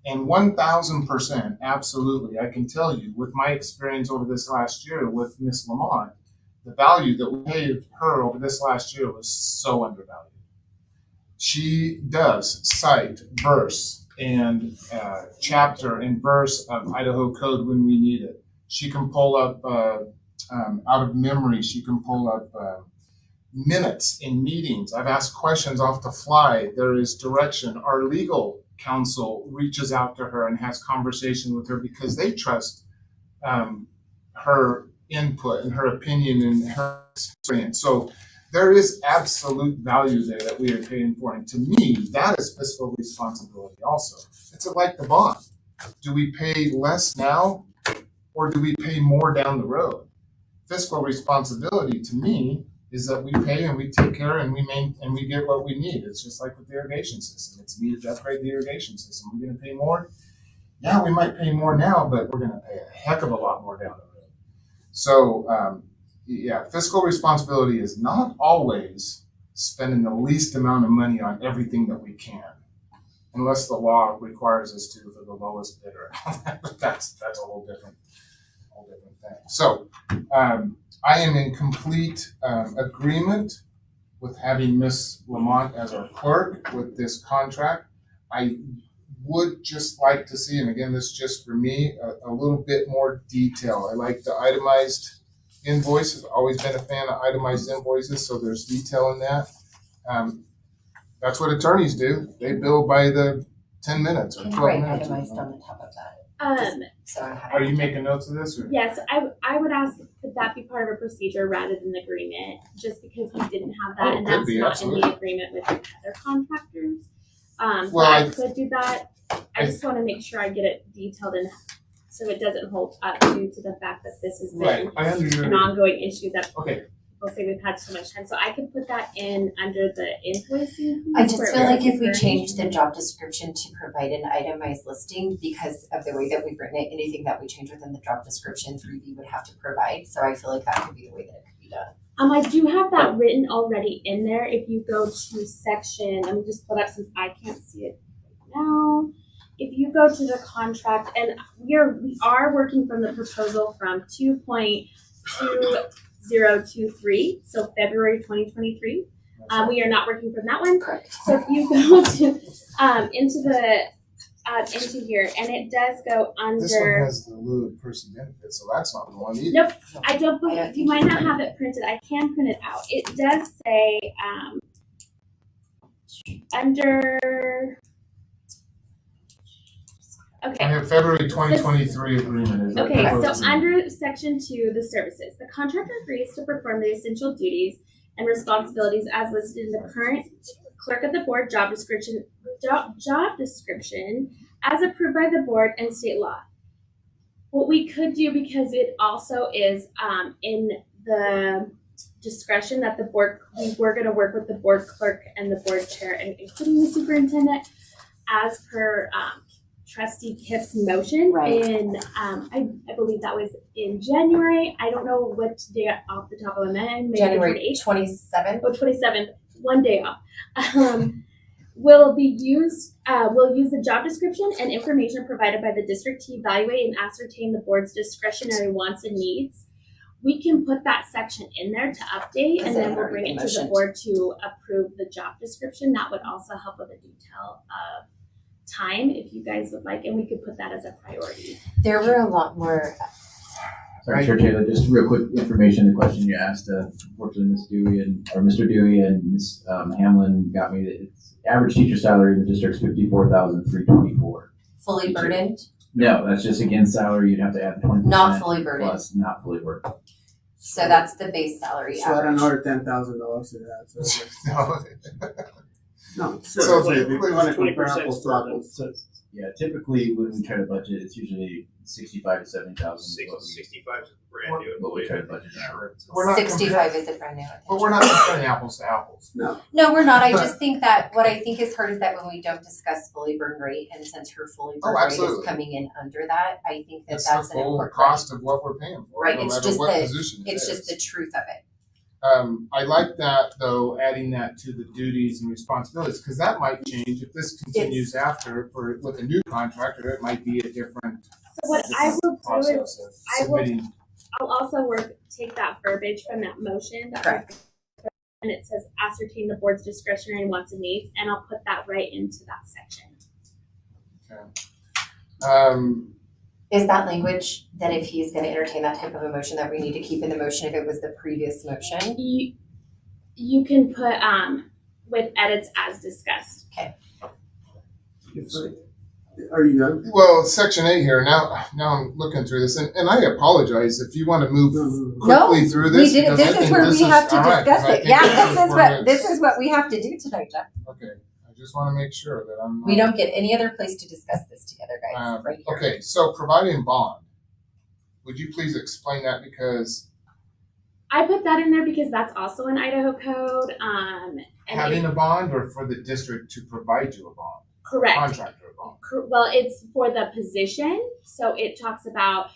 And 1,000%, absolutely, I can tell you, with my experience over this last year with Miss Lamont, the value that we paid her over this last year was so undervalued. She does cite verse and chapter and verse of Idaho code when we need it. She can pull up out of memory. She can pull up minutes in meetings. I've asked questions off the fly. There is direction. Our legal counsel reaches out to her and has conversation with her because they trust her input and her opinion and her experience. So there is absolute value there that we are paying for. And to me, that is fiscal responsibility also. It's like the bond. Do we pay less now or do we pay more down the road? Fiscal responsibility to me is that we pay and we take care and we get what we need. It's just like with the irrigation system. It's needed to upgrade the irrigation system. We're going to pay more. Yeah, we might pay more now, but we're going to pay a heck of a lot more down the road. So, fiscal responsibility is not always spending the least amount of money on everything that we can, unless the law requires us to for the lowest bidder. that's a whole different thing. So, I am in complete agreement with having Miss Lamont as our clerk with this contract. I would just like to see, and again, this is just for me, a little bit more detail. I like the itemized invoices. I've always been a fan of itemized invoices, so there's detail in that. That's what attorneys do. They bill by the 10 minutes or 12 minutes.
Itemized on the top of that.
Are you making notes of this? Or?
Yes, I would ask, could that be part of a procedure rather than the agreement? Just because we didn't have that, and that's not absolutely in the agreement with the other contractors. I could do that. I just want to make sure I get it detailed and so it doesn't hold up due to the fact that this has been an ongoing issue that people say we've had so much time. So I could put that in under the invoicing.
I just feel like if we change the job description to provide an itemized listing, because of the way that we've written it, anything that we change within the job description 3B would have to provide. So I feel like that could be the way that it could be done.
I do have that written already in there. If you go to section, let me just pull it up since I can't see it right now. If you go to the contract, and we are working from the proposal from 2.2023, so February 2023. We are not working from that one.
Correct.
So if you go to into here, and it does go under.
This one has the lieu of person benefit, so that's not the one either.
Nope, I don't believe you might not have it printed. I can print it out. It does say under. Okay.
I have February 2023 agreement.
Okay, so under section 2, the services, the contractor agrees to perform the essential duties and responsibilities as listed in the current clerk of the board job description as approved by the board and state law. What we could do, because it also is in the discretion that the board, we're going to work with the board clerk and the board chair, and including the superintendent, as per Trustee Kip's motion.
Right.
In I believe that was in January. I don't know what day off the top of my head. Maybe
January 27th.
Oh, 27th. One day off. Will be used. Will use the job description and information provided by the district to evaluate and ascertain the board's discretionary wants and needs. We can put that section in there to update, and then we'll bring it to the board to approve the job description. That would also help with the detail of time, if you guys would like, and we could put that as a priority.
There were a lot more.
Sorry, Chair Taylor, just real quick information, the question you asked, unfortunately, Mr. Dewey and Ms. Hamlin got me that it's average teacher salary in the district's $54,324.
Fully burdened?
No, that's just against salary, you'd have to add 20%.
Not fully burdened.
Plus not fully burdened.
So that's the base salary
So add
average.
another $10,000 to that. So no,
So
if we want to compare
20%
apples to apples.
Yeah, typically when we try to budget, it's usually 65 to 70,000.
65 is brand new.
What we try to budget now.
We're not
65 is the brand new.
But we're not comparing apples to apples.
No.
No, we're not. I just think that what I think is hard is that when we don't discuss fully burned rate, and since her fully burned rate is
absolutely.
coming in under that, I think that
It's
that's
the
an
full
important
cost of what we're paying for,
right.
no
It's
matter
just
what
the
position it
it's
is.
just the truth of it.
I like that though, adding that to the duties and responsibilities, because that might change if this continues after with a new contractor. It might be a different
So what I will do
process
is
of
I will.
submitting.
I'll also take that verbiage from that motion.
Correct.
And it says ascertain the board's discretionary wants and needs, and I'll put that right into that section.
Okay.
Is that language that if he's going to entertain that type of a motion that we need to keep in the motion if it was the previous motion?
You can put with edits as discussed.
Okay.
Are you done?
Well, section 8 here. Now I'm looking through this, and I apologize if you want to move quickly through this.
We did.
because I
This is
think
where
this
we have to
all right,
discuss
because I
it.
think
Yeah,
this
this is what we have to do tonight, Jeff.
Okay, I just want to make sure that I'm.
We don't get any other place to discuss this together, guys. Right here.
Okay, so providing bond. Would you please explain that, because
I put that in there because that's also an Idaho code. And
having a bond, or for the district to provide you a bond?
Correct.
Contractor a bond.
Well, it's for the position, so it talks about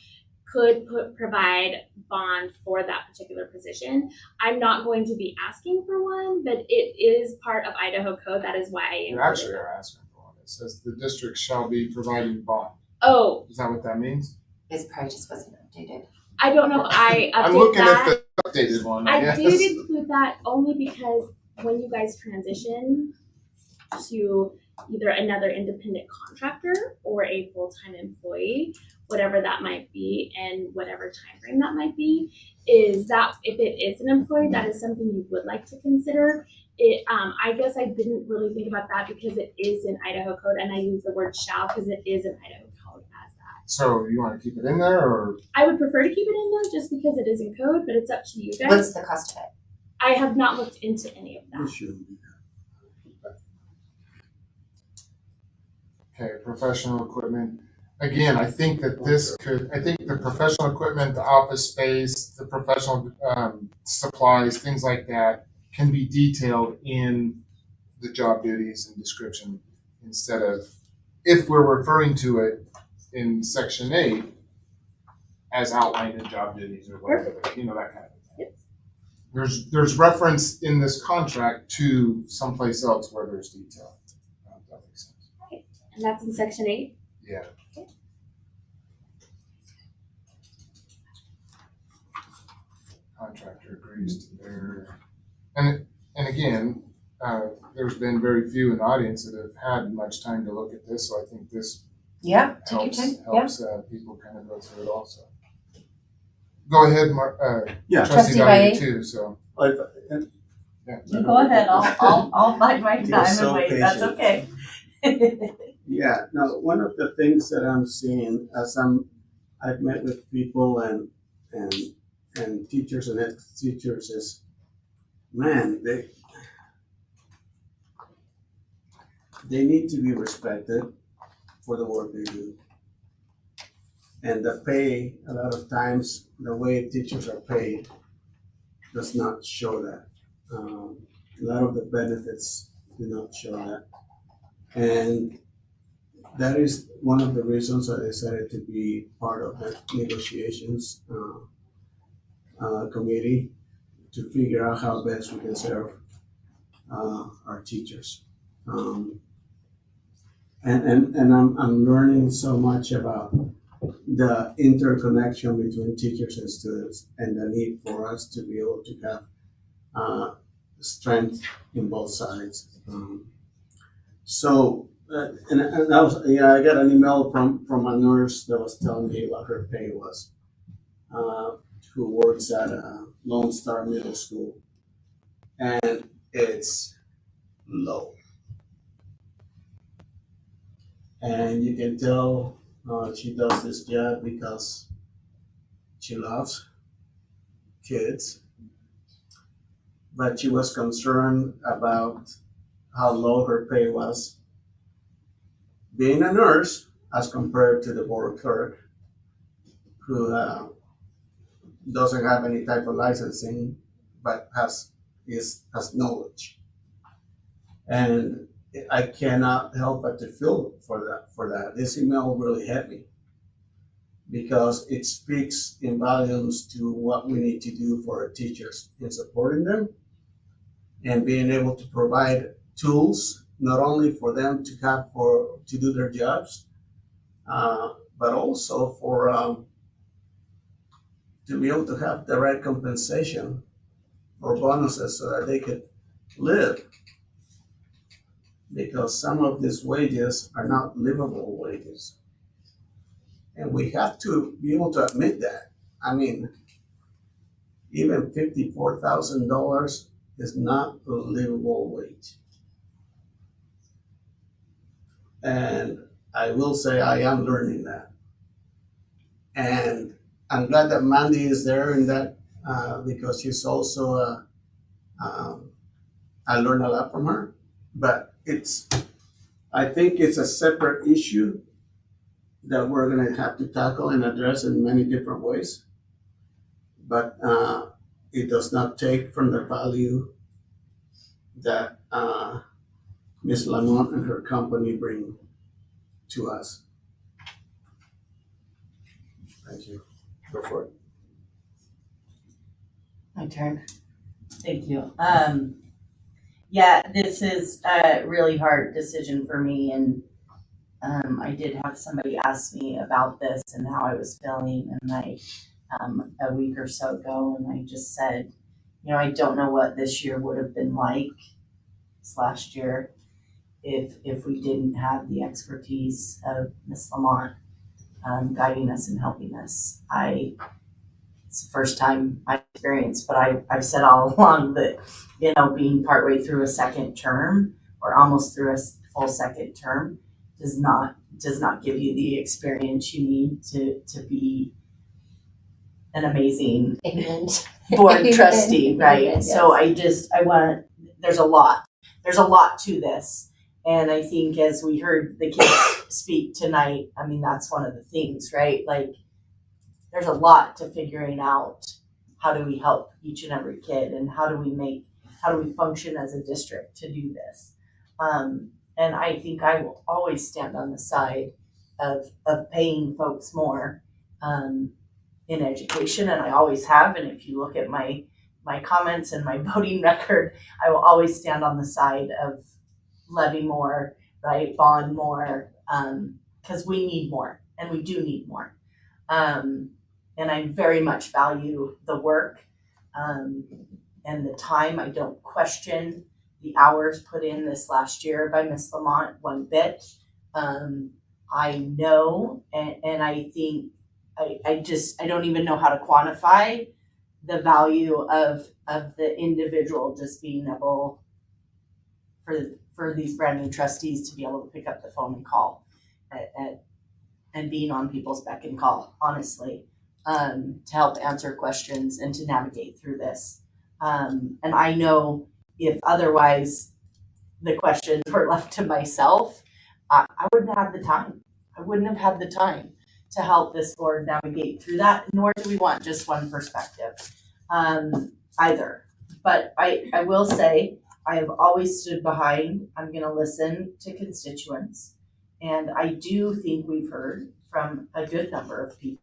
provide bond for that particular position. I'm not going to be asking for one, but it is part of Idaho code. That is why I
You actually are asking for one. It says the district shall be providing bond.
Oh.
Is that what that means?
This probably just wasn't updated.
I don't know. I updated
I'm looking
that.
at the updated one.
I
guess.
did include that only because when you guys transition to either another independent contractor or a full-time employee, whatever that might be and whatever time frame that might be, is that if it is an employee, that is something you would like to consider. I guess I didn't really think about that because it is in Idaho code, and I use the word shall because it is in Idaho code as that.
So you want to keep it in there, or?
I would prefer to keep it in there just because it is in code, but it's up to you guys.
What's the cost of it?
I have not looked into any of that.
Okay, professional equipment. Again, I think that I think the professional equipment, the office space, the professional supplies, things like that can be detailed in the job duties and description instead of, if we're referring to it in section 8 as outlined in job duties or whatever, that kind of thing. There's reference in this contract to someplace else where there's detail. That makes sense.
Right. And that's in section 8?
Yeah.
Okay.
Contractor agrees to their, and again, there's been very few in the audience that have had much time to look at this, so I think this
take your time.
helps people kind of go through it also. Go ahead, Trustee Valle too. So. Yeah.
Go ahead. I'll bide my time
You're so
and wait. That's okay.
Yeah. Now, one of the things that I'm seeing as I've met with people and teachers and ex-teachers is, man, they need to be respected for the work they do. And the pay, a lot of times, the way teachers are paid does not show that. A lot of the benefits do not show that. And that is one of the reasons I decided to be part of the negotiations committee to figure out how best we can serve our teachers. And I'm learning so much about the interconnection between teachers and students and the need for us to be able to have strength in both sides. And I was, I got an email from a nurse that was telling me what her pay was, who works at Lone Star Middle School, and it's low. And you can tell she does this job because she loves kids, but she was concerned about how low her pay was being a nurse as compared to the board clerk who doesn't have any type of licensing but has knowledge. And I cannot help but to feel for that. This email really hit me because it speaks in volumes to what we need to do for our teachers in supporting them and being able to provide tools not only for them to do their jobs, but also for to be able to have the right compensation or bonuses so that they could live. Because some of these wages are not livable wages. And we have to be able to admit that. I mean, even $54,000 is not a livable wage. And I will say I am learning that. And I'm glad that Mandy is there in that because she's also, I learned a lot from her, but I think it's a separate issue that we're gonna have to tackle and address in many different ways. But it does not take from the value that Ms. Lamont and her company bring to us. Thank you. Go for it.
My turn. Thank you. Yeah, this is a really hard decision for me, and I did have somebody ask me about this and how I was feeling, and a week or so ago, and I just said, I don't know what this year would have been like, this last year, if we didn't have the expertise of Ms. Lamont guiding us and helping us. It's the first time I experienced, but I've said all along that, being partway through a second term or almost through a full second term does not give you the experience you need to be an amazing board trustee, right? Yes. So there's a lot to this. And I think as we heard the kids speak tonight, that's one of the things, right? Like, there's a lot to figuring out how do we help each and every kid and how do we function as a district to do this. And I think I will always stand on the side of paying folks more in education, and I always have. And if you look at my comments and my voting record, I will always stand on the side of levy more, right? Bond more, because we need more, and we do need more. And I very much value the work and the time. I don't question the hours put in this last year by Ms. Lamont one bit. I know, and I think I don't even know how to quantify the value of the individual just being able for these brand new trustees to be able to pick up the phone and call and being on people's beck and call, honestly, to help answer questions and to navigate through this. And I know if otherwise the questions were left to myself, I wouldn't have the time. I wouldn't have had the time to help this board navigate through that, nor do we want just one perspective. either. But I will say, I have always stood behind, I'm gonna listen to constituents. And I do think we've heard from a good number of people.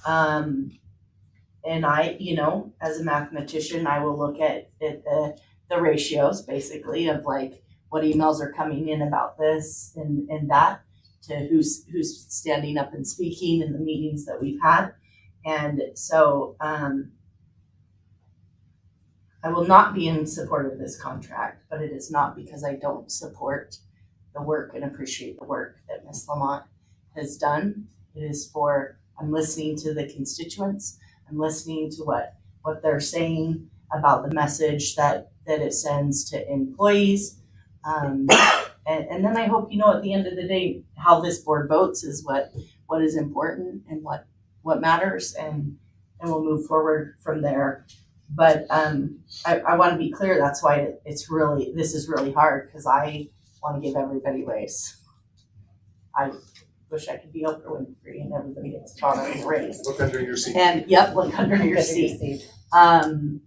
And I, as a mathematician, I will look at the ratios basically of like what emails are coming in about this and that, to who's standing up and speaking in the meetings that we've had. And so I will not be in support of this contract, but it is not because I don't support the work and appreciate the work that Ms. Lamont has done. It is for, I'm listening to the constituents, I'm listening to what they're saying about the message that it sends to employees. And then I hope, at the end of the day, how this board votes is what is important and what matters, and we'll move forward from there. But I want to be clear, that's why this is really hard, because I want to give everybody a raise. I wish I could be Oprah Winfrey and everybody gets a dollar and a raise.
Look under your seat.
And look under your seat. And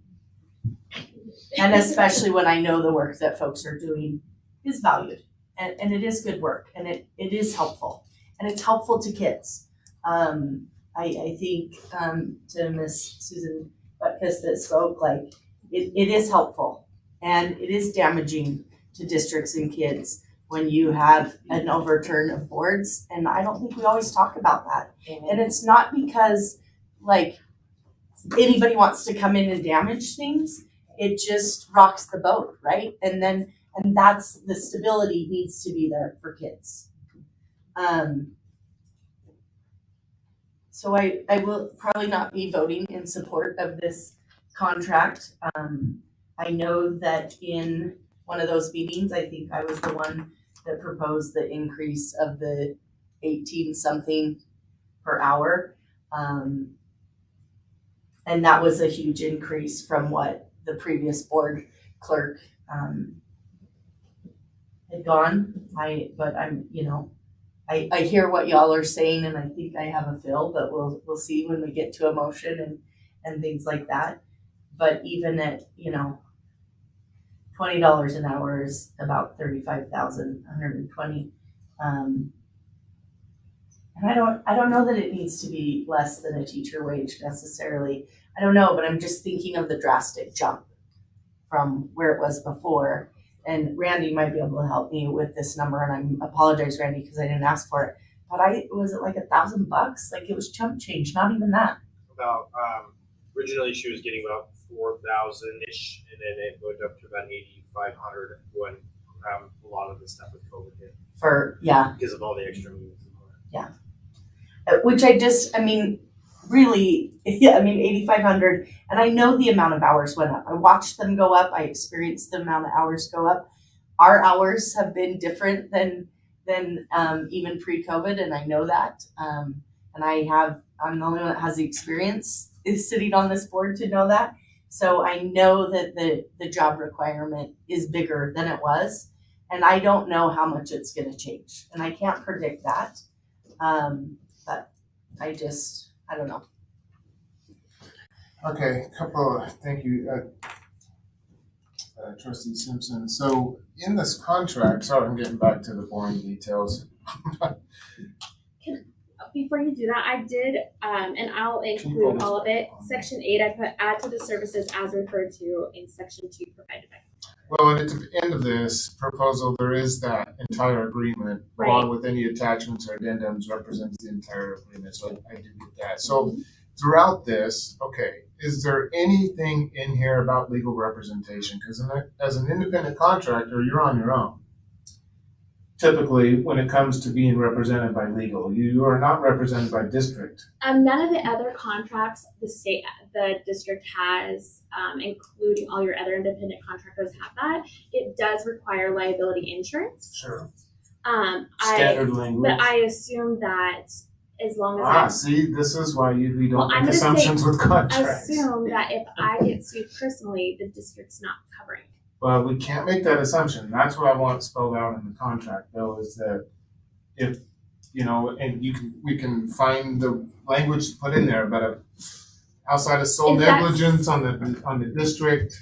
especially when I know the work that folks are doing is valued, and it is good work, and it is helpful, and it's helpful to kids. I think to Miss Susan Butkus that spoke, like it is helpful, and it is damaging to districts and kids when you have an overturn of boards, and I don't think we always talk about that. And it's not because like anybody wants to come in and damage things, it just rocks the boat, right? And that's the stability needs to be there for kids. So I will probably not be voting in support of this contract. I know that in one of those meetings, I think I was the one that proposed the increase of the 18 something per hour. And that was a huge increase from what the previous board clerk had gone. I hear what y'all are saying, and I think I have a feel, but we'll see when we get to a motion and things like that. But even at $20 an hour is about 35,120. And I don't know that it needs to be less than a teacher wage necessarily. I don't know, but I'm just thinking of the drastic jump from where it was before. And Randy might be able to help me with this number, and I apologize, Randy, because I didn't ask for it. But was it like $1,000? Like it was chump change, not even that.
About originally she was getting about 4,000-ish, and then it went up to about 8,500 when a lot of the stuff with COVID hit. Because of all the extra meetings.
Yeah. Which really, 8,500, and I know the amount of hours went up. I watched them go up. I experienced the amount of hours go up. Our hours have been different than even pre-COVID, and I know that. And I'm the only one that has the experience is sitting on this board to know that. So I know that the job requirement is bigger than it was, and I don't know how much it's going to change, and I can't predict that. But I don't know.
Okay, thank you, Trustee Simpson. So in this contract, sorry, I'm getting back to the boring details.
Before you do that, I did, and I'll include all of it. Section 8, I put add to the services as referred to in Section 2 provided by.
Well, and at the end of this proposal, there is that entire agreement, along with any attachments or addendums, represents the entire agreement. So I do get that. So throughout this, is there anything in here about legal representation? Because as an independent contractor, you're on your own. Typically, when it comes to being represented by legal, you are not represented by district.
None of the other contracts the district has, including all your other independent contractors, have that. It does require liability insurance.
Sure. Standard language.
But I assume that as long as
see, this is why we don't make assumptions with contracts.
Assume that if I get sued personally, the district's not covering.
Well, we can't make that assumption. That's what I want spelled out in the contract, though, is that if, and we can find the language to put in there, but outside of sole
Is that-
negligence on the district,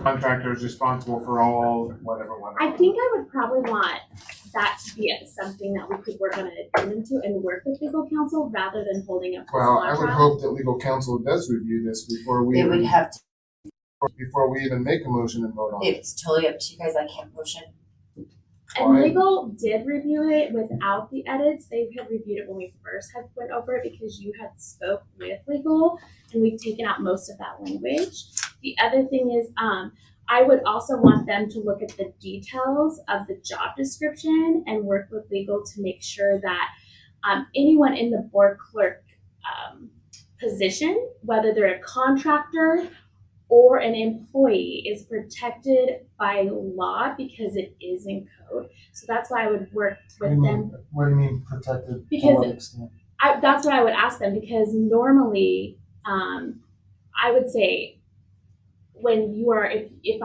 contractor is responsible for all, whatever.
I think I would probably want that to be something that we could work on an addendum to and work with legal counsel rather than holding up this
Well, I would
contract.
hope that legal counsel does review this before we
It would have to,
before we even make a motion and vote on it.
it's totally up to you guys, I can't motion.
And legal did review it without the edits. They had reviewed it when we first had went over it because you had spoke with legal and we've taken out most of that language. The other thing is, I would also want them to look at the details of the job description and work with legal to make sure that anyone in the board clerk position, whether they're a contractor or an employee, is protected by law because it is in code. So that's why I would work with them.
What do you mean protected?
Because
to what extent?
That's what I would ask them, because normally, I would say when you are, if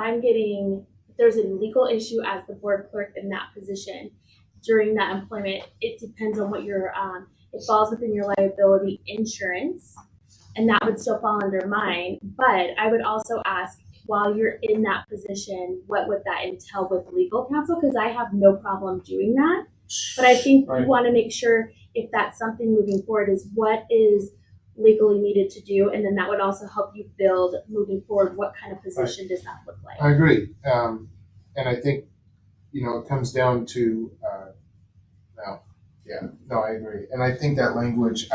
there's a legal issue as the board clerk in that position during that employment, it depends on what your, it falls within your liability insurance, and that would still fall under mine. But I would also ask, while you're in that position, what would that entail with legal counsel? Because I have no problem doing that. But I think we want to make sure if that's something moving forward is what is legally needed to do. And then that would also help you build moving forward, what kind of position does that look like?
I agree. And I think, it comes down to, I agree. And I think that language,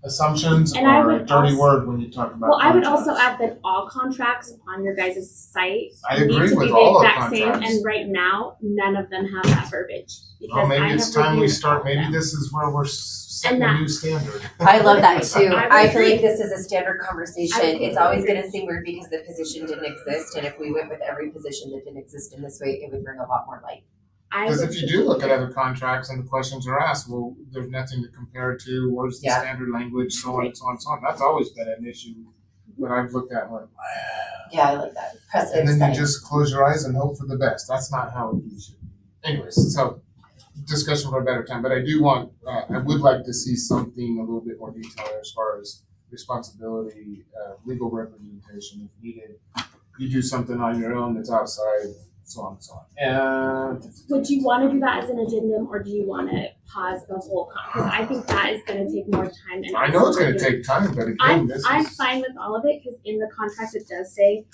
assumptions
And I
are
would
a dirty
also-
word when you talk about
Well, I would
contracts.
also add that all contracts on your guys' site
I
need
agree
to
with
be
all
the
our
exact same,
contracts.
and right now, none of them have that verbiage.
Well,
Because
maybe
I
it's
have
time we
reviewed
start,
all of
maybe
them.
this is where we're setting
And
a
that-
new standard.
I love that too.
I would
I feel
agree.
like this is a standard conversation.
I
It's
would
always
agree.
gonna seem weird because the position didn't exist, and if we went with every position that didn't exist in this way, it would bring a lot more light.
Because if you do look at other contracts and the questions are asked, well, there's nothing to compare to, what is the
Yeah.
standard language, so on and so on and so on. That's always been an issue that I've looked at, like,
Yeah, I like that. Precedent
and then
setting.
you just close your eyes and hope for the best. That's not how it should be. Anyways, so discussion for a better time, but I do want, I would like to see something a little bit more detailed as far as responsibility, legal representation if needed. You do something on your own that's outside, so on and so on. And
Would you want to do that as an addendum, or do you want to pause the whole because I think that is going to take more time. And
I know it's going to
also
take time, but again,
I'm
this
I'm
is.
fine with all of it because in the contract it does say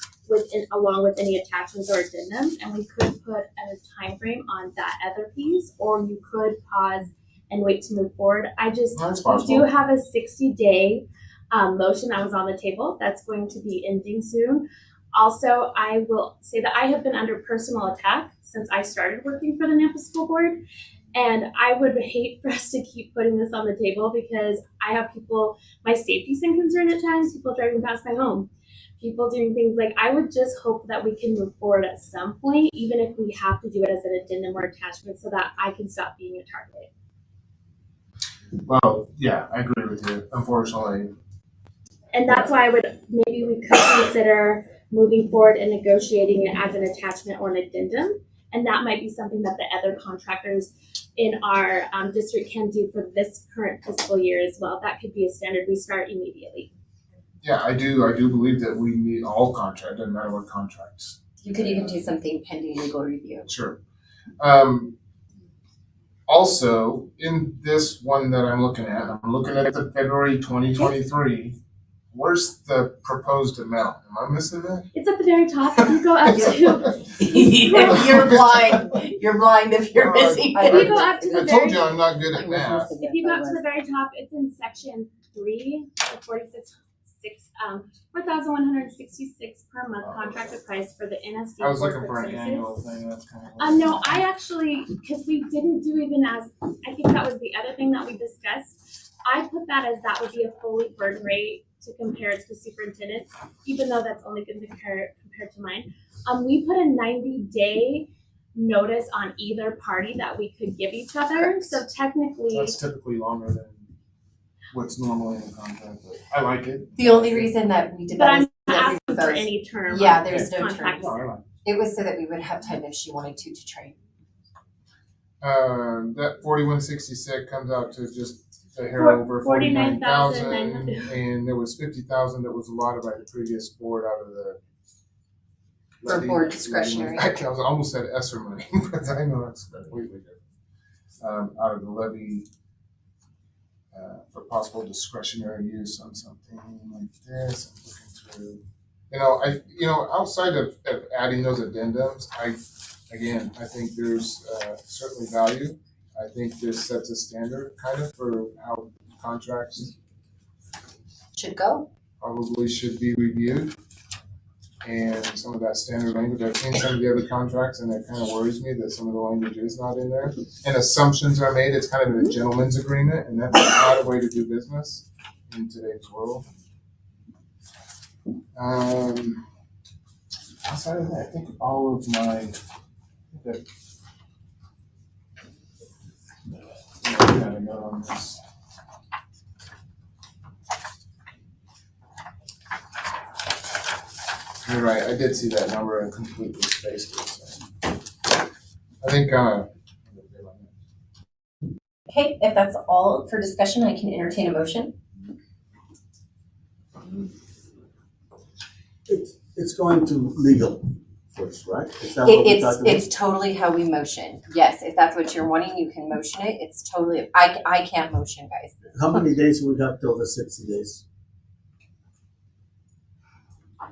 along with any attachments or addendums, and we could put a time frame on that other piece, or you could pause and wait to move forward.
That's
We
possible.
do have a 60-day motion that was on the table that's going to be ending soon. Also, I will say that I have been under personal attack since I started working for the Nampa School Board. And I would hate for us to keep putting this on the table because I have my safety's been concerned at times, people driving past my home, people doing things like, I would just hope that we can move forward at some point, even if we have to do it as an addendum or attachment so that I can stop being a target.
Well, yeah, I agree with you, unfortunately.
And that's why maybe we could consider moving forward and negotiating it as an attachment or an addendum. And that might be something that the other contractors in our district can do for this current fiscal year as well. That could be a standard we start immediately.
Yeah, I do believe that we need all contracts, doesn't matter what contracts.
You could even do something pending legal review.
Sure. Also, in this one that I'm looking at the February 2023. Where's the proposed amount? Am I missing that?
It's at the very top. You go up to.
You're blind. You're blind if you're missing
If you go up to the
I
very.
told you I'm not good at math.
If you go up to the very top, it's in section 3, 4,166 per month contracted price for the NSD.
I was
Board
looking
Clerk
for an
Services.
annual thing. That's kind of.
No, I actually, because we didn't do even as, I think that was the other thing that we discussed. I put that as that would be a fully burden rate to compare it to the superintendent's, even though that's only going to compare to mine. We put a 90-day notice on either party that we could give each other. So technically,
That's typically longer than what's normally in a contract, but I like it.
The only reason that we did
but
that
I'm
is
not
that we
asking
were
for
both-
any term.
Yeah,
on
there's no
contract.
terms. It was so that we would have time if she wanted to train.
That 4166 comes out to just a hair over 49,000,
49,900.
and there was 50,000 that was allotted by the previous board out of the.
For board discretionary.
I almost said ESSER money, but I know that's completely different. Out of the levy for possible discretionary use on something like this. I'm looking through. Outside of adding those addendums, I think there's certainly value. I think this sets a standard kind of for how contracts
Should go.
probably should be reviewed. And some of that standard language, I've seen some of the other contracts and it kind of worries me that some of the language is not in there. And assumptions are made, it's kind of a gentleman's agreement, and that's not a way to do business in today's world. Outside of that, I think all of my gotta go on this. You're right, I did see that number and completely spaced it. So. I think
Okay, if that's all for discussion, I can entertain a motion.
It's going to legal first, right? Is that what we're talking about?
It's totally how we motion. Yes, if that's what you're wanting, you can motion it. It's totally, I can't motion, guys.
How many days we got till the 60 days?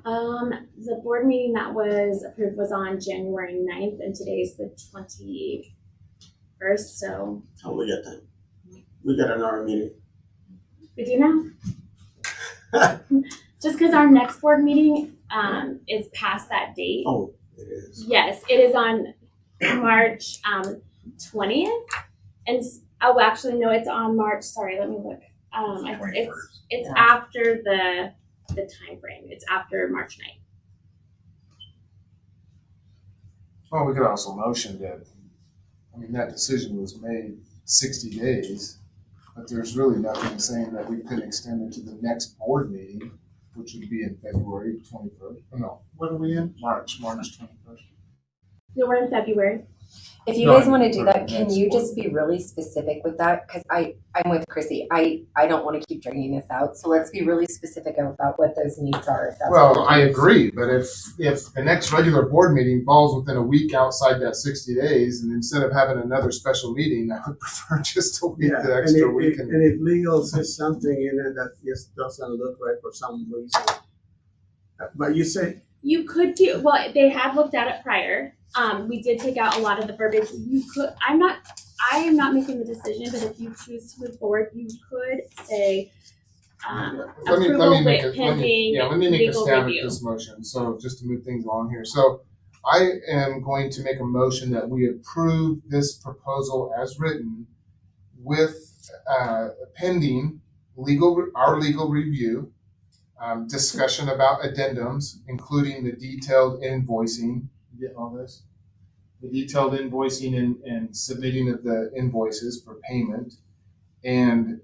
The board meeting that was approved was on January 9th, and today's the 21st, so.
Oh, we got time. We got an hour meeting.
We do now? Just because our next board meeting is past that date.
Oh, it is.
Yes, it is on March 20th. And, actually, no, it's on March, sorry, let me look. It's after the time frame. It's after March 9th.
well, we could also motion that, that decision was made 60 days, but there's really nothing saying that we could extend it to the next board meeting, which would be in February 21st. No, what are we in? March 21st.
No, we're in February.
If you guys want to do that, can you just be really specific with that? Because I'm with Chrissy. I don't want to keep dragging this out. So let's be really specific about what those needs are. If that's
Well, I agree, but if the next regular board meeting falls within a week outside that 60 days, and instead of having another special meeting, I would prefer just to wait the extra week.
And if legal says something in it that just doesn't look right for some reason, but you say
You could do, well, they had looked at it prior. We did take out a lot of the verbiage. You could, I am not making the decision, but if you choose to move forward, you could say,
let me make a
legal
stab
review.
at this motion. So just to move things along here. So I am going to make a motion that we approve this proposal as written with pending our legal review, discussion about addendums, including the detailed invoicing. You get all this? The detailed invoicing and submitting of the invoices for payment, and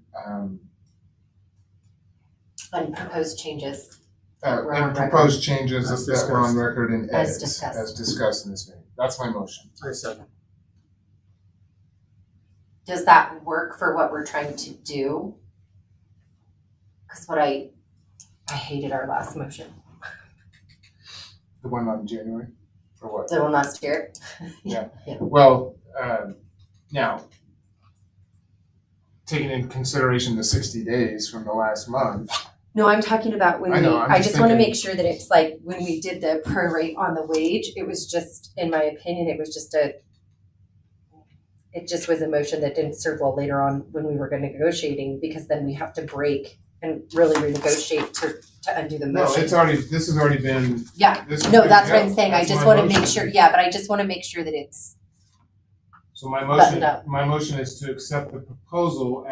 proposed changes.
and proposed changes that were on record and
As
edits
discussed.
as discussed in this meeting. That's my motion.
I second.
Does that work for what we're trying to do? Because I hated our last motion.
The one on January, for what?
The one last year.
Yeah.
Yeah.
Well, now, taking into consideration the 60 days from the last month.
No, I'm talking about when
I know, I'm
I
just
just want to
thinking-
make sure that it's like when we did the prorate on the wage, it was just, in my opinion, it was just a motion that didn't serve well later on when we were going to negotiating, because then we have to break and really renegotiate to undo the
No,
motion.
this has already been.
Yeah,
this has
no,
been-
that's what
yeah,
I'm saying. I
that's
just
my
want to
motion.
make sure, yeah, but I just want to make sure that it's,
So my
buttoned
motion,
up.
my motion is to accept the proposal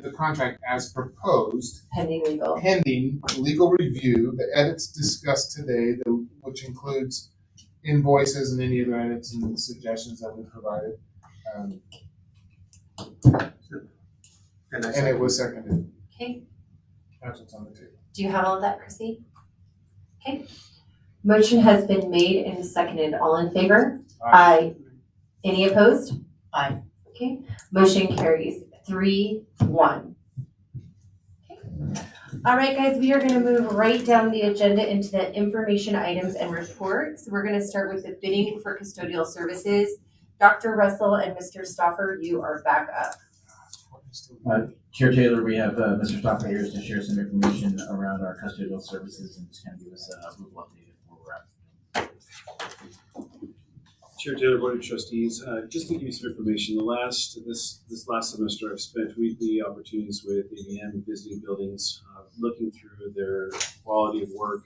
the contract as proposed,
pending
legal review, the edits discussed today, which includes invoices and any other edits and suggestions that we provided. And it was seconded.
okay.
That's what's on the table.
Do you have all of that, Chrissy? Okay. Motion has been made and seconded. All in favor? Aye. Any opposed? Aye. Okay. Motion carries. 3-1. All right, guys, we are going to move right down the agenda into the information items and reports. We're going to start with the bidding for custodial services. Dr. Russell and Mr. Stauffer, you are back up.
Chair Taylor, we have Mr. Stauffer here to share some information around our custodial services and just kind of give us a little update of where we're at.
Chair Taylor, Board of Trustees, just to give you some information, this last semester I've spent weekly opportunities with ABM, visiting buildings, looking through their quality of work,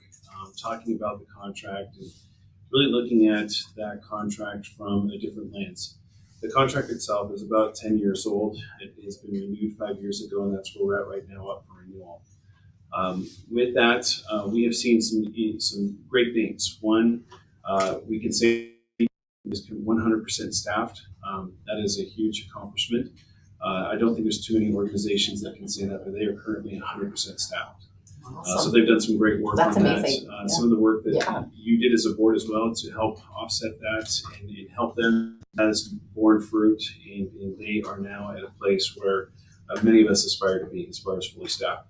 talking about the contract, and really looking at that contract from a different lens. The contract itself is about 10 years old. It has been renewed 5 years ago, and that's where we're at right now, up for renewal. With that, we have seen some great things. One, we can say is 100% staffed. That is a huge accomplishment. I don't think there's too many organizations that can say that, but they are currently 100% staffed. So they've done some great work on
amazing.
that. Some of the work that you did as a board as well to help offset that and help them has borne fruit, and they are now at a place where many of us aspire to be as far as fully staffed.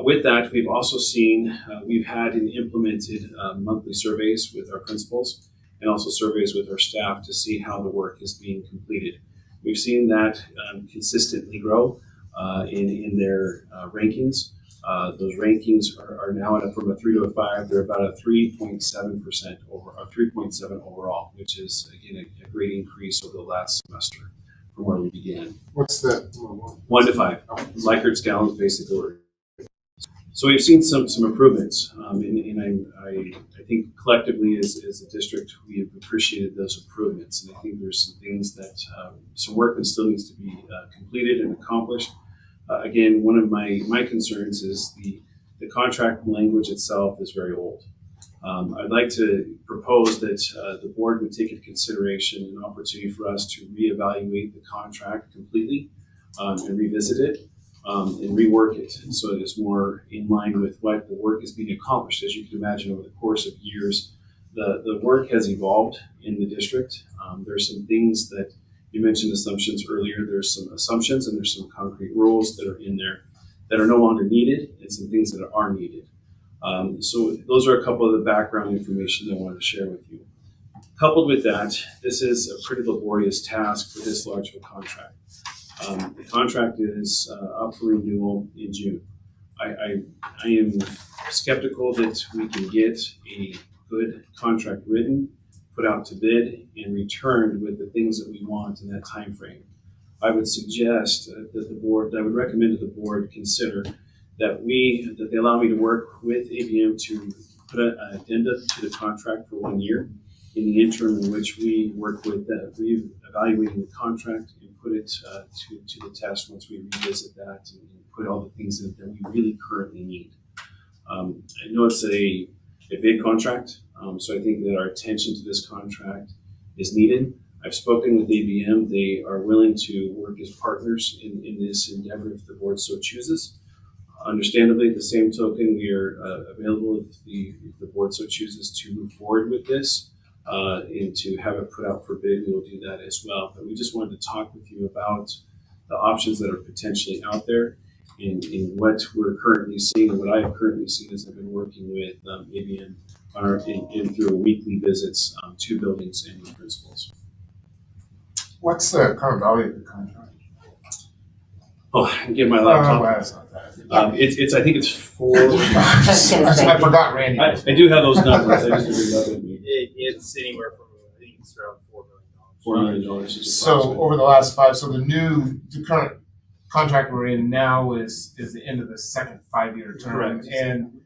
With that, we've also seen, we've had and implemented monthly surveys with our principals and also surveys with our staff to see how the work is being completed. We've seen that consistently grow in their rankings. Those rankings are now from a 3 to a 5. They're about a 3.7% over, a 3.7 overall, which is again a great increase over the last semester from where we began.
What's the
1 to 5? Likert scale is basically. So we've seen some improvements, and I think collectively as a district we have appreciated those improvements, and I think there's some things that some work that still needs to be completed and accomplished. Again, one of my concerns is the contract language itself is very old. I'd like to propose that the board would take into consideration an opportunity for us to reevaluate the contract completely and revisit it and rework it, and so it is more in line with what the work is being accomplished. As you can imagine, over the course of years, the work has evolved in the district. There's some things that you mentioned assumptions earlier. There's some assumptions and there's some concrete rules that are in there that are no longer needed, and some things that are needed. So those are a couple of the background information that I wanted to share with you. Coupled with that, this is a pretty laborious task for this large of a contract. The contract is up for renewal in June. I am skeptical that we can get a good contract written, put out to bid, and returned with the things that we want in that time frame. I would suggest that the board, I would recommend to the board consider that they allow me to work with ABM to put an addenda to the contract for 1 year in the interim in which we work with re-evaluating the contract and put it to the test once we revisit that and put all the things in it that we really currently need. I know it's a big contract, so I think that our attention to this contract is needed. I've spoken with ABM. They are willing to work as partners in this endeavor if the board so chooses. Understandably, at the same token, we are available if the board so chooses to move forward with this and to have it put out for bid. We will do that as well. But we just wanted to talk with you about the options that are potentially out there in what we're currently seeing, and what I have currently seen as I've been working with ABM through weekly visits to buildings and with principals.
What's the current value of the contract?
Oh, I can get my laptop. It's I think it's 4.
I forgot Randy.
I do have those numbers. I just didn't know them.
It's anywhere from, I think it's around $4 million.
$4 million.
So over the last 5, so the current contract we're in now is the end of the second 5-year term.
Correct.
And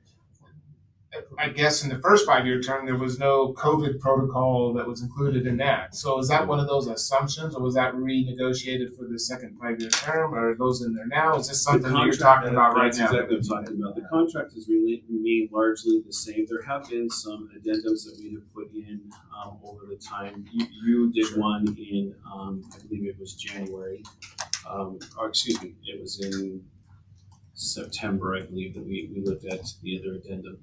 I guess in the first 5-year term, there was no COVID protocol that was included in that. So is that one of those assumptions, or was that renegotiated for the second 5-year term, or are those in there now? Is this something that you're talking about right now?
That's exactly what I'm talking about. The contract has remained largely the same. There have been some addendums that we have put in over the time. You did one in, I believe it was January, or excuse me, it was in September, I believe, that we looked at the other addendum.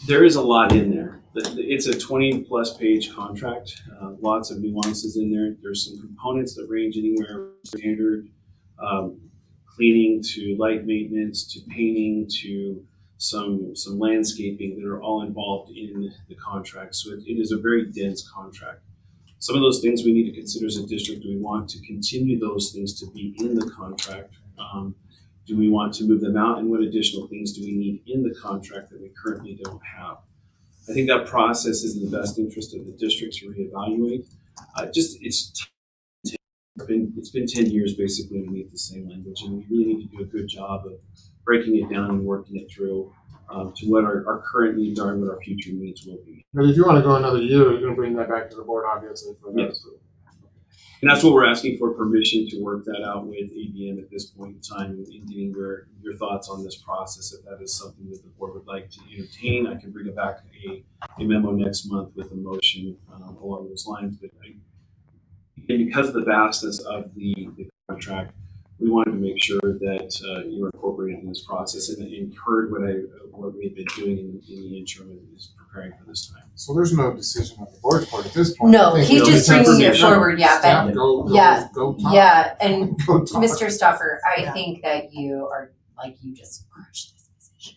There is a lot in there. It's a 20-plus page contract, lots of nuances in there. There's some components that range anywhere from standard cleaning to light maintenance to painting to some landscaping that are all involved in the contract. So it is a very dense contract. Some of those things we need to consider as a district. Do we want to continue those things to be in the contract? Do we want to move them out? And what additional things do we need in the contract that we currently don't have? I think that process is in the best interest of the district to reevaluate. It's been 10 years basically underneath the same language, and we really need to do a good job of breaking it down and working it through to what our current needs are and what our future needs will be.
But if you want to go another year, you're going to bring that back to the board, obviously. For that.
Yes. And that's what we're asking for permission to work that out with ABM at this point in time, and getting your thoughts on this process. If that is something that the board would like to entertain, I can bring it back a memo next month with a motion along those lines. But and because of the vastness of the contract, we wanted to make sure that you were incorporated in this process and heard what we had been doing in the interim and is preparing for this time.
So there's no decision on the board's part at this point.
No, he's just bringing it forward, yeah, but
Go talk.
yeah, and
Go talk.
Mr. Stoffer, I think that you are you just crushed this position.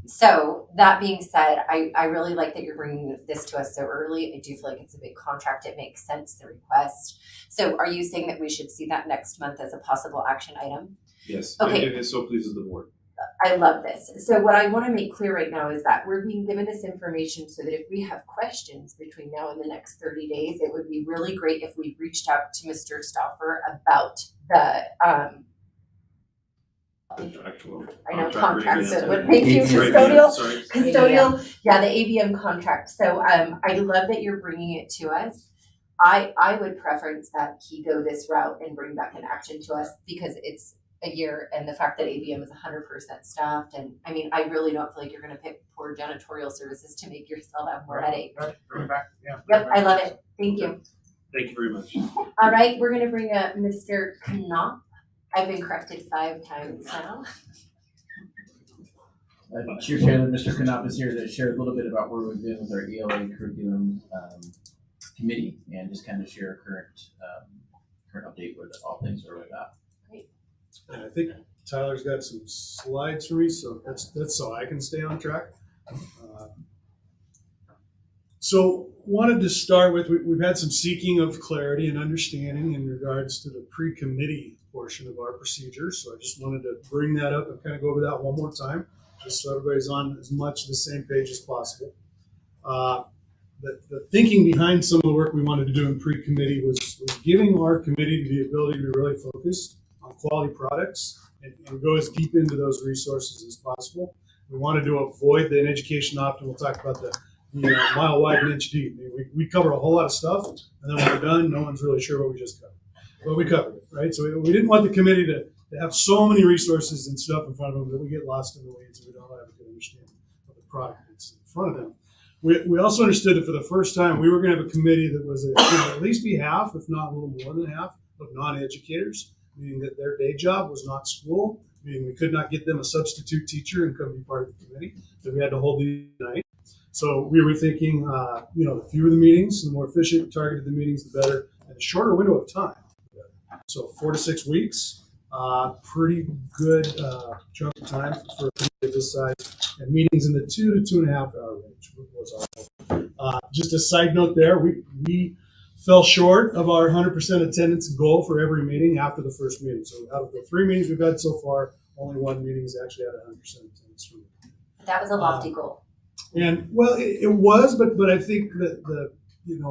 So that being said, I really like that you're bringing this to us so early. I do feel like it's a big contract. It makes sense, the request. So are you saying that we should see that next month as a possible action item?
Yes.
Okay.
It so pleases the board.
I love this. So what I want to make clear right now is that we're being given this information so that if we have questions between now and the next 30 days, it would be really great if we reached out to Mr. Stauffer about the contracts that would make you custodial. Yeah, the ABM contract. So I love that you're bringing it to us. I would preference that he go this route and bring back an action to us because it's a year, and the fact that ABM is 100% staffed, and I mean, I really don't feel like you're going to pick poor janitorial services to make yourself have more headache.
Bring it back. Yeah.
Yep, I love it. Thank you.
Thank you very much.
All right, we're going to bring up Mr. Knopf. I've been corrected 5 times now.
Cheers, Taylor. Mr. Knopf is here to share a little bit about where we've been with our ELA curriculum committee and just kind of share a current update where all things are with that.
And I think Tyler's got some slides for me, so that's so I can stay on track. So wanted to start with, we've had some seeking of clarity and understanding in regards to the pre-committee portion of our procedure. So I just wanted to bring that up and kind of go over that one more time, just so everybody's on as much the same page as possible. The thinking behind some of the work we wanted to do in pre-committee was giving our committee the ability to be really focused on quality products and go as deep into those resources as possible. We wanted to avoid the education option. We'll talk about the mile wide and inch deep. I mean, we cover a whole lot of stuff, and then when we're done, no one's really sure what we just covered. But we covered it, right? So we didn't want the committee to have so many resources and stuff in front of them that we get lost in the weeds and we don't have a good understanding of the product that's in front of them. We also understood that for the first time, we were going to have a committee that was at least be half, if not a little more than half, of non-educators, meaning that their day job was not school, meaning we could not get them a substitute teacher and come be part of the committee, that we had to hold these night. So we were thinking, the fewer the meetings, the more efficient, targeted the meetings, the better, and a shorter window of time. So 4 to 6 weeks, pretty good chunk of time for a committee of this size, and meetings in the 2 to 2.5 hour range was our hope. Just a side note there, we fell short of our 100% attendance goal for every meeting after the first meeting. So out of the 3 meetings we've had so far, only 1 meeting has actually had 100% attendance.
That was a lofty goal.
And well, it was, but I think that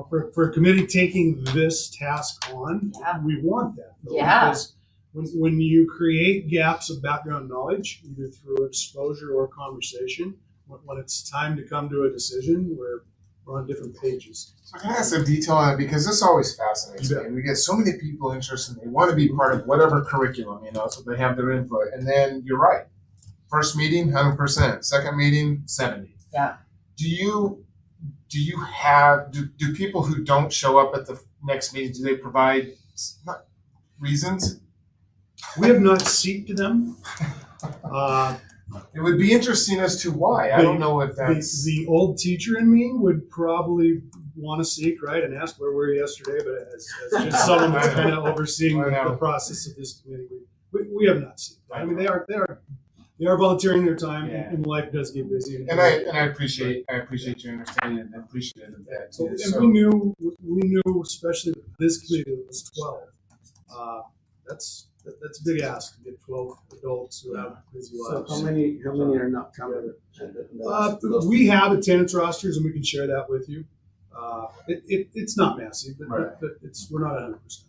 for a committee taking this task on, we want that.
Yeah.
Because when you create gaps of background knowledge, either through exposure or conversation, when it's time to come to a decision, we're on different pages.
So can I have some detail on it? Because this always fascinates me. We get so many people interested. They want to be part of whatever curriculum, so they have their input. And then you're right. First meeting, 100%. Second meeting, 70.
Yeah.
Do people who don't show up at the next meeting, do they provide reasons?
We have not seeked them.
It would be interesting as to why. I don't know if that's...
The old teacher in me would probably want to seek, right, and ask where were you yesterday, but as just someone that's kind of overseeing the process of this committee, we have not seen that. I mean, they are volunteering their time, and life does get busy.
And I appreciate your understanding and appreciative of that too.
And we knew, especially with this committee that was 12. That's a big ask to get 12 adults who have busy lives.
So how many are not coming?
We have attendance rosters, and we can share that with you. It's not massive, but we're not 100%.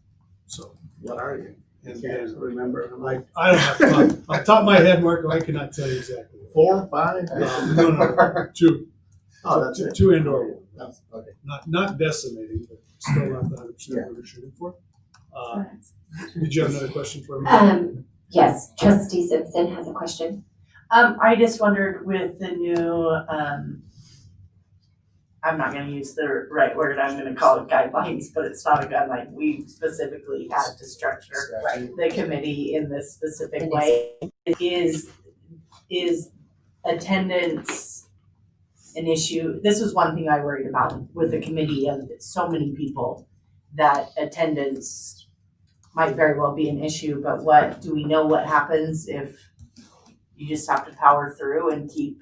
So
what are you?
And
remember.
I don't have off the top of my head, Marco. I cannot tell you exactly.
4, 5?
No, 2.
Oh, that's it.
2 indoor.
Okay.
Not decimating, but still not the 100% we're shooting for. Did you have another question for me?
Yes, Trustee Simpson has a question.
I just wondered with the new, I'm not gonna use the right word, I'm gonna call it guidelines, but it's not a guideline. We specifically had to structure the committee in this specific way. Is attendance an issue? This was one thing I worried about with the committee of so many people, that attendance might very well be an issue, but do we know what happens if you just have to power through and keep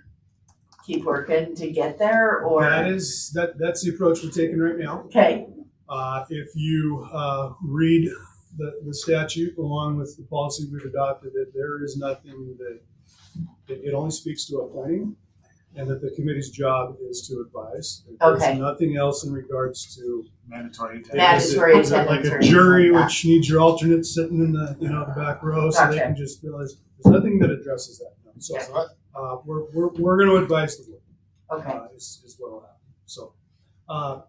working to get there, or?
That's the approach we're taking right now.
Okay.
If you read the statute along with the policy we've adopted, that there is nothing that it only speaks to appointing, and that the committee's job is to advise. There's nothing else in regards to
mandatory
attendance.
Attendance
like a jury, which needs your alternate sitting in the the back row, so they can just realize there's nothing that addresses that. No. So we're going to advise the board.
Okay.
Is what will happen.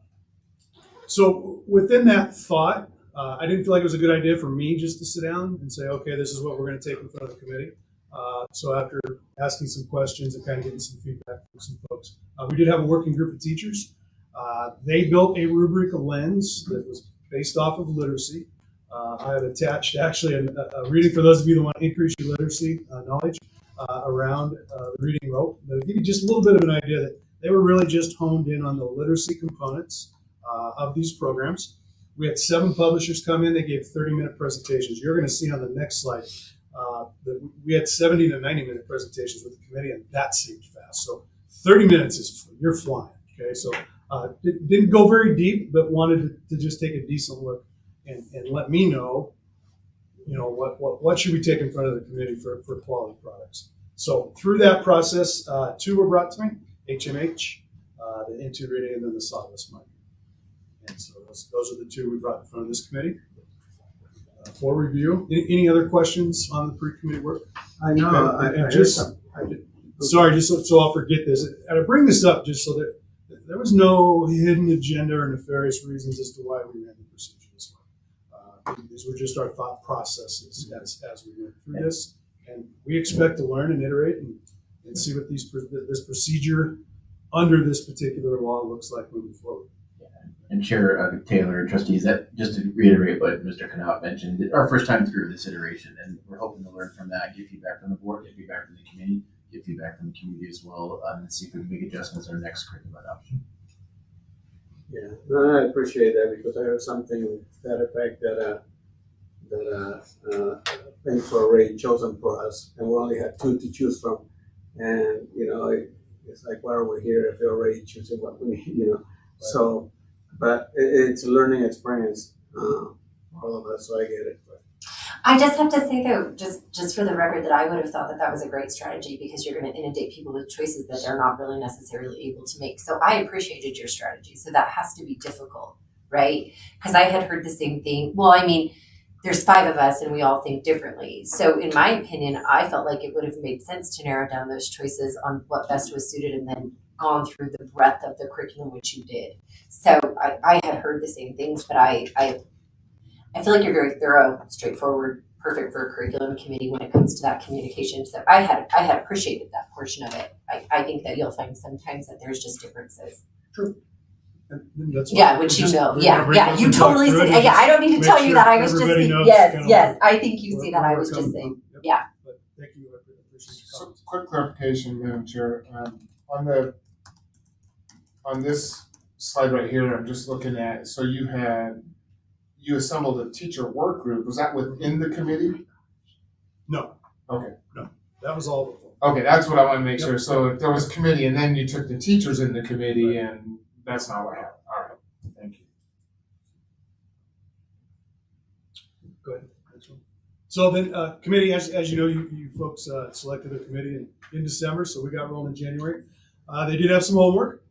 So within that thought, I didn't feel like it was a good idea for me just to sit down and say, okay, this is what we're going to take in front of the committee. So after asking some questions and kind of getting some feedback from some folks, we did have a working group of teachers. They built a rubric, a lens that was based off of literacy. I have attached actually a reading for those of you that want to increase your literacy knowledge around the reading rope. That'll give you just a little bit of an idea that they were really just honed in on the literacy components of these programs. We had 7 publishers come in. They gave 30-minute presentations. You're going to see on the next slide that we had 70 to 90-minute presentations with the committee, and that seemed fast. So 30 minutes you're flying. Okay, so didn't go very deep, but wanted to just take a decent look and let me know, what should we take in front of the committee for quality products. So through that process, 2 were brought to me: HMH, the Into Reading, and then the Sawdust Market. And so those are the 2 we brought in front of this committee for review. Any other questions on the pre-committee work?
I know.
Sorry, just so I'll forget this. And I bring this up just so that there was no hidden agenda or nefarious reasons as to why we ran the procedure this way. These were just our thought processes as we went through this. And we expect to learn and iterate and see what this procedure under this particular law looks like moving forward.
And Chair Taylor, trustees, that just to reiterate what Mr. Connaught mentioned, our first time through this iteration, and we're hoping to learn from that, get feedback from the board, get feedback from the committee, get feedback from the community as well, and see if we can make adjustments in our next curriculum adoption.
Yeah, no, I appreciate that, because I heard something to that effect that things were already chosen for us, and we only had 2 to choose from, and it's like, why are we here if they're already choosing what we need? Right. So. But it's a learning experience, all of us, so I get it. But.
I just have to say, though, just for the record, that I would have thought that was a great strategy, because you're going to inundate people with choices that they're not really necessarily able to make. So I appreciated your strategy. So that has to be difficult, right? Because I had heard the same thing. Well, I mean, there's 5 of us and we all think differently. So in my opinion, I felt like it would have made sense to narrow down those choices on what best was suited, and then gone through the breadth of the curriculum, which you did. So I had heard the same things, but I feel like you're very thorough, straightforward, perfect for a curriculum committee when it comes to that communication. So I had appreciated that portion of it. I think that you'll find sometimes that there's just differences.
True.
Which you totally see. I don't need to tell you that. I was just saying, yes. I think you see that. I was just saying, yeah.
But thank you. I appreciate your
So, quick clarification, Madam Chair. On this slide right here, I'm just looking at. So you assembled a teacher work group. Was that within the committee?
No.
Okay.
No, that was all before.
Okay, that's what I want to make
Yep.
sure. So if there was a committee and then you took the teachers in the committee and that's not what happened. All right, thank you.
Go ahead. Next one. So then, committee, as you know, you folks selected a committee in December, so we got rolling in January. They did have some homework,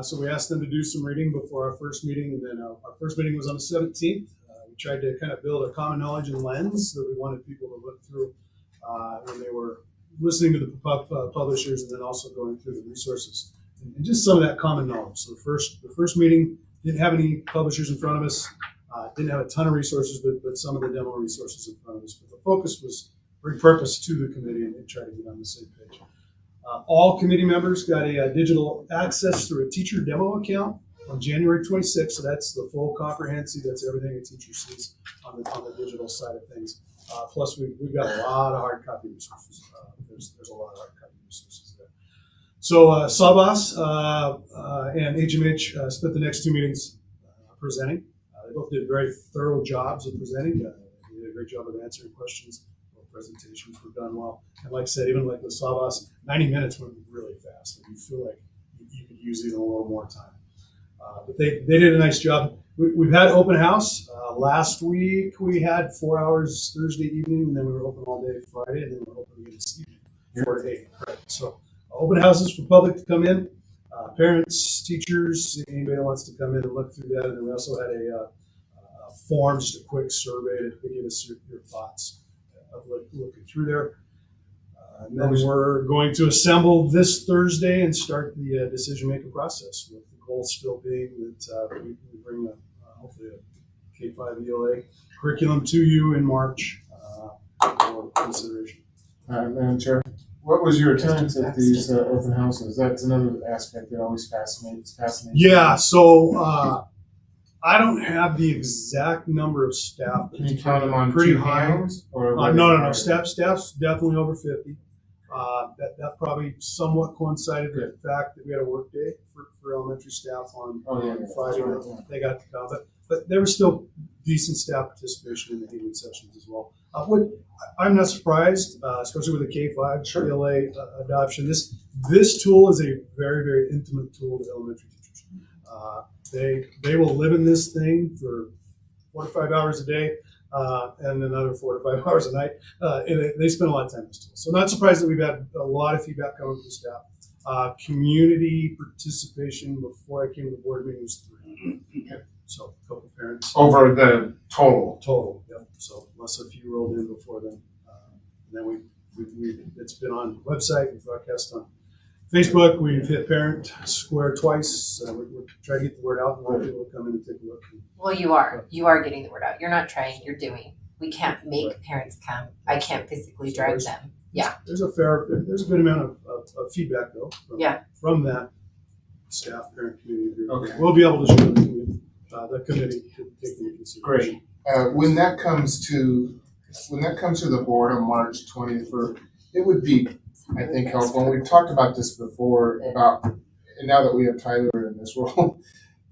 so we asked them to do some reading before our first meeting, and then our first meeting was on the 17th. We tried to kind of build a common knowledge and lens that we wanted people to look through when they were listening to the publishers, and then also going through the resources and just some of that common knowledge. So the first meeting didn't have any publishers in front of us. Didn't have a ton of resources, but some of the demo resources in front of us. But the focus was bring purpose to the committee and try to get on the same page. All committee members got a digital access through a teacher demo account on January 26th. So that's the full comprehensive. That's everything a teacher sees on the digital side of things. Plus, we've got a lot of hard copy resources. There's a lot of hard copy resources there. So Sabas and HMH spent the next two meetings presenting. They both did very thorough jobs of presenting. They did a great job of answering questions. Both presentations were done well. And like I said, even like with Sabas, 90 minutes went really fast. And you feel like you could use even a little more time. But they did a nice job. We've had open house. Last week we had 4 hours Thursday evening, and then we were open all day Friday, and then we're open again this evening, 4 to 8. Right. So open houses for public to come in. Parents, teachers, anybody that wants to come in and look through that. And then we also had a form, just a quick survey to give us your thoughts of looking through there. And then we're going to assemble this Thursday and start the decision-making process, with the goal still being that we bring hopefully a K-5 ELA curriculum to you in March for consideration.
Madam Chair, what was your attendance at these open houses? That's another aspect that always fascinates.
Yeah, so I don't have the exact number of staff.
Can you count them on
pretty
two
high?
hands? Or
No. Staff's definitely over 50. That probably somewhat coincided with the fact that we had a work day for elementary staff on Friday. They got to come, but there was still decent staff participation in the evening sessions as well. I'm not surprised, especially with the K-5 ELA adoption. This tool is a very, very intimate tool to elementary teachers. They will live in this thing for 4 to 5 hours a day, and another 4 to 5 hours a night. And they spend a lot of time in this tool. So not surprised that we've had a lot of feedback coming from staff. Community participation before I came to the board meeting was 3. So a couple parents.
Over the total?
Total, yep. So unless a few rolled in before then. And then it's been on the website, we've broadcast on Facebook, we've hit Parent Square twice. We're trying to get the word out and want people to come in and take a look.
Well, you are getting the word out. You're not trying, you're doing. We can't make parents come. I can't physically drag them. Yeah.
There's a good amount of feedback though. From that staff, parent community group. Okay. We'll be able to share the committee to take into consideration.
Great. When that comes to the board on March 20th, it would be, I think, helpful. And we've talked about this before and now that we have Tyler in this role,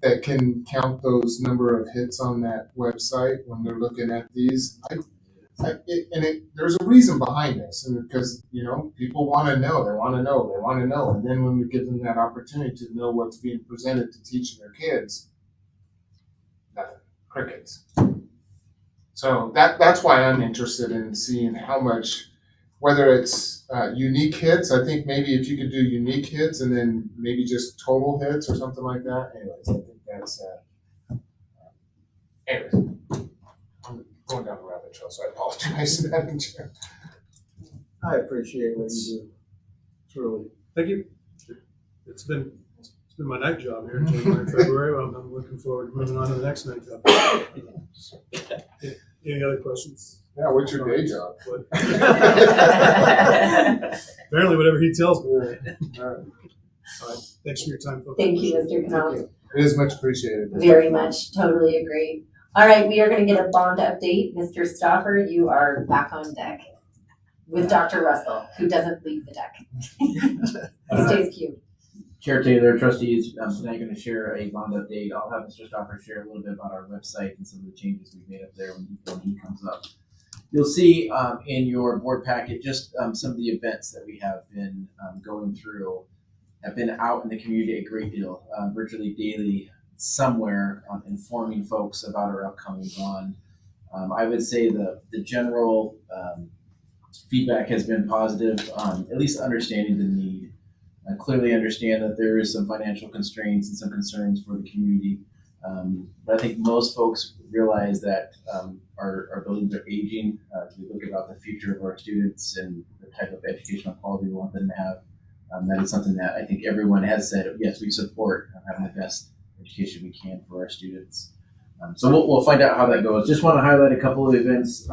that can count those number of hits on that website when they're looking at these. There's a reason behind this, and because people want to know, and then when we give them that opportunity to know what's being presented to teach their kids, nothing, crickets. So that's why I'm interested in seeing how much, whether it's unique hits. I think maybe if you could do unique hits and then maybe just total hits or something like that. Anyways, I think that's. Anyways, I'm going down the rabbit trail, so I apologize, Madam Chair.
I appreciate what you do. Truly.
Thank you. It's been my night job here in January, February. I'm looking forward to moving on to the next night job. Any other questions?
Yeah, what's your day job?
Apparently, whatever he tells me. All right. Thanks for your time, folks.
Thank you, Mr. Knopf.
It is much appreciated.
Very much. Totally agree. All right, we are going to get a bond update. Mr. Stauffer, you are back on deck with Dr. Russell, who doesn't leave the deck. He stays cute.
Chair Taylor, trustees, I'm tonight going to share a bond update. I'll have Mr. Stauffer share a little bit about our website and some of the changes we've made up there when he comes up. You'll see in your board packet just some of the events that we have been going through, have been out in the community a great deal, virtually daily, somewhere informing folks about our upcoming bond. I would say the general feedback has been positive, at least understanding the need. I clearly understand that there is some financial constraints and some concerns for the community. But I think most folks realize that our buildings are aging. As we look about the future of our students and the type of educational quality we want them to have, that is something that I think everyone has said, yes, we support having the best education we can for our students. So we'll find out how that goes. Just want to highlight a couple of events.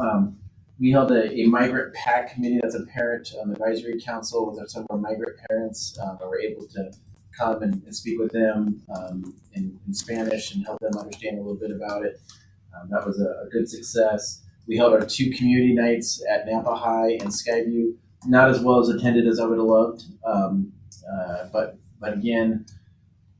We held a migrant PAC committee, that's a parent advisory council with some of our migrant parents that were able to come and speak with them in Spanish and help them understand a little bit about it. That was a good success. We held our 2 community nights at Nampa High and Skyview. Not as well as attended as I would have loved, but again,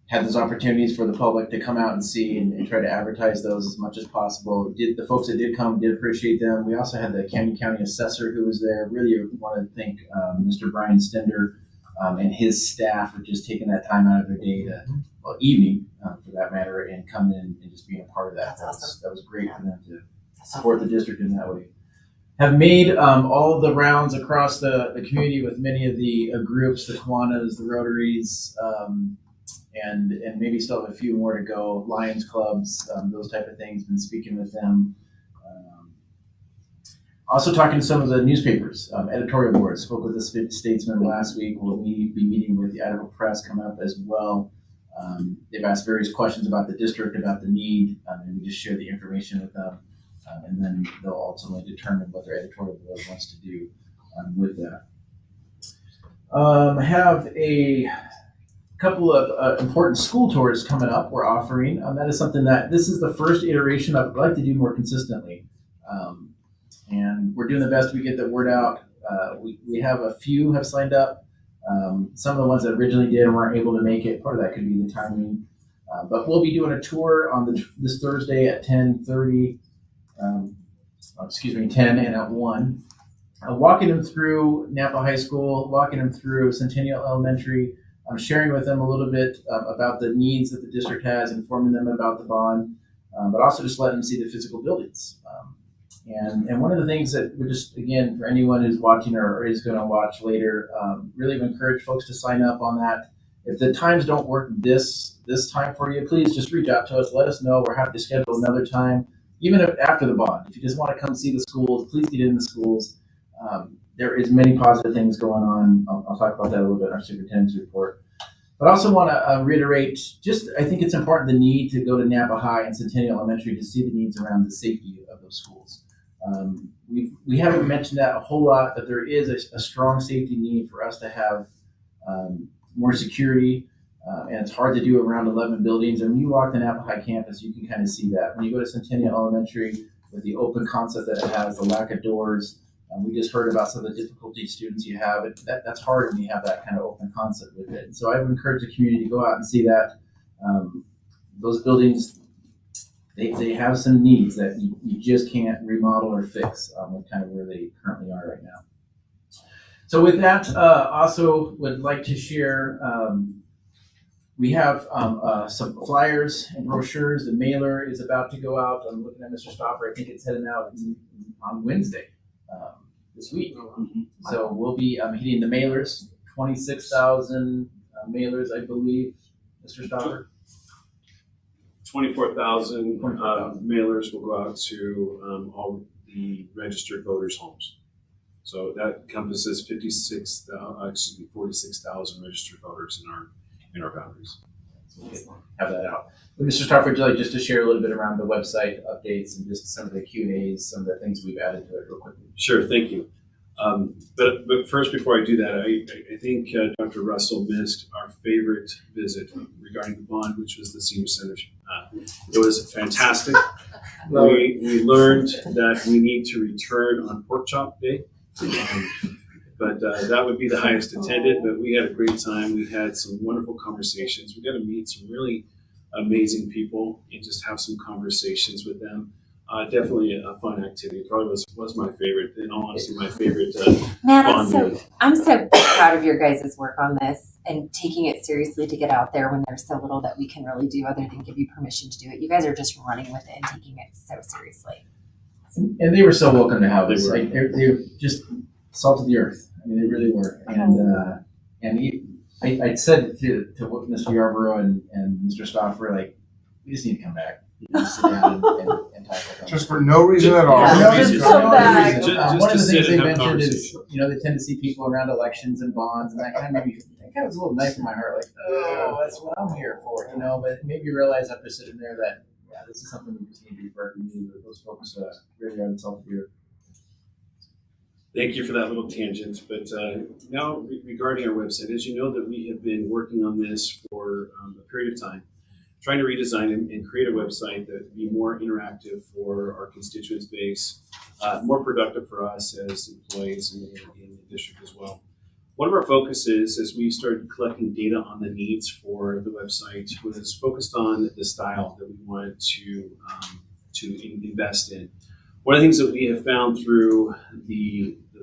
had those opportunities for the public to come out and see and try to advertise those as much as possible. The folks that did come did appreciate them. We also had the Camden County Assessor who was there. Really want to thank Mr. Brian Stender and his staff for just taking that time out of their day to, well, evening for that matter, and come in and just being a part of that. That was great for them to support the district in that way. Have made all of the rounds across the community with many of the groups, the Kiwanis, the Rotaries, and maybe still have a few more to go, Lions clubs, those type of things, been speaking with them. Also talking to some of the newspapers, editorial boards, spoke with the Statesman last week. We'll be meeting with the Idaho Press coming up as well. They've asked various questions about the district, about the need, and we just share the information with them. And then they'll ultimately determine what their editorial board wants to do with that. Have a couple of important school tours coming up we're offering. That is something that this is the first iteration I'd like to do more consistently. And we're doing the best we get the word out. We have a few have signed up. Some of the ones that originally did and weren't able to make it, part of that could be the timing. But we'll be doing a tour on this Thursday at 10:30. 10 and at 1. Walking them through Nampa High School, walking them through Centennial Elementary, sharing with them a little bit about the needs that the district has, informing them about the bond, but also just letting them see the physical buildings. And one of the things that we're just, again, for anyone who's watching or is going to watch later, really encourage folks to sign up on that. If the times don't work this time for you, please just reach out to us. Let us know. We're happy to schedule another time, even if after the bond. If you just want to come see the schools, please get in the schools. There is many positive things going on. I'll talk about that a little bit in our superintendent's report. But I also want to reiterate, I think it's important, the need to go to Nampa High and Centennial Elementary to see the needs around the safety of those schools. We haven't mentioned that a whole lot, but there is a strong safety need for us to have more security, and it's hard to do around 11 buildings. And when you walk the Nampa High campus, you can kind of see that. When you go to Centennial Elementary, with the open concept that it has, the lack of doors, we just heard about some of the difficulty students you have. That's hard when you have that kind of open concept with it. And so I would encourage the community to go out and see that. Those buildings, they have some needs that you just can't remodel or fix with kind of where they currently are right now. So with that, also would like to share, we have some flyers and brochures. The mailer is about to go out. I'm looking at Mr. Stoffer. I think it's heading out on Wednesday this week. So we'll be hitting the mailers, 26,000 mailers, I believe, Mr. Stoffer.
24,000 mailers will go out to all the registered voters' homes. So that encompasses 46,000 registered voters in our boundaries.
So we'll have that out. But Mr. Stoffer, would you like just to share a little bit around the website updates and just some of the Q&As, some of the things we've added to it real quickly?
Sure, thank you. But first, before I do that, I think Dr. Russell missed our favorite visit regarding the bond, which was the senior center. It was fantastic. We learned that we need to return on Pork Chop Day, but that would be the highest attended. But we had a great time. We had some wonderful conversations. We got to meet some really amazing people and just have some conversations with them. definitely a fun activity. Probably was my favorite. In all honesty, my favorite.
Man,
bonding.
I'm so proud of your guys' work on this and taking it seriously to get out there when there's so little that we can really do other than give you permission to do it. You guys are just running with it and taking it so seriously.
And they were so welcome to have us.
They were.
Like they were just salt of the earth. I mean, they really were. I said to Mr. Yarborough and Mr. Stoffer, like, we just need to come back. Just sit down and talk with them.
Just for no reason at all.
Yeah,
just
no
back.
reason.
Just
One of the
to
things
sit
they
and have
mentioned is,
conversation.
they tend to see people around elections and bonds, and that kind of was a little knife in my heart, like, oh, that's what I'm here for, But it made me realize after sitting there that, this is something we just need to do for our community. Those folks really are themselves here.
Thank you for that little tangent. But now regarding our website, as you know that we have been working on this for a period of time, trying to redesign and create a website that would be more interactive for our constituents base, more productive for us as employees in the district as well. One of our focuses as we started collecting data on the needs for the website was focused on the style that we wanted to invest in. One of the things that we have found through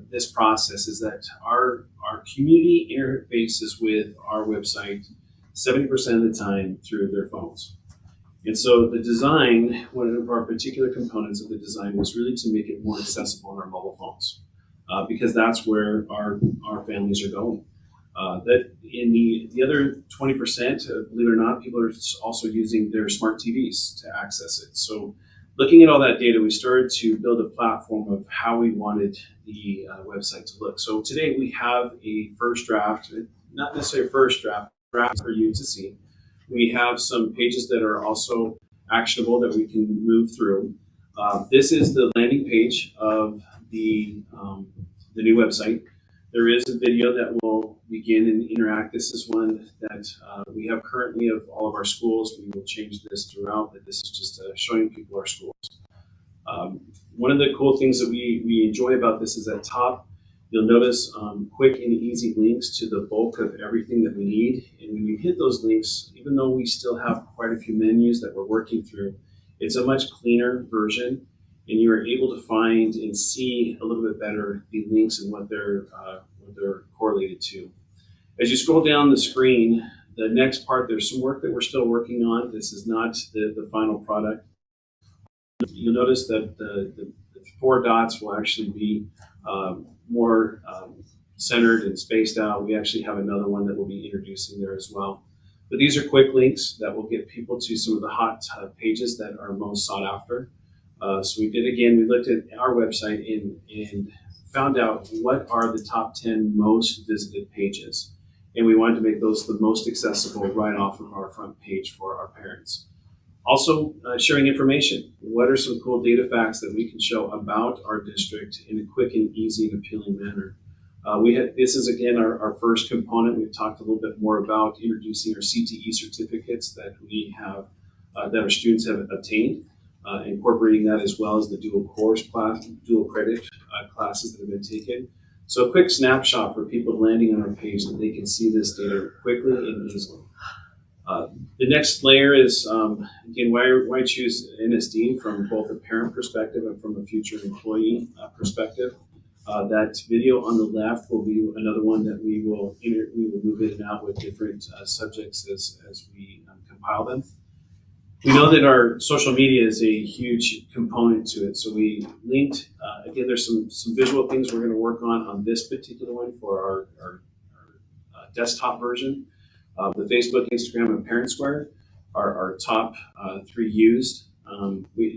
this process is that our community interfaces with our website 70% of the time through their phones. And so the design, one of our particular components of the design was really to make it more accessible on our mobile phones, because that's where our families are going. That in the other 20%, believe it or not, people are also using their smart TVs to access it. So looking at all that data, we started to build a platform of how we wanted the website to look. So today we have a first draft, not necessarily a first draft for you to see. We have some pages that are also actionable that we can move through. This is the landing page of the new website. There is a video that will begin and interact. This is one that we have currently of all of our schools. We will change this throughout, but this is just showing people our schools. One of the cool things that we enjoy about this is at top, you'll notice quick and easy links to the bulk of everything that we need. And when you hit those links, even though we still have quite a few menus that we're working through, it's a much cleaner version, and you are able to find and see a little bit better the links and what they're correlated to. As you scroll down the screen, the next part, there's some work that we're still working on. This is not the final product. You'll notice that the 4 dots will actually be more centered and spaced out. We actually have another one that we'll be introducing there as well. But these are quick links that will get people to some of the hot pages that are most sought after. So we looked at our website and found out what are the top 10 most visited pages. And we wanted to make those the most accessible right off of our front page for our parents. Also, sharing information. What are some cool data facts that we can show about our district in a quick and easy and appealing manner? This is, again, our first component. We've talked a little bit more about introducing our CTE certificates that we have, that our students have obtained, incorporating that as well as the dual credit classes that have been taken. So a quick snapshot for people landing on our page that they can see this data quickly and easily. The next layer is, again, why choose NSD from both a parent perspective and from a future employee perspective. That video on the left will be another one that we will move in and out with different subjects as we compile them. We know that our social media is a huge component to it. So we linked, again, there's some visual things we're going to work on this particular one for our desktop version. The Facebook, Instagram, and Parent Square are our top 3 used.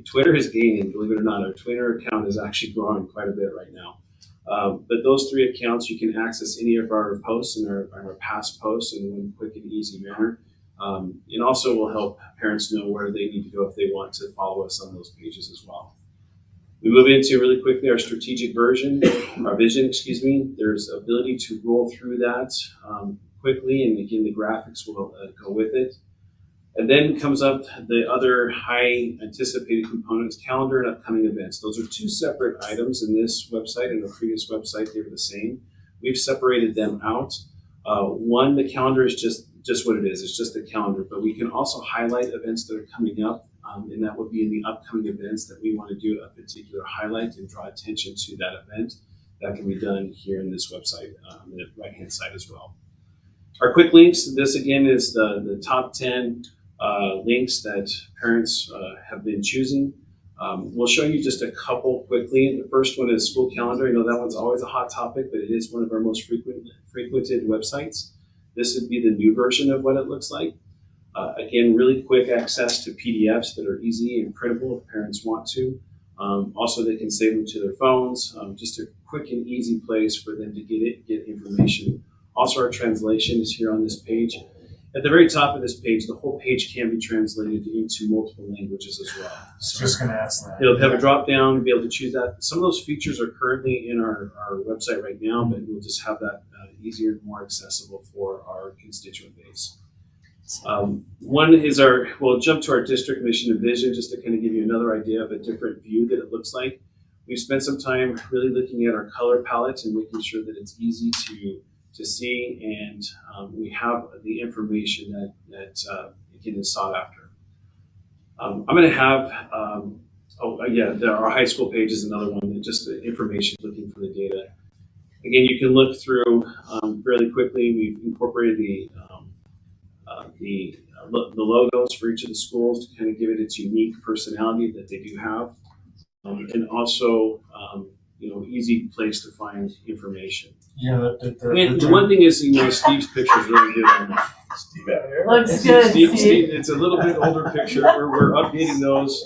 Twitter is gaining, believe it or not. Our Twitter account is actually growing quite a bit right now. But those 3 accounts, you can access any of our posts and our past posts in one quick and easy manner. And also will help parents know where they need to go if they want to follow us on those pages as well. We move into really quickly our strategic vision. There's ability to roll through that quickly, and again, the graphics will go with it. And then comes up the other high anticipated components, calendar and upcoming events. Those are 2 separate items in this website. In the previous website, they were the same. We've separated them out. One, the calendar is just what it is. It's just a calendar, but we can also highlight events that are coming up and that will be in the upcoming events that we want to do a particular highlight and draw attention to that event. That can be done here in this website on the right-hand side as well. Our quick links, this again is the top 10 links that parents have been choosing. We'll show you just a couple quickly. The first one is school calendar. You know, that one's always a hot topic, but it is one of our most frequented websites. This would be the new version of what it looks like. Again, really quick access to PDFs that are easy and printable if parents want to. Also, they can save them to their phones. Just a quick and easy place for them to get information. Also, our translation is here on this page. At the very top of this page, the whole page can be translated into multiple languages as well.
So just going to ask that.
You'll have a drop down to be able to choose that. Some of those features are currently in our website right now, but we'll just have that easier and more accessible for our constituent base. One is we'll jump to our district mission and vision just to kind of give you another idea of a different view that it looks like. We've spent some time really looking at our color palette and making sure that it's easy to see, and we have the information that again is sought after. I'm going to have, our high school page is another one, that just the information looking for the data. Again, you can look through fairly quickly. We've incorporated the logos for each of the schools to kind of give it its unique personality that they do have, and also easy place to find information.
Yeah,
the one thing is, Steve's picture is really good on that.
Looks good,
Steve, it's a little bit older picture. We're updating those.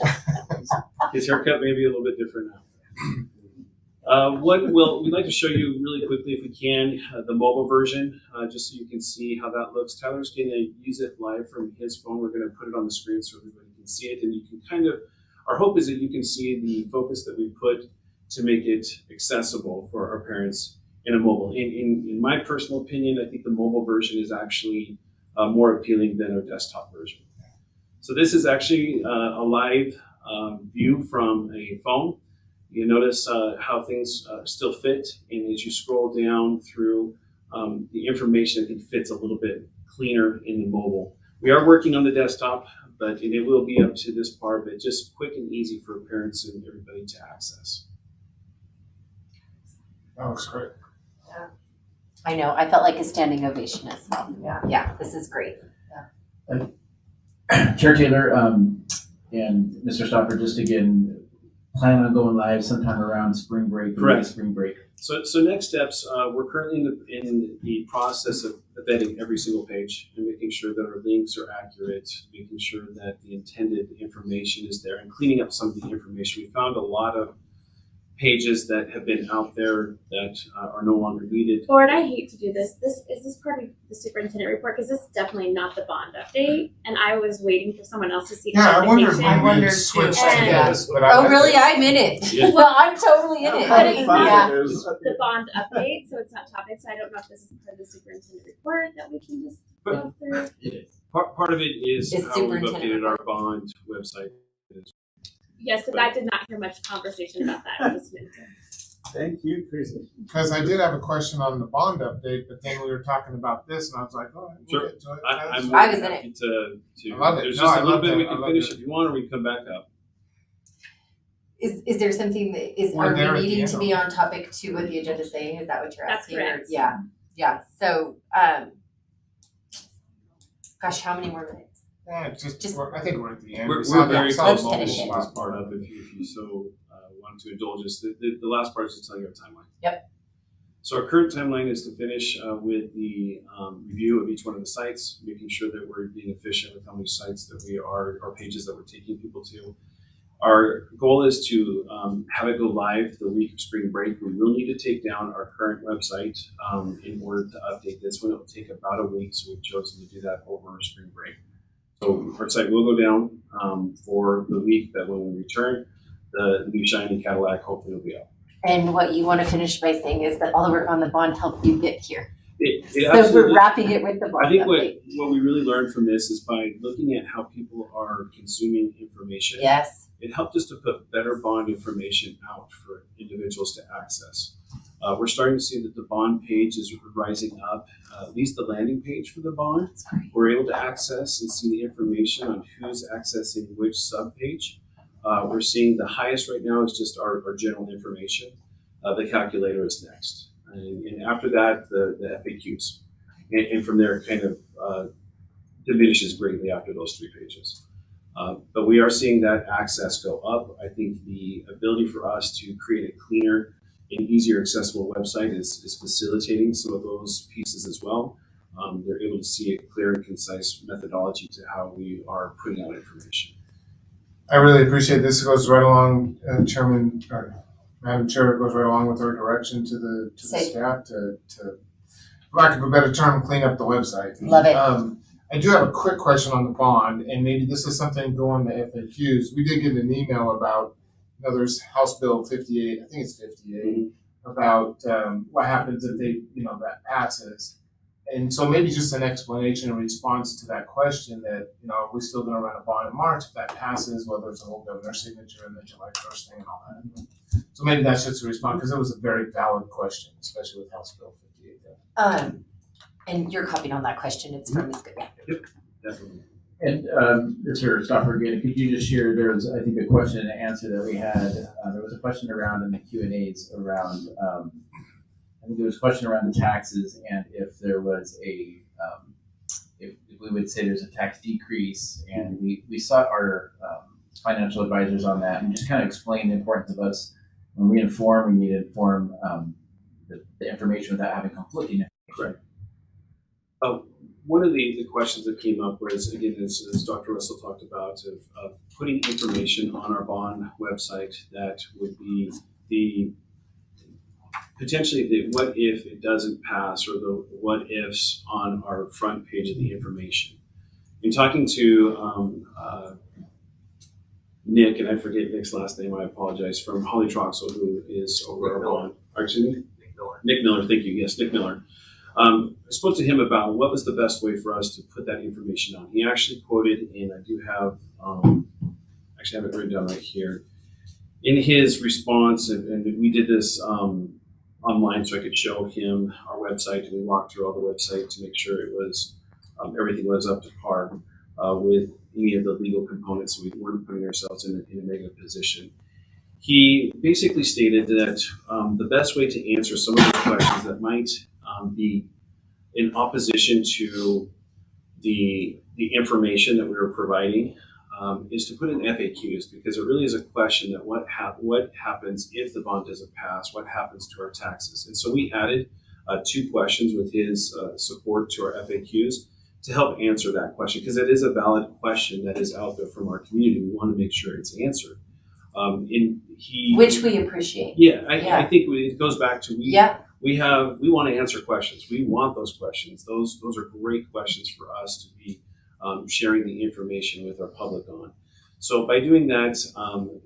His haircut may be a little bit different now. We'd like to show you really quickly, if we can, the mobile version, just so you can see how that looks. Tyler's going to use it live from his phone. We're going to put it on the screen so everybody can see it, and you can our hope is that you can see the focus that we put to make it accessible for our parents in a mobile. In my personal opinion, I think the mobile version is actually more appealing than our desktop version. So this is actually a live view from a phone. You notice how things still fit, and as you scroll down through the information, I think fits a little bit cleaner in the mobile. We are working on the desktop, but it will be up to this part, but just quick and easy for parents and everybody to access.
That looks great.
Yeah. I know. I felt like a standing ovation as well. Yeah, this is great.
Chair Taylor and Mr. Stopper, just again, planning on going live sometime around spring break.
Correct.
Spring break.
So next steps, we're currently in the process of vetting every single page and making sure that our links are accurate, making sure that the intended information is there, and cleaning up some of the information. We found a lot of pages that have been out there that are no longer needed.
Lord, I hate to do this. Is this part of the superintendent report? Because this is definitely not the bond update, and I was waiting for someone else to see.
Yeah, I wondered
clarification.
when we switched to this, but
Oh, really? I'm in it.
Yeah.
Well, I'm totally in it.
But it's not
Yeah.
the bond update, so it's not topic. So I don't know if this is part of the superintendent report that we can just go through.
It is. Part of it is
It's
how we've
superintendent
updated our bond website.
Yes, because I did not hear much conversation about that. This minute.
Thank you, Chris.
Because I did have a question on the bond update, but then we were talking about this, and I was like, "Oh, we'll
Sure.
get to it."
I'm
I was in
happy to
I love it.
There's
No,
just
I
a little
love
bit
that.
we
I
can
love
finish
it.
if you want, or we can come back up.
Is there something that is,
We're
are
there
we
at the
needing
end
to
of
be
it.
on topic to what the agenda is saying? Is that what you're
That's
asking?
correct.
Yeah. So, gosh, how many more minutes?
Yeah, I think we're at the end.
We're
saw
very
the- saw
close
the
to
mobile
finishing.
last
This part up if you so want to indulge us. The last part is to tell you our timeline.
Yep.
So our current timeline is to finish with the review of each one of the sites, making sure that we're being efficient with how many sites that we are, or pages that we're taking people to. Our goal is to have it go live the week of spring break. We will need to take down our current website in order to update this one. It will take about a week, so we've chosen to do that over spring break. So our site will go down for the week that when we return, the new shiny Cadillac hopefully will be up.
And what you want to finish by saying is that all the work on the bond helped you get here.
It
So
absolutely-
we're wrapping it with the bond
I think
update.
what we really learned from this is by looking at how people are consuming information.
Yes.
It helped us to put better bond information out for individuals to access. We're starting to see that the bond page is rising up, at least the landing page for the bond. We're able to access and see the information on who's accessing which subpage. We're seeing the highest right now is just our general information. The calculator is next. And after that, the FAQs. And from there, it kind of diminishes greatly after those 3 pages. But we are seeing that access go up. I think the ability for us to create a cleaner and easier accessible website is facilitating some of those pieces as well. They're able to see a clear and concise methodology to how we are putting out information.
I really appreciate this. It goes right along, Chairman or Madam Chair, it goes right along with our direction to the staff to, for lack of a better term, clean up the website.
Love it.
I do have a quick question on the bond, and maybe this is something going to FAQs. We did get an email about, there's House Bill 58, I think it's 58, about what happens if that passes. And so maybe just an explanation in response to that question that, are we still going to run a bond in March if that passes, whether it's a whole governor's signature and the July 1st thing and all that. So maybe that's just a response, because it was a very valid question, especially with House Bill 58 there.
And you're copied on that question. It's from Ms. Goodman.
Yep, definitely.
And Mr. Stoffer, again, could you just share, there was, I think, a question and answer that we had. There was a question around in the Q&As around, I think there was a question around the taxes and if there was a, if we would say there's a tax decrease, and we sought our financial advisors on that and just kind of explain the importance of us when we inform, we need to inform the information without having conflicting information.
Right. One of the questions that came up was, again, as Dr. Russell talked about, of putting information on our bond website that would be the potentially the what if it doesn't pass, or the what ifs on our front page of the information. In talking to Nick, and I forget Nick's last name, I apologize, from Holly Troxel, who is over our bond. Excuse me? Nick Miller, thank you. Yes, Nick Miller. I spoke to him about what was the best way for us to put that information on. He actually quoted, and I do have, actually have it written down right here. In his response, and we did this online so I could show him our website, and we walked through all the website to make sure it was, everything was up to par with any of the legal components, so we weren't putting ourselves in a negative position. He basically stated that the best way to answer some of the questions that might be in opposition to the information that we were providing is to put in FAQs, because it really is a question that what happens if the bond doesn't pass, what happens to our taxes. And so we added 2 questions with his support to our FAQs to help answer that question, because it is a valid question that is out there from our community. We want to make sure it's answered.
Which we appreciate.
Yeah, I think it goes back to we want to answer questions. We want those questions. Those are great questions for us to be sharing the information with our public on. So by doing that,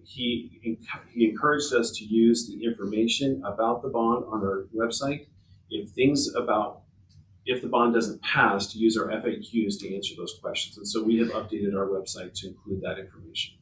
he encouraged us to use the information about the bond on our website. If the bond doesn't pass, to use our FAQs to answer those questions. And so we have updated our website to include that information.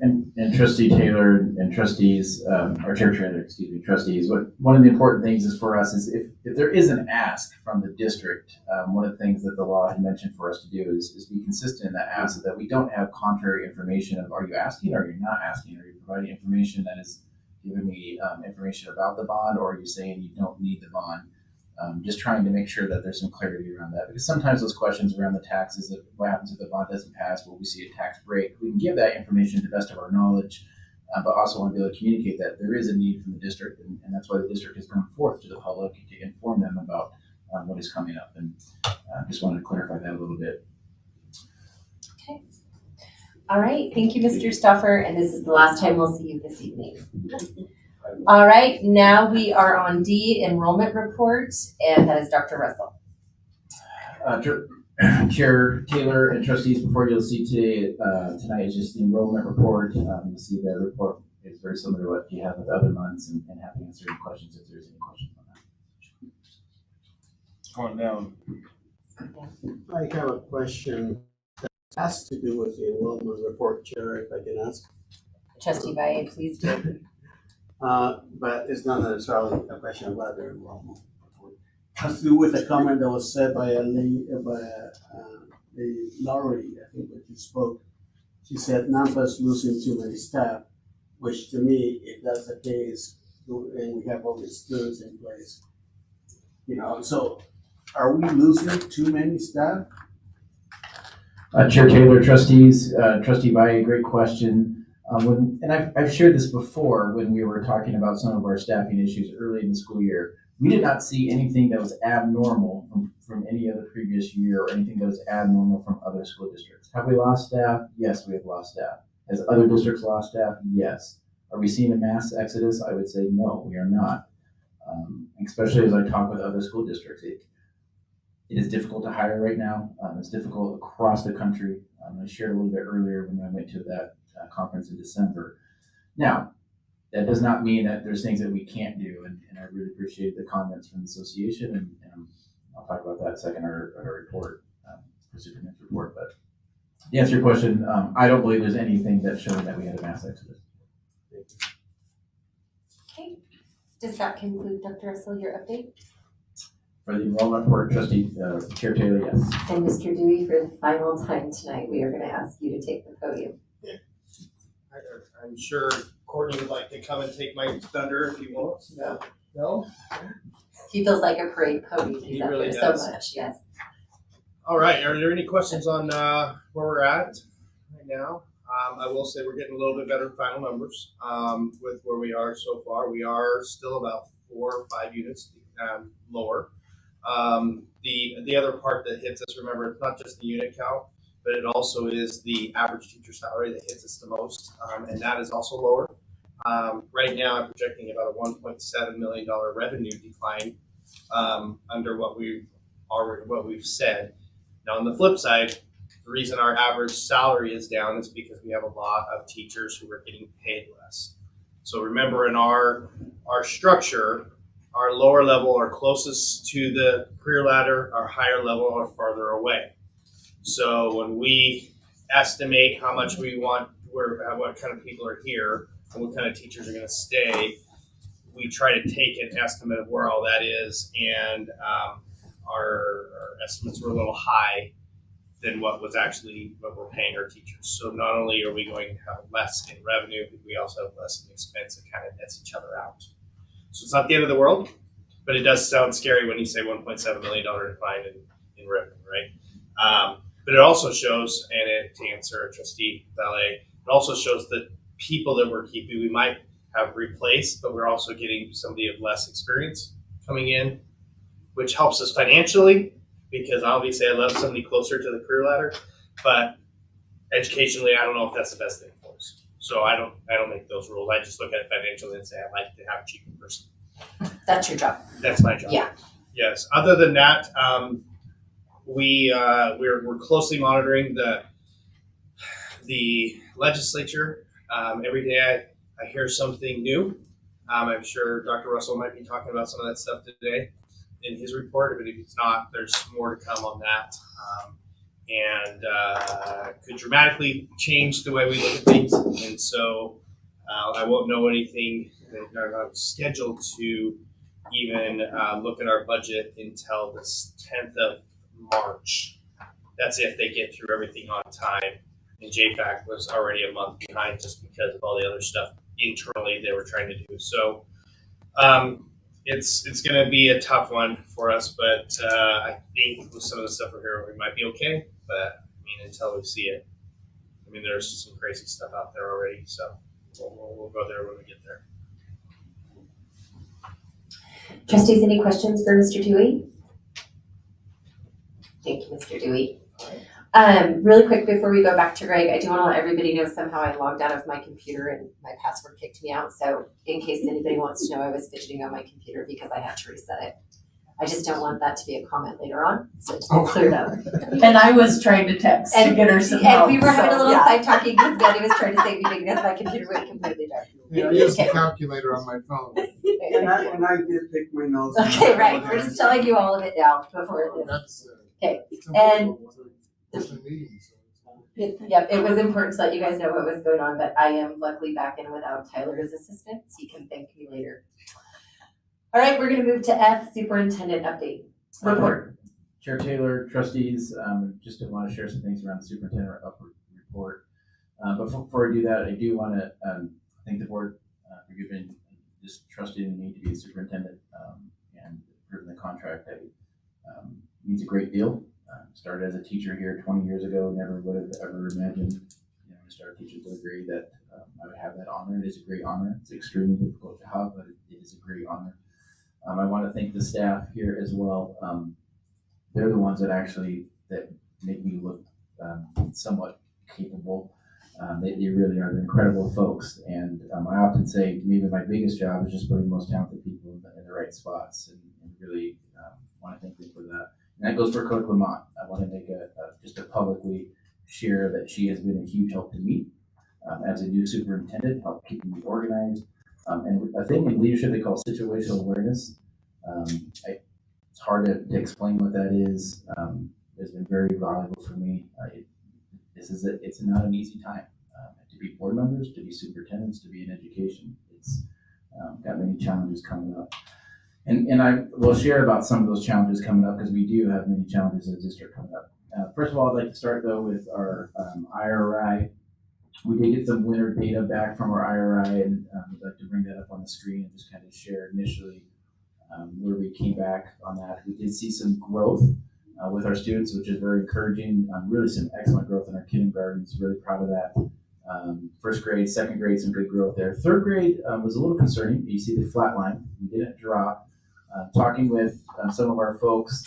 And Trustee Taylor and trustees, or Chair Trainer, excuse me, trustees, one of the important things is for us is if there is an ask from the district, one of the things that the law had mentioned for us to do is be consistent in that ask, so that we don't have contrary information of, are you asking or are you not asking? Are you providing information that is giving me information about the bond, or are you saying you don't need the bond? Just trying to make sure that there's some clarity around that, because sometimes those questions around the taxes, of what happens if the bond doesn't pass, will we see a tax break? We can give that information to the best of our knowledge, but also want to be able to communicate that there is a need from the district, and that's why the district is coming forth to the public to inform them about what is coming up. And just wanted to clarify that a little bit.
Okay. All right. Thank you, Mr. Stoffer. And this is the last time we'll see you this evening. All right, now we are on D, enrollment report, and that is Dr. Russell.
Chair Taylor and trustees, before you'll see tonight is just the enrollment report. You'll see the report is very similar to what you have with other months, and happy to answer any questions if there's any questions on that.
Going down.
I have a question that has to do with the enrollment report, Chair, if I can ask.
Trustee Valle, please do.
but it's not necessarily a question about their enrollment. It has to do with a comment that was said by the Laurie, I think, when she spoke. She said Nampa's losing too many staff, which to me, if that's the case, and we have all these students in place, so are we losing too many staff?
Chair Taylor, trustees, Trustee Valle, great question. And I've shared this before when we were talking about some of our staffing issues early in the school year. We did not see anything that was abnormal from any other previous year or anything that was abnormal from other school districts. Have we lost staff? Yes, we have lost staff. Has other districts lost staff? Yes. Are we seeing a mass exodus? I would say no, we are not. Especially as I talk with other school districts. It is difficult to hire right now. It's difficult across the country. I shared a little bit earlier when I went to that conference in December. Now, that does not mean that there's things that we can't do, and I really appreciate the comments from the association, and I'll talk about that second, our report, the superintendent's report. But to answer your question, I don't believe there's anything that's showing that we had a mass exodus.
Okay, does that conclude, Dr. Russell, your update?
For the enrollment report, Trustee Chair Taylor, yes.
And Mr. Dewey, for the final time tonight, we are going to ask you to take the podium.
I'm sure Courtney would like to come and take my thunder if he wants. No? No?
He feels like a parade pony.
He
He's up
really
there
does.
so much, yes.
All right, are there any questions on where we're at right now? I will say we're getting a little bit better final numbers with where we are so far. We are still about 4 or 5 units lower. The other part that hits us, remember, it's not just the unit count, but it also is the average teacher salary that hits us the most, and that is also lower. Right now, I'm projecting about a $1.7 million revenue decline under what we've said. Now, on the flip side, the reason our average salary is down is because we have a lot of teachers who are getting paid less. So remember, in our structure, our lower level are closest to the career ladder, our higher level are farther away. So when we estimate how much we want, what kind of people are here, and what kind of teachers are going to stay, we try to take an estimate of where all that is, and our estimates were a little high than what we're paying our teachers. So not only are we going to have less in revenue, but we also have less in expense. It kind of nets each other out. So it's not the end of the world, but it does sound scary when you say $1.7 million decline in revenue, right? But it also shows, and to answer Trustee Valle, it also shows that people that we're keeping, we might have replaced, but we're also getting somebody of less experience coming in, which helps us financially, because obviously I love somebody closer to the career ladder, but educationally, I don't know if that's the best thing for us. So I don't make those rules. I just look at it financially and say I'd like to have a cheaper person.
That's your job.
That's my job.
Yeah.
Yes. Other than that, we're closely monitoring the legislature. Every day I hear something new. I'm sure Dr. Russell might be talking about some of that stuff today in his report, but if it's not, there's more to come on that. And could dramatically change the way we look at things. And so I won't know anything. I'm not scheduled to even look at our budget until the 10th of March. That's if they get through everything on time. And JFAC was already a month behind just because of all the other stuff internally they were trying to do. So it's going to be a tough one for us, but I think with some of the stuff we're hearing, we might be okay. But I mean, until we see it, I mean, there's some crazy stuff out there already. So we'll go there when we get there.
Trustees, any questions for Mr. Dewey? Thank you, Mr. Dewey. Really quick before we go back to Greg, I do want to let everybody know somehow I logged out of my computer and my password kicked me out. So in case anybody wants to know, I was fidgeting on my computer because I had to reset it. I just don't want that to be a comment later on, so it's all cleared up.
And I was trying to text to get her some help.
And we were having a little
yeah.
side talking because Betty was trying to save me because my computer went completely dark.
Yeah, I use the calculator on my phone.
And I did pick my nose.
Okay, right. We're just telling you all of it now before this. Okay, and It was important to let you guys know what was going on, but I am luckily back in without Tyler as assistant, so you can thank me later. All right, we're gonna move to F, superintendent update. Report.
Chair Taylor, trustees, just want to share some things around the superintendent report. But before I do that, I do want to thank the board for giving this trustee the need to be a superintendent and approving the contract. That means a great deal. Started as a teacher here 20 years ago. Never would have ever imagined, to start teaching third grade that I would have that honor. It is a great honor. It's an extremely difficult job, but it is a great honor. I want to thank the staff here as well. They're the ones that make me look somewhat capable. They really are incredible folks, and I often say maybe my biggest job is just putting the most talented people in the right spots, and really want to thank them for that. And that goes for Coach Lamont. I want to make just a publicly share that she has been a huge help to me as a new superintendent, help keeping me organized. And a thing in leadership they call situational awareness. It's hard to explain what that is. It's been very valuable for me. It's not an easy time to be board members, to be superintendents, to be in education. It's got many challenges coming up. And I will share about some of those challenges coming up because we do have many challenges as a district coming up. First of all, I'd like to start though with our IRI. We did get some winter data back from our IRI, and I'd like to bring that up on the screen and just kind of share initially where we came back on that. We did see some growth with our students, which is very encouraging. Really some excellent growth in our kindergartens. Really proud of that. First grade, second grade, some good growth there. Third grade was a little concerning. You see the flat line. We didn't drop. Talking with some of our folks,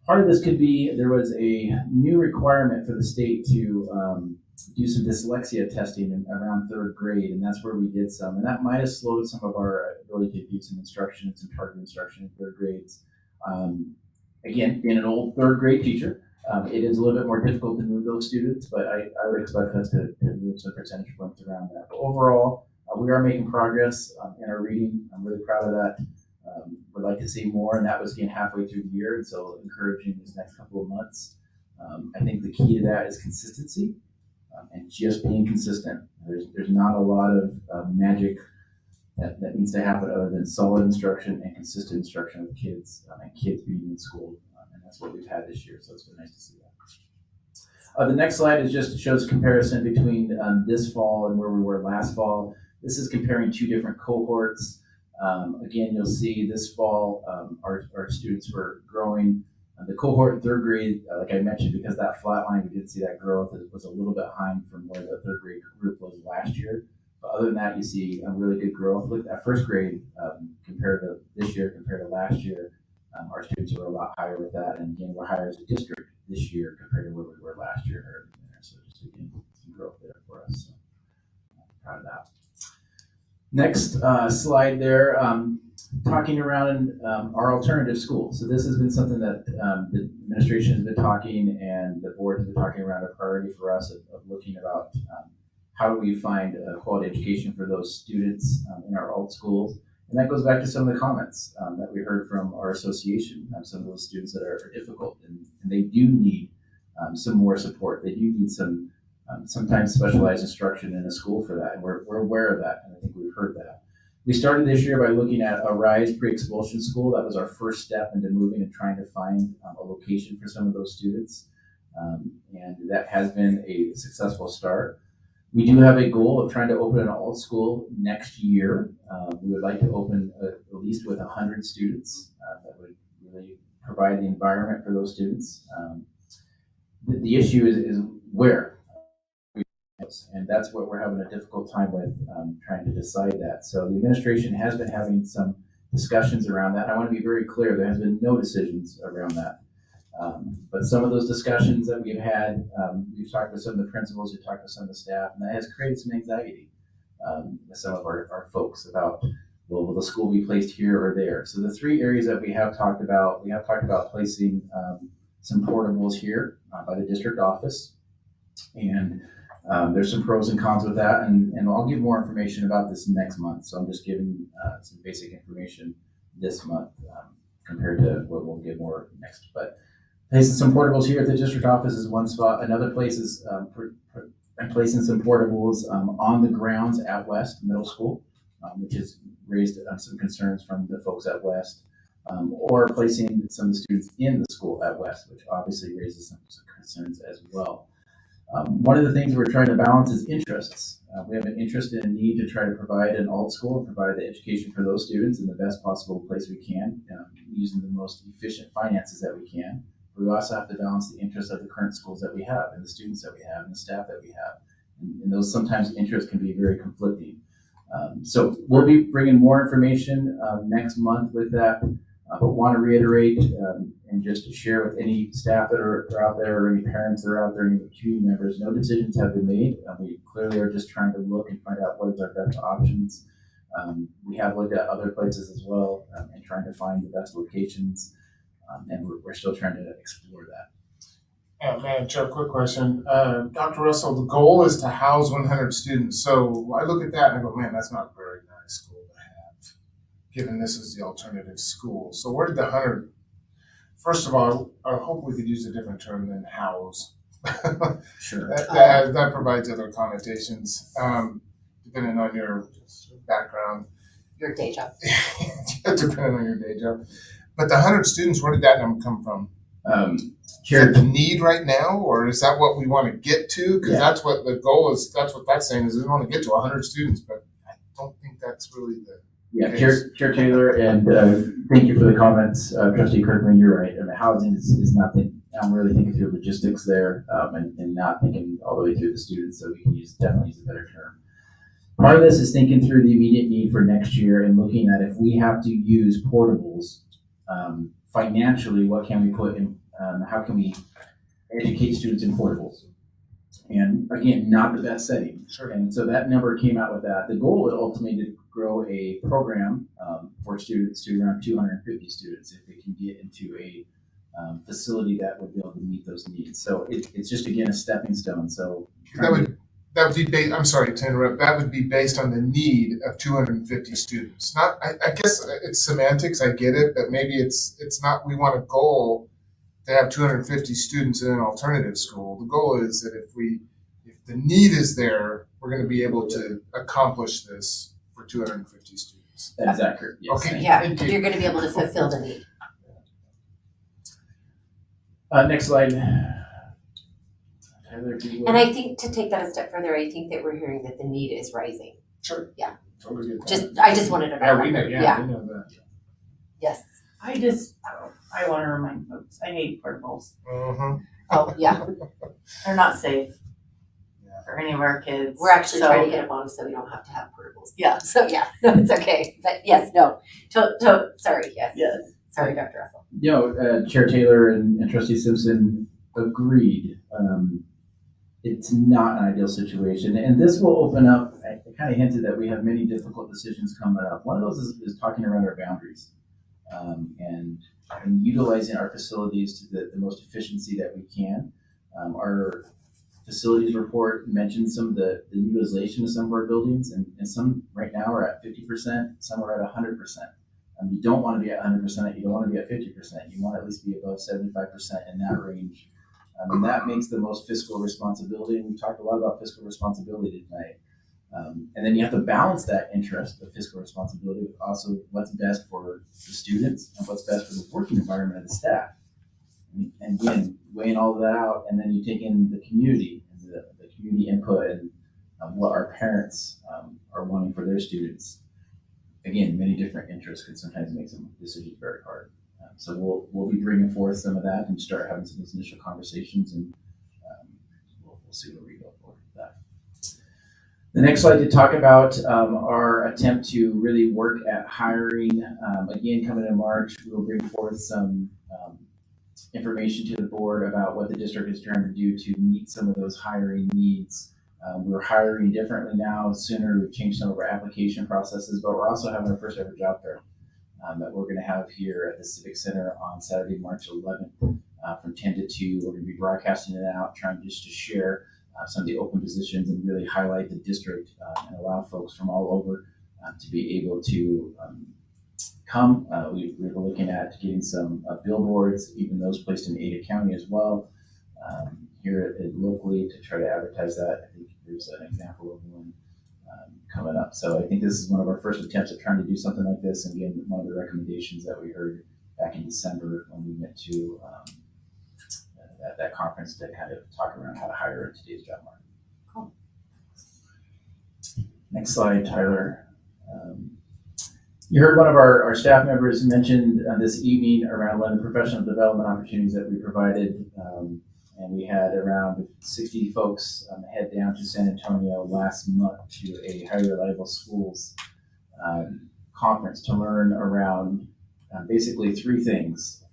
part of this could be there was a new requirement for the state to do some dyslexia testing around third grade, and that's where we did some. And that might have slowed some of our ability to do some instruction, some targeted instruction in third grades. Again, being an old third grade teacher, it is a little bit more difficult to move those students, but I would expect us to move some percentage points around that. But overall, we are making progress in our reading. I'm really proud of that. Would like to see more, and that was again halfway through the year, and so encouraging these next couple of months. I think the key to that is consistency and just being consistent. There's not a lot of magic that needs to happen other than solid instruction and consistent instruction with kids and kids being in school, and that's what we've had this year. So it's been nice to see that. The next slide is just shows a comparison between this fall and where we were last fall. This is comparing two different cohorts. Again, you'll see this fall our students were growing. The cohort in third grade, like I mentioned, because that flat line, we did see that growth. It was a little bit behind from where the third grade group was last year. But other than that, you see a really good growth. Look at first grade compared to this year, compared to last year. Our students were a lot higher with that. And again, we're higher as a district this year compared to where we were last year. So just again, some growth there for us. So proud of that. Next slide there, talking around our alternative schools. So this has been something that the administration has been talking and the board has been talking around a priority for us of looking about how do we find a quality education for those students in our alt schools. And that goes back to some of the comments that we heard from our association, some of those students that are difficult and they do need some more support. They do need some sometimes specialized instruction in a school for that, and we're aware of that, and I think we've heard that. We started this year by looking at a RISE pre-expulsion school. That was our first step into moving and trying to find a location for some of those students, and that has been a successful start. We do have a goal of trying to open an alt school next year. We would like to open at least with 100 students. That would really provide the environment for those students. The issue is where. And that's what we're having a difficult time with, trying to decide that. So the administration has been having some discussions around that. I want to be very clear, there has been no decisions around that. But some of those discussions that we've had, we've talked with some of the principals, we've talked with some of the staff, and that has created some anxiety with some of our folks about, well, will the school be placed here or there? So the three areas that we have talked about placing some portables here by the district office. And there's some pros and cons with that, and I'll give more information about this next month. So I'm just giving some basic information this month compared to what we'll give more next. But Placing some portables here at the district office is one spot. Another place is placing some portables on the grounds at West Middle School, which has raised some concerns from the folks at West, or placing some of the students in the school at West, which obviously raises some concerns as well. One of the things we're trying to balance is interests. We have an interest and a need to try to provide an alt school and provide the education for those students in the best possible place we can, using the most efficient finances that we can. But we also have to balance the interests of the current schools that we have and the students that we have and the staff that we have. And those sometimes interests can be very conflicting. So we'll be bringing more information next month with that, but want to reiterate and just to share with any staff that are out there or any parents that are out there, any community members, no decisions have been made. We clearly are just trying to look and find out what is our best options. We have looked at other places as well and trying to find the best locations, and we're still trying to explore that.
Madam Chair, quick question. Dr. Russell, the goal is to house 100 students. So I look at that and I go, man, that's not a very nice school to have, given this is the alternative school. So where did the 100? First of all, I hope we could use a different term than house.
Sure.
That provides other connotations, depending on your background.
Your day job.
Depending on your day job. But the 100 students, where did that number come from? Is that the need right now, or is that what we want to get to? Because that's what the goal is. That's what that's saying is we want to get to 100 students, but I don't think that's really the case.
Chair Taylor, and thank you for the comments. Trustee Kirkman, you're right. I mean, housing is not I'm really thinking through logistics there and not thinking all the way through the students, so we can definitely use a better term. Part of this is thinking through the immediate need for next year and looking at if we have to use portables financially, what can we put in, how can we educate students in portables? And again, not the best setting.
Sure.
And so that number came out with that. The goal would ultimately to grow a program for students to around 250 students if we can get into a facility that would be able to meet those needs. So it's just, again, a stepping stone. So
that would be based, I'm sorry to interrupt, that would be based on the need of 250 students. Not, I guess it's semantics, I get it, but maybe it's not, we want a goal to have 250 students in an alternative school. The goal is that if the need is there, we're going to be able to accomplish this for 250 students.
That is accurate. Yes.
Okay.
Yeah, you're going to be able to fulfill the need.
Next slide. Tyler, if you would.
And I think to take that a step further, I think that we're hearing that the need is rising.
Sure.
Yeah.
Totally get that.
I just wanted to know.
Yeah, we know. Yeah, we know that.
Yes.
I want to remind folks, I hate portables.
Oh, yeah.
They're not safe for any of our kids.
We're actually trying to get them on so we don't have to have portables. Yeah. So yeah, no, it's okay. But yes, no. Sorry. Yes.
Yes.
Sorry, Dr. Russell.
Chair Taylor and Trustee Simpson agreed. It's not an ideal situation. And this will open up, I kind of hinted that we have many difficult decisions coming up. One of those is talking around our boundaries and utilizing our facilities to the most efficiency that we can. Our facilities report mentioned some of the utilization of some of our buildings, and some right now are at 50%, some are at 100%. You don't want to be at 100%, you don't want to be at 50%, you want to at least be above 75% in that range. And that makes the most fiscal responsibility, and we talked a lot about fiscal responsibility tonight. And then you have to balance that interest of fiscal responsibility with also what's best for the students and what's best for the working environment of the staff. And again, weighing all of that out, and then you take in the community and the community input and what our parents are wanting for their students. Again, many different interests can sometimes make some decisions very hard. So we'll be bringing forth some of that and start having some of those initial conversations, and we'll see where we go for that. The next slide to talk about our attempt to really work at hiring. Again, coming in March, we'll bring forth some information to the board about what the district is trying to do to meet some of those hiring needs. We're hiring differently now, sooner. We've changed some of our application processes, but we're also having our first ever job fair that we're going to have here at the Civic Center on Saturday, March 11th from 10 to 2. We're going to be broadcasting it out, trying just to share some of the open positions and really highlight the district and allow folks from all over to be able to We were looking at getting some billboards, even those placed in Ada County as well, here locally to try to advertise that. I think there's an example of one coming up. So I think this is one of our first attempts at trying to do something like this. And again, one of the recommendations that we heard back in December when we went to that conference to kind of talk around how to hire in today's job market.
Cool.
Next slide, Tyler. You heard one of our staff members mentioned this evening around one of the professional development opportunities that we provided. And we had around 60 folks head down to San Antonio last month to a Highly Reliable Schools conference to learn around basically three things.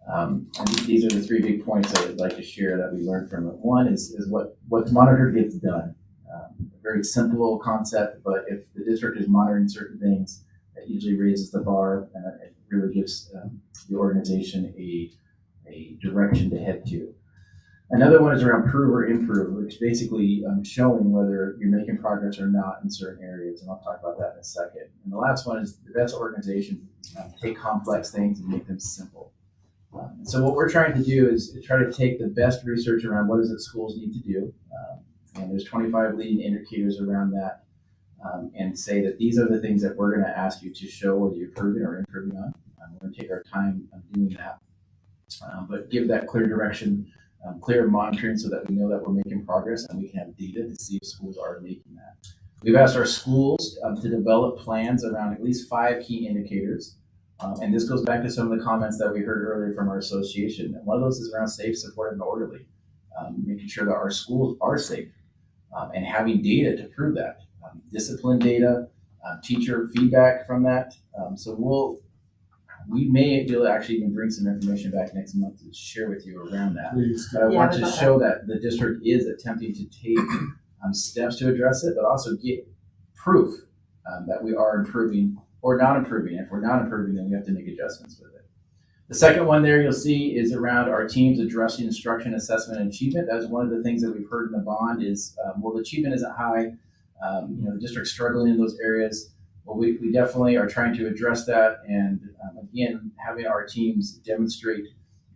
And these are the three big points I would like to share that we learned from it. One is what monitored gets done. A very simple concept, but if the district is monitoring certain things, that usually raises the bar and it really gives the organization a direction to head to. Another one is around prove or improve, which is basically showing whether you're making progress or not in certain areas, and I'll talk about that in a second. And the last one is the best organization take complex things and make them simple. So what we're trying to do is try to take the best research around what is it schools need to do, and there's 25 leading indicators around that, and say that these are the things that we're going to ask you to show whether you're improving or improving on. We're going to take our time doing that, but give that clear direction. Clear monitoring so that we know that we're making progress and we can have data to see if schools are making that. We've asked our schools to develop plans around at least 5 key indicators. And this goes back to some of the comments that we heard earlier from our association. And one of those is around safe, supportive, and orderly, making sure that our schools are safe and having data to prove that. Discipline data, teacher feedback from that. So we may be able to actually even bring some information back next month to share with you around that. But I want to show that the district is attempting to take steps to address it, but also get proof that we are improving or not improving. If we're not improving, then we have to make adjustments with it. The second one there you'll see is around our teams addressing instruction, assessment, and achievement. That is one of the things that we've heard in the bond is, well, the achievement isn't high. The district's struggling in those areas. Well, we definitely are trying to address that, and again, having our teams demonstrate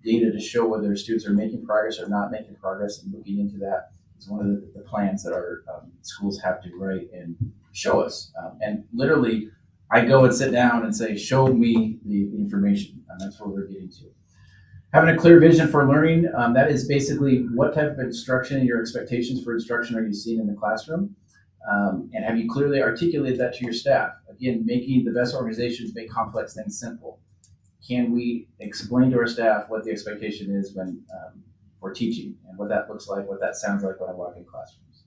data to show whether students are making progress or not making progress, and looking into that is one of the plans that our schools have to write and show us. And literally, I go and sit down and say, show me the information, and that's what we're getting to. Having a clear vision for learning, that is basically what type of instruction and your expectations for instruction are you seeing in the classroom? And have you clearly articulated that to your staff? Again, making the best organizations make complex things simple. Can we explain to our staff what the expectation is when we're teaching and what that looks like, what that sounds like when I walk in classrooms?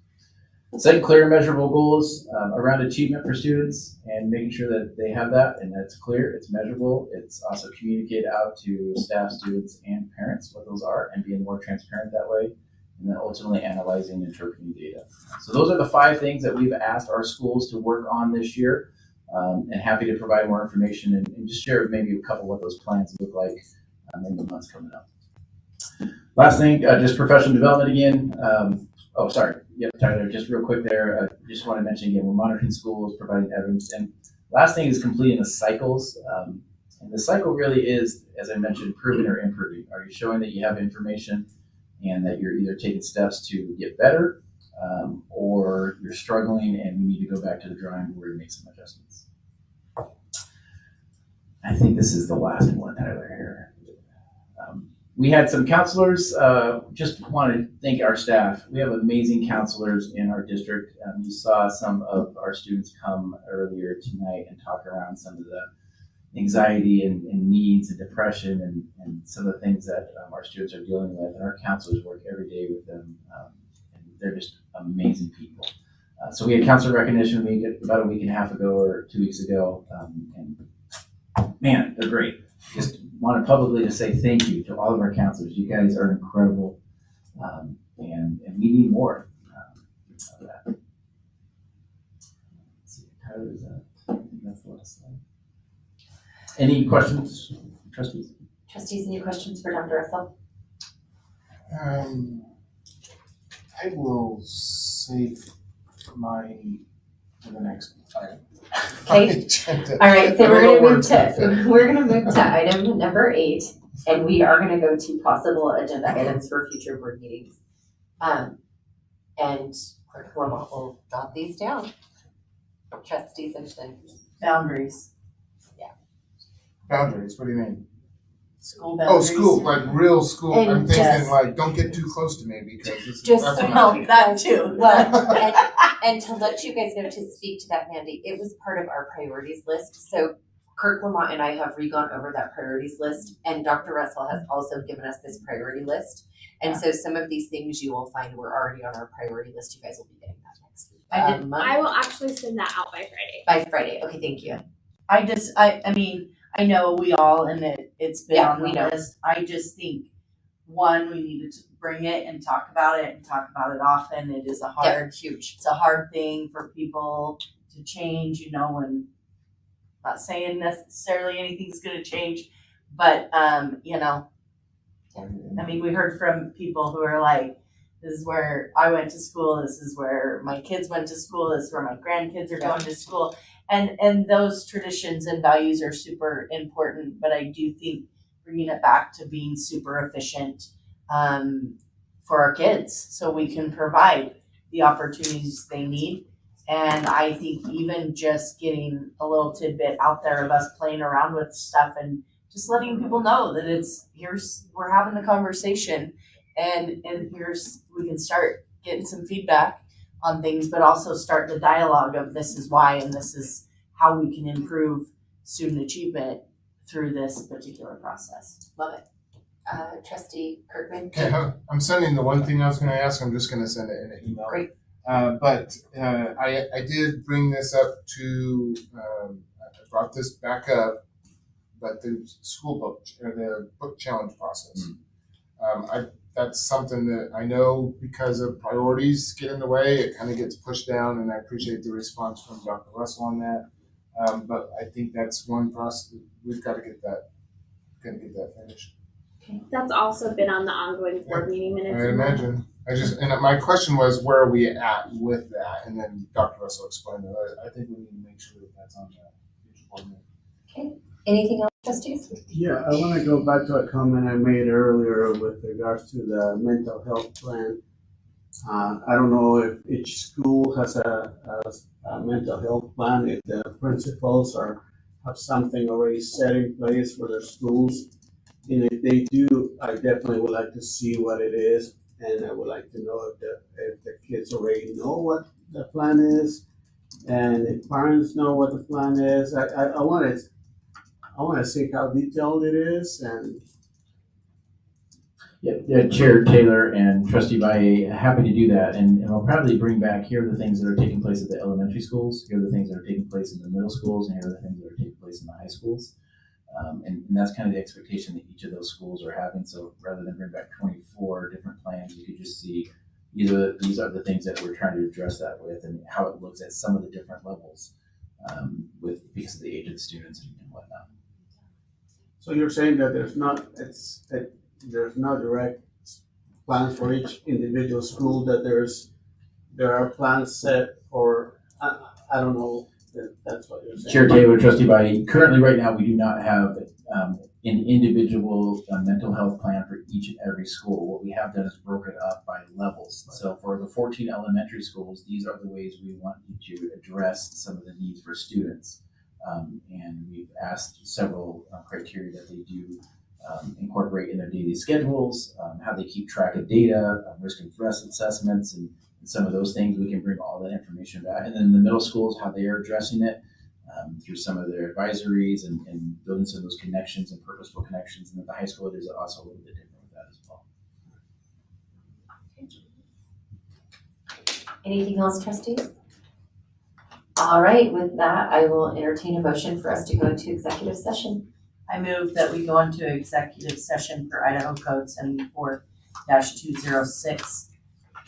Setting clear and measurable goals around achievement for students and making sure that they have that and that's clear, it's measurable. It's also communicated out to staff, students, and parents what those are and being more transparent that way. And then ultimately analyzing and interpreting data. So those are the 5 things that we've asked our schools to work on this year, and happy to provide more information and just share maybe a couple of what those plans look like in the months coming up. Last thing, just professional development again. Oh, sorry. Yep, Tyler, just real quick there. I just want to mention again, we're monitoring schools, providing evidence. And last thing is completing the cycles. And the cycle really is, as I mentioned, improving or improving. Are you showing that you have information and that you're either taking steps to get better or you're struggling and we need to go back to the drawing board and make some adjustments? I think this is the last one, Tyler, here. We had some counselors, just want to thank our staff. We have amazing counselors in our district. You saw some of our students come earlier tonight and talk around some of the anxiety and needs and depression and some of the things that our students are dealing with. And our counselors work every day with them. And they're just amazing people. So we had counselor recognition week about a week and a half ago or 2 weeks ago. And man, they're great. Just want to publicly to say thank you to all of our counselors. You guys are incredible. And we need more of that. Let's see, Tyler, is that? I think that's the last slide. Any questions, trustees?
Trustees, any questions for Dr. Russell?
I will save my for the next item.
Okay. All right, so we're gonna move to item number 8, and we are gonna go to possible agenda items for future board meetings. And Clerk Lamont will jot these down. Trustee Simpson.
Boundaries.
Boundaries, what do you mean?
School
Oh,
boundaries.
school, like real school.
And
I'm thinking
just-
like, don't get too close to me because this
Just
that's
so
what I'm
you
thinking.
That too.
Well, and to let you guys know, to speak to that, Mandy, it was part of our priorities list. So Kirk Lamont and I have re-gone over that priorities list, and Dr. Russell has also given us this priority list. And so some of these things you will find were already on our priority list. You guys will be getting that next week.
I will actually send that out by Friday.
By Friday. Okay, thank you.
I mean, I know we all, and it's been
Yeah,
on the
we know.
list. I just think, one, we needed to bring it and talk about it often. It is
Huge.
It's a hard thing for people to change, and not saying necessarily anything's gonna change, but, I mean, we heard from people who are like, this is where I went to school, this is where my kids went to school, this is where my grandkids are going to school. And those traditions and values are super important, but I do think bringing it back to being super efficient for our kids so we can provide the opportunities they need. And I think even just getting a little tidbit out there of us playing around with stuff and just letting people know that we're having the conversation and here's, we can start getting some feedback on things, but also start the dialogue of this is why and this is how we can improve student achievement through this particular process.
Love it. Trustee Kirkman.
Okay, I'm sending the one thing I was going to ask. I'm just going to send it in an email.
Great.
But I did bring this up to, I brought this back up, but the school book, or the book challenge process. That's something that I know because of priorities get in the way, it kind of gets pushed down, and I appreciate the response from Dr. Russell on that. But I think that's one process, we've got to get that finished.
That's also been on the ongoing board meeting minutes.
I imagine. And my question was, where are we at with that? And then Dr. Russell explained it. I think we need to make sure that that's on the future board meeting.
Okay. Anything else, trustees?
Yeah, I want to go back to a comment I made earlier with regards to the mental health plan. I don't know if each school has a mental health plan, if the principals have something already set in place for their schools. And if they do, I definitely would like to see what it is, and I would like to know if the kids already know what the plan is, and if parents know what the plan is. I want to see how detailed it is, and
Yeah, Chair Taylor and Trustee Valle, happy to do that. And we'll probably bring back, here are the things that are taking place at the elementary schools, here are the things that are taking place in the middle schools, and here are the things that are taking place in the high schools. And that's kind of the expectation that each of those schools are having. So rather than bring back 24 different plans, you could just see these are the things that we're trying to address that with, and how it looks at some of the different levels because of the age of the students and whatnot.
so you're saying that there's not direct plans for each individual school, that there are plans set for, I don't know, that's what you're saying.
Chair Taylor, Trustee Valle, currently right now we do not have an individual mental health plan for each and every school. What we have done is broken it up by levels. So for the 14 elementary schools, these are the ways we want you to address some of the needs for students. And we've asked several criteria that they do incorporate in their daily schedules, how they keep track of data, risk and threat assessments, and some of those things. We can bring all that information back. And then the middle schools, how they are addressing it through some of their advisories and building some of those connections and purposeful connections. And at the high school, it is also a little bit different with that as well.
Anything else, trustees? All right, with that, I will entertain a motion for us to go into executive session.
I move that we go into executive session for Idaho Code 74-206,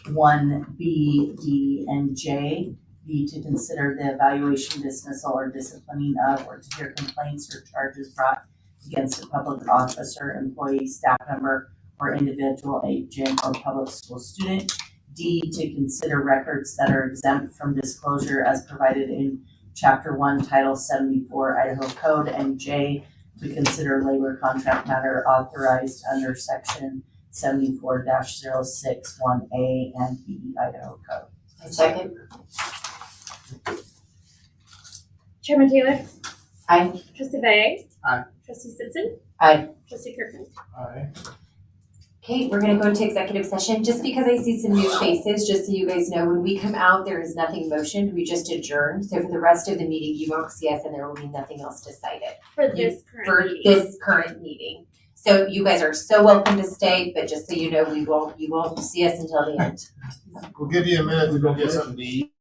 1B, D, and J. B, to consider the evaluation, dismissal, or disciplining of, or to hear complaints or charges brought against a public officer, employee, staff member, or individual agent or public school student. D, to consider records that are exempt from disclosure as provided in Chapter 1, Title 74 Idaho Code, and J, to consider labor contract matter authorized under Section 74-061A and B Idaho Code.
Second.
Chairman Taylor?
Aye.
Trustee Bay?
Aye.
Trustee Simpson?
Aye.
Trustee Kirkman?
Aye.
Okay, we're gonna go into executive session, just because I see some new faces, just so you guys know, when we come out, there is nothing motioned, we just adjourn. So for the rest of the meeting, you won't see us and there will be nothing else decided.
For this current
For
meeting.
this current meeting. So you guys are so welcome to stay, but just so you know, you won't see us until the end.
We'll give you a minute to go get something to eat.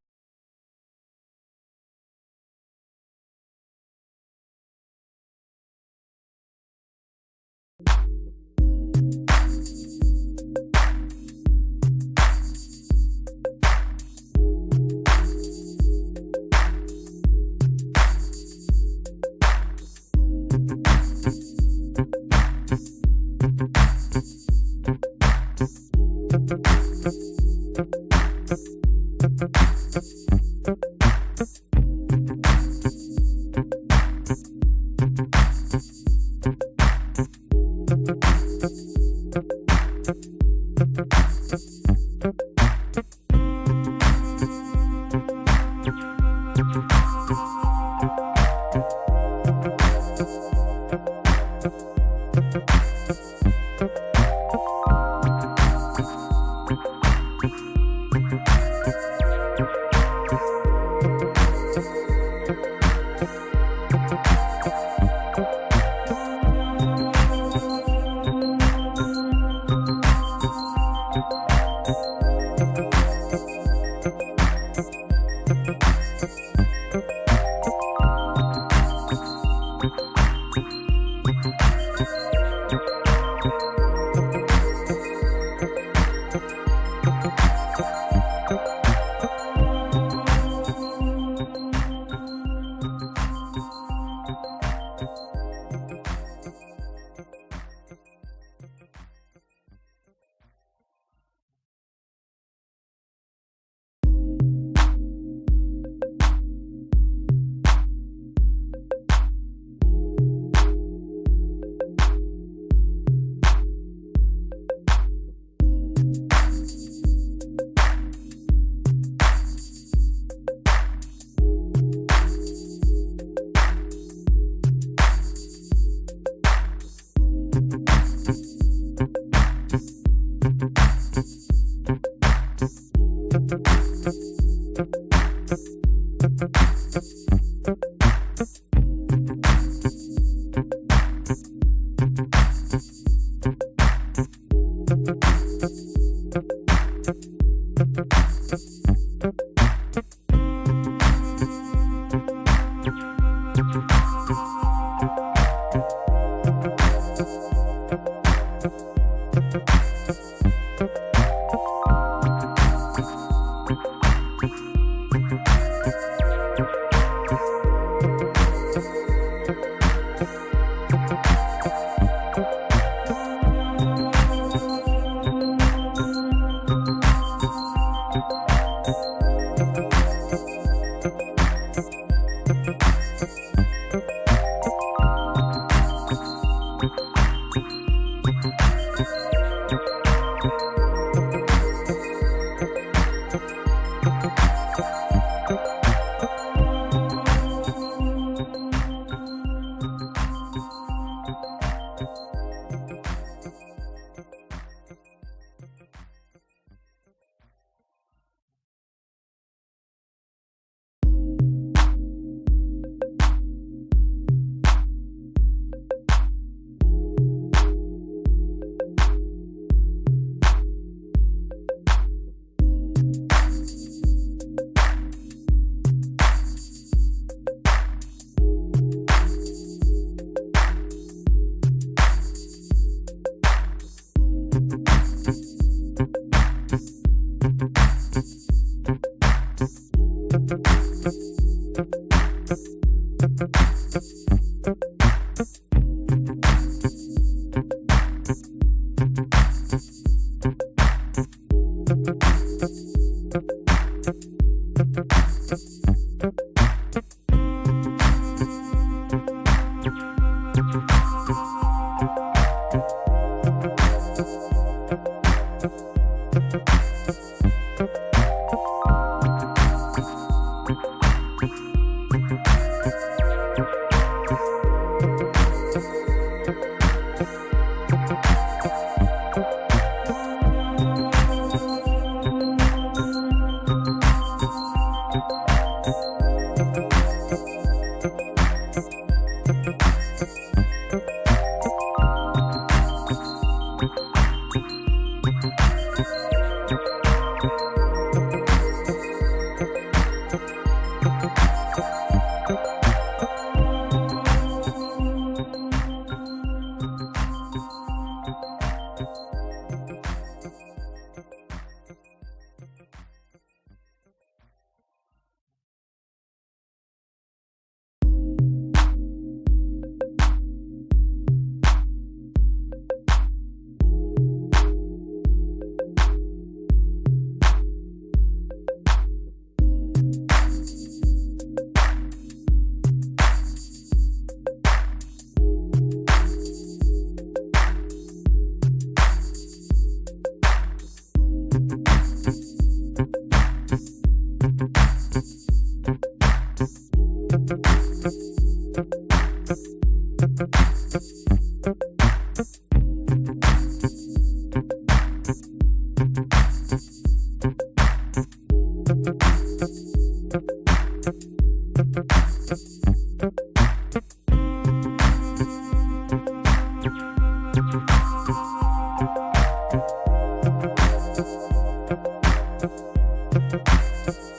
you.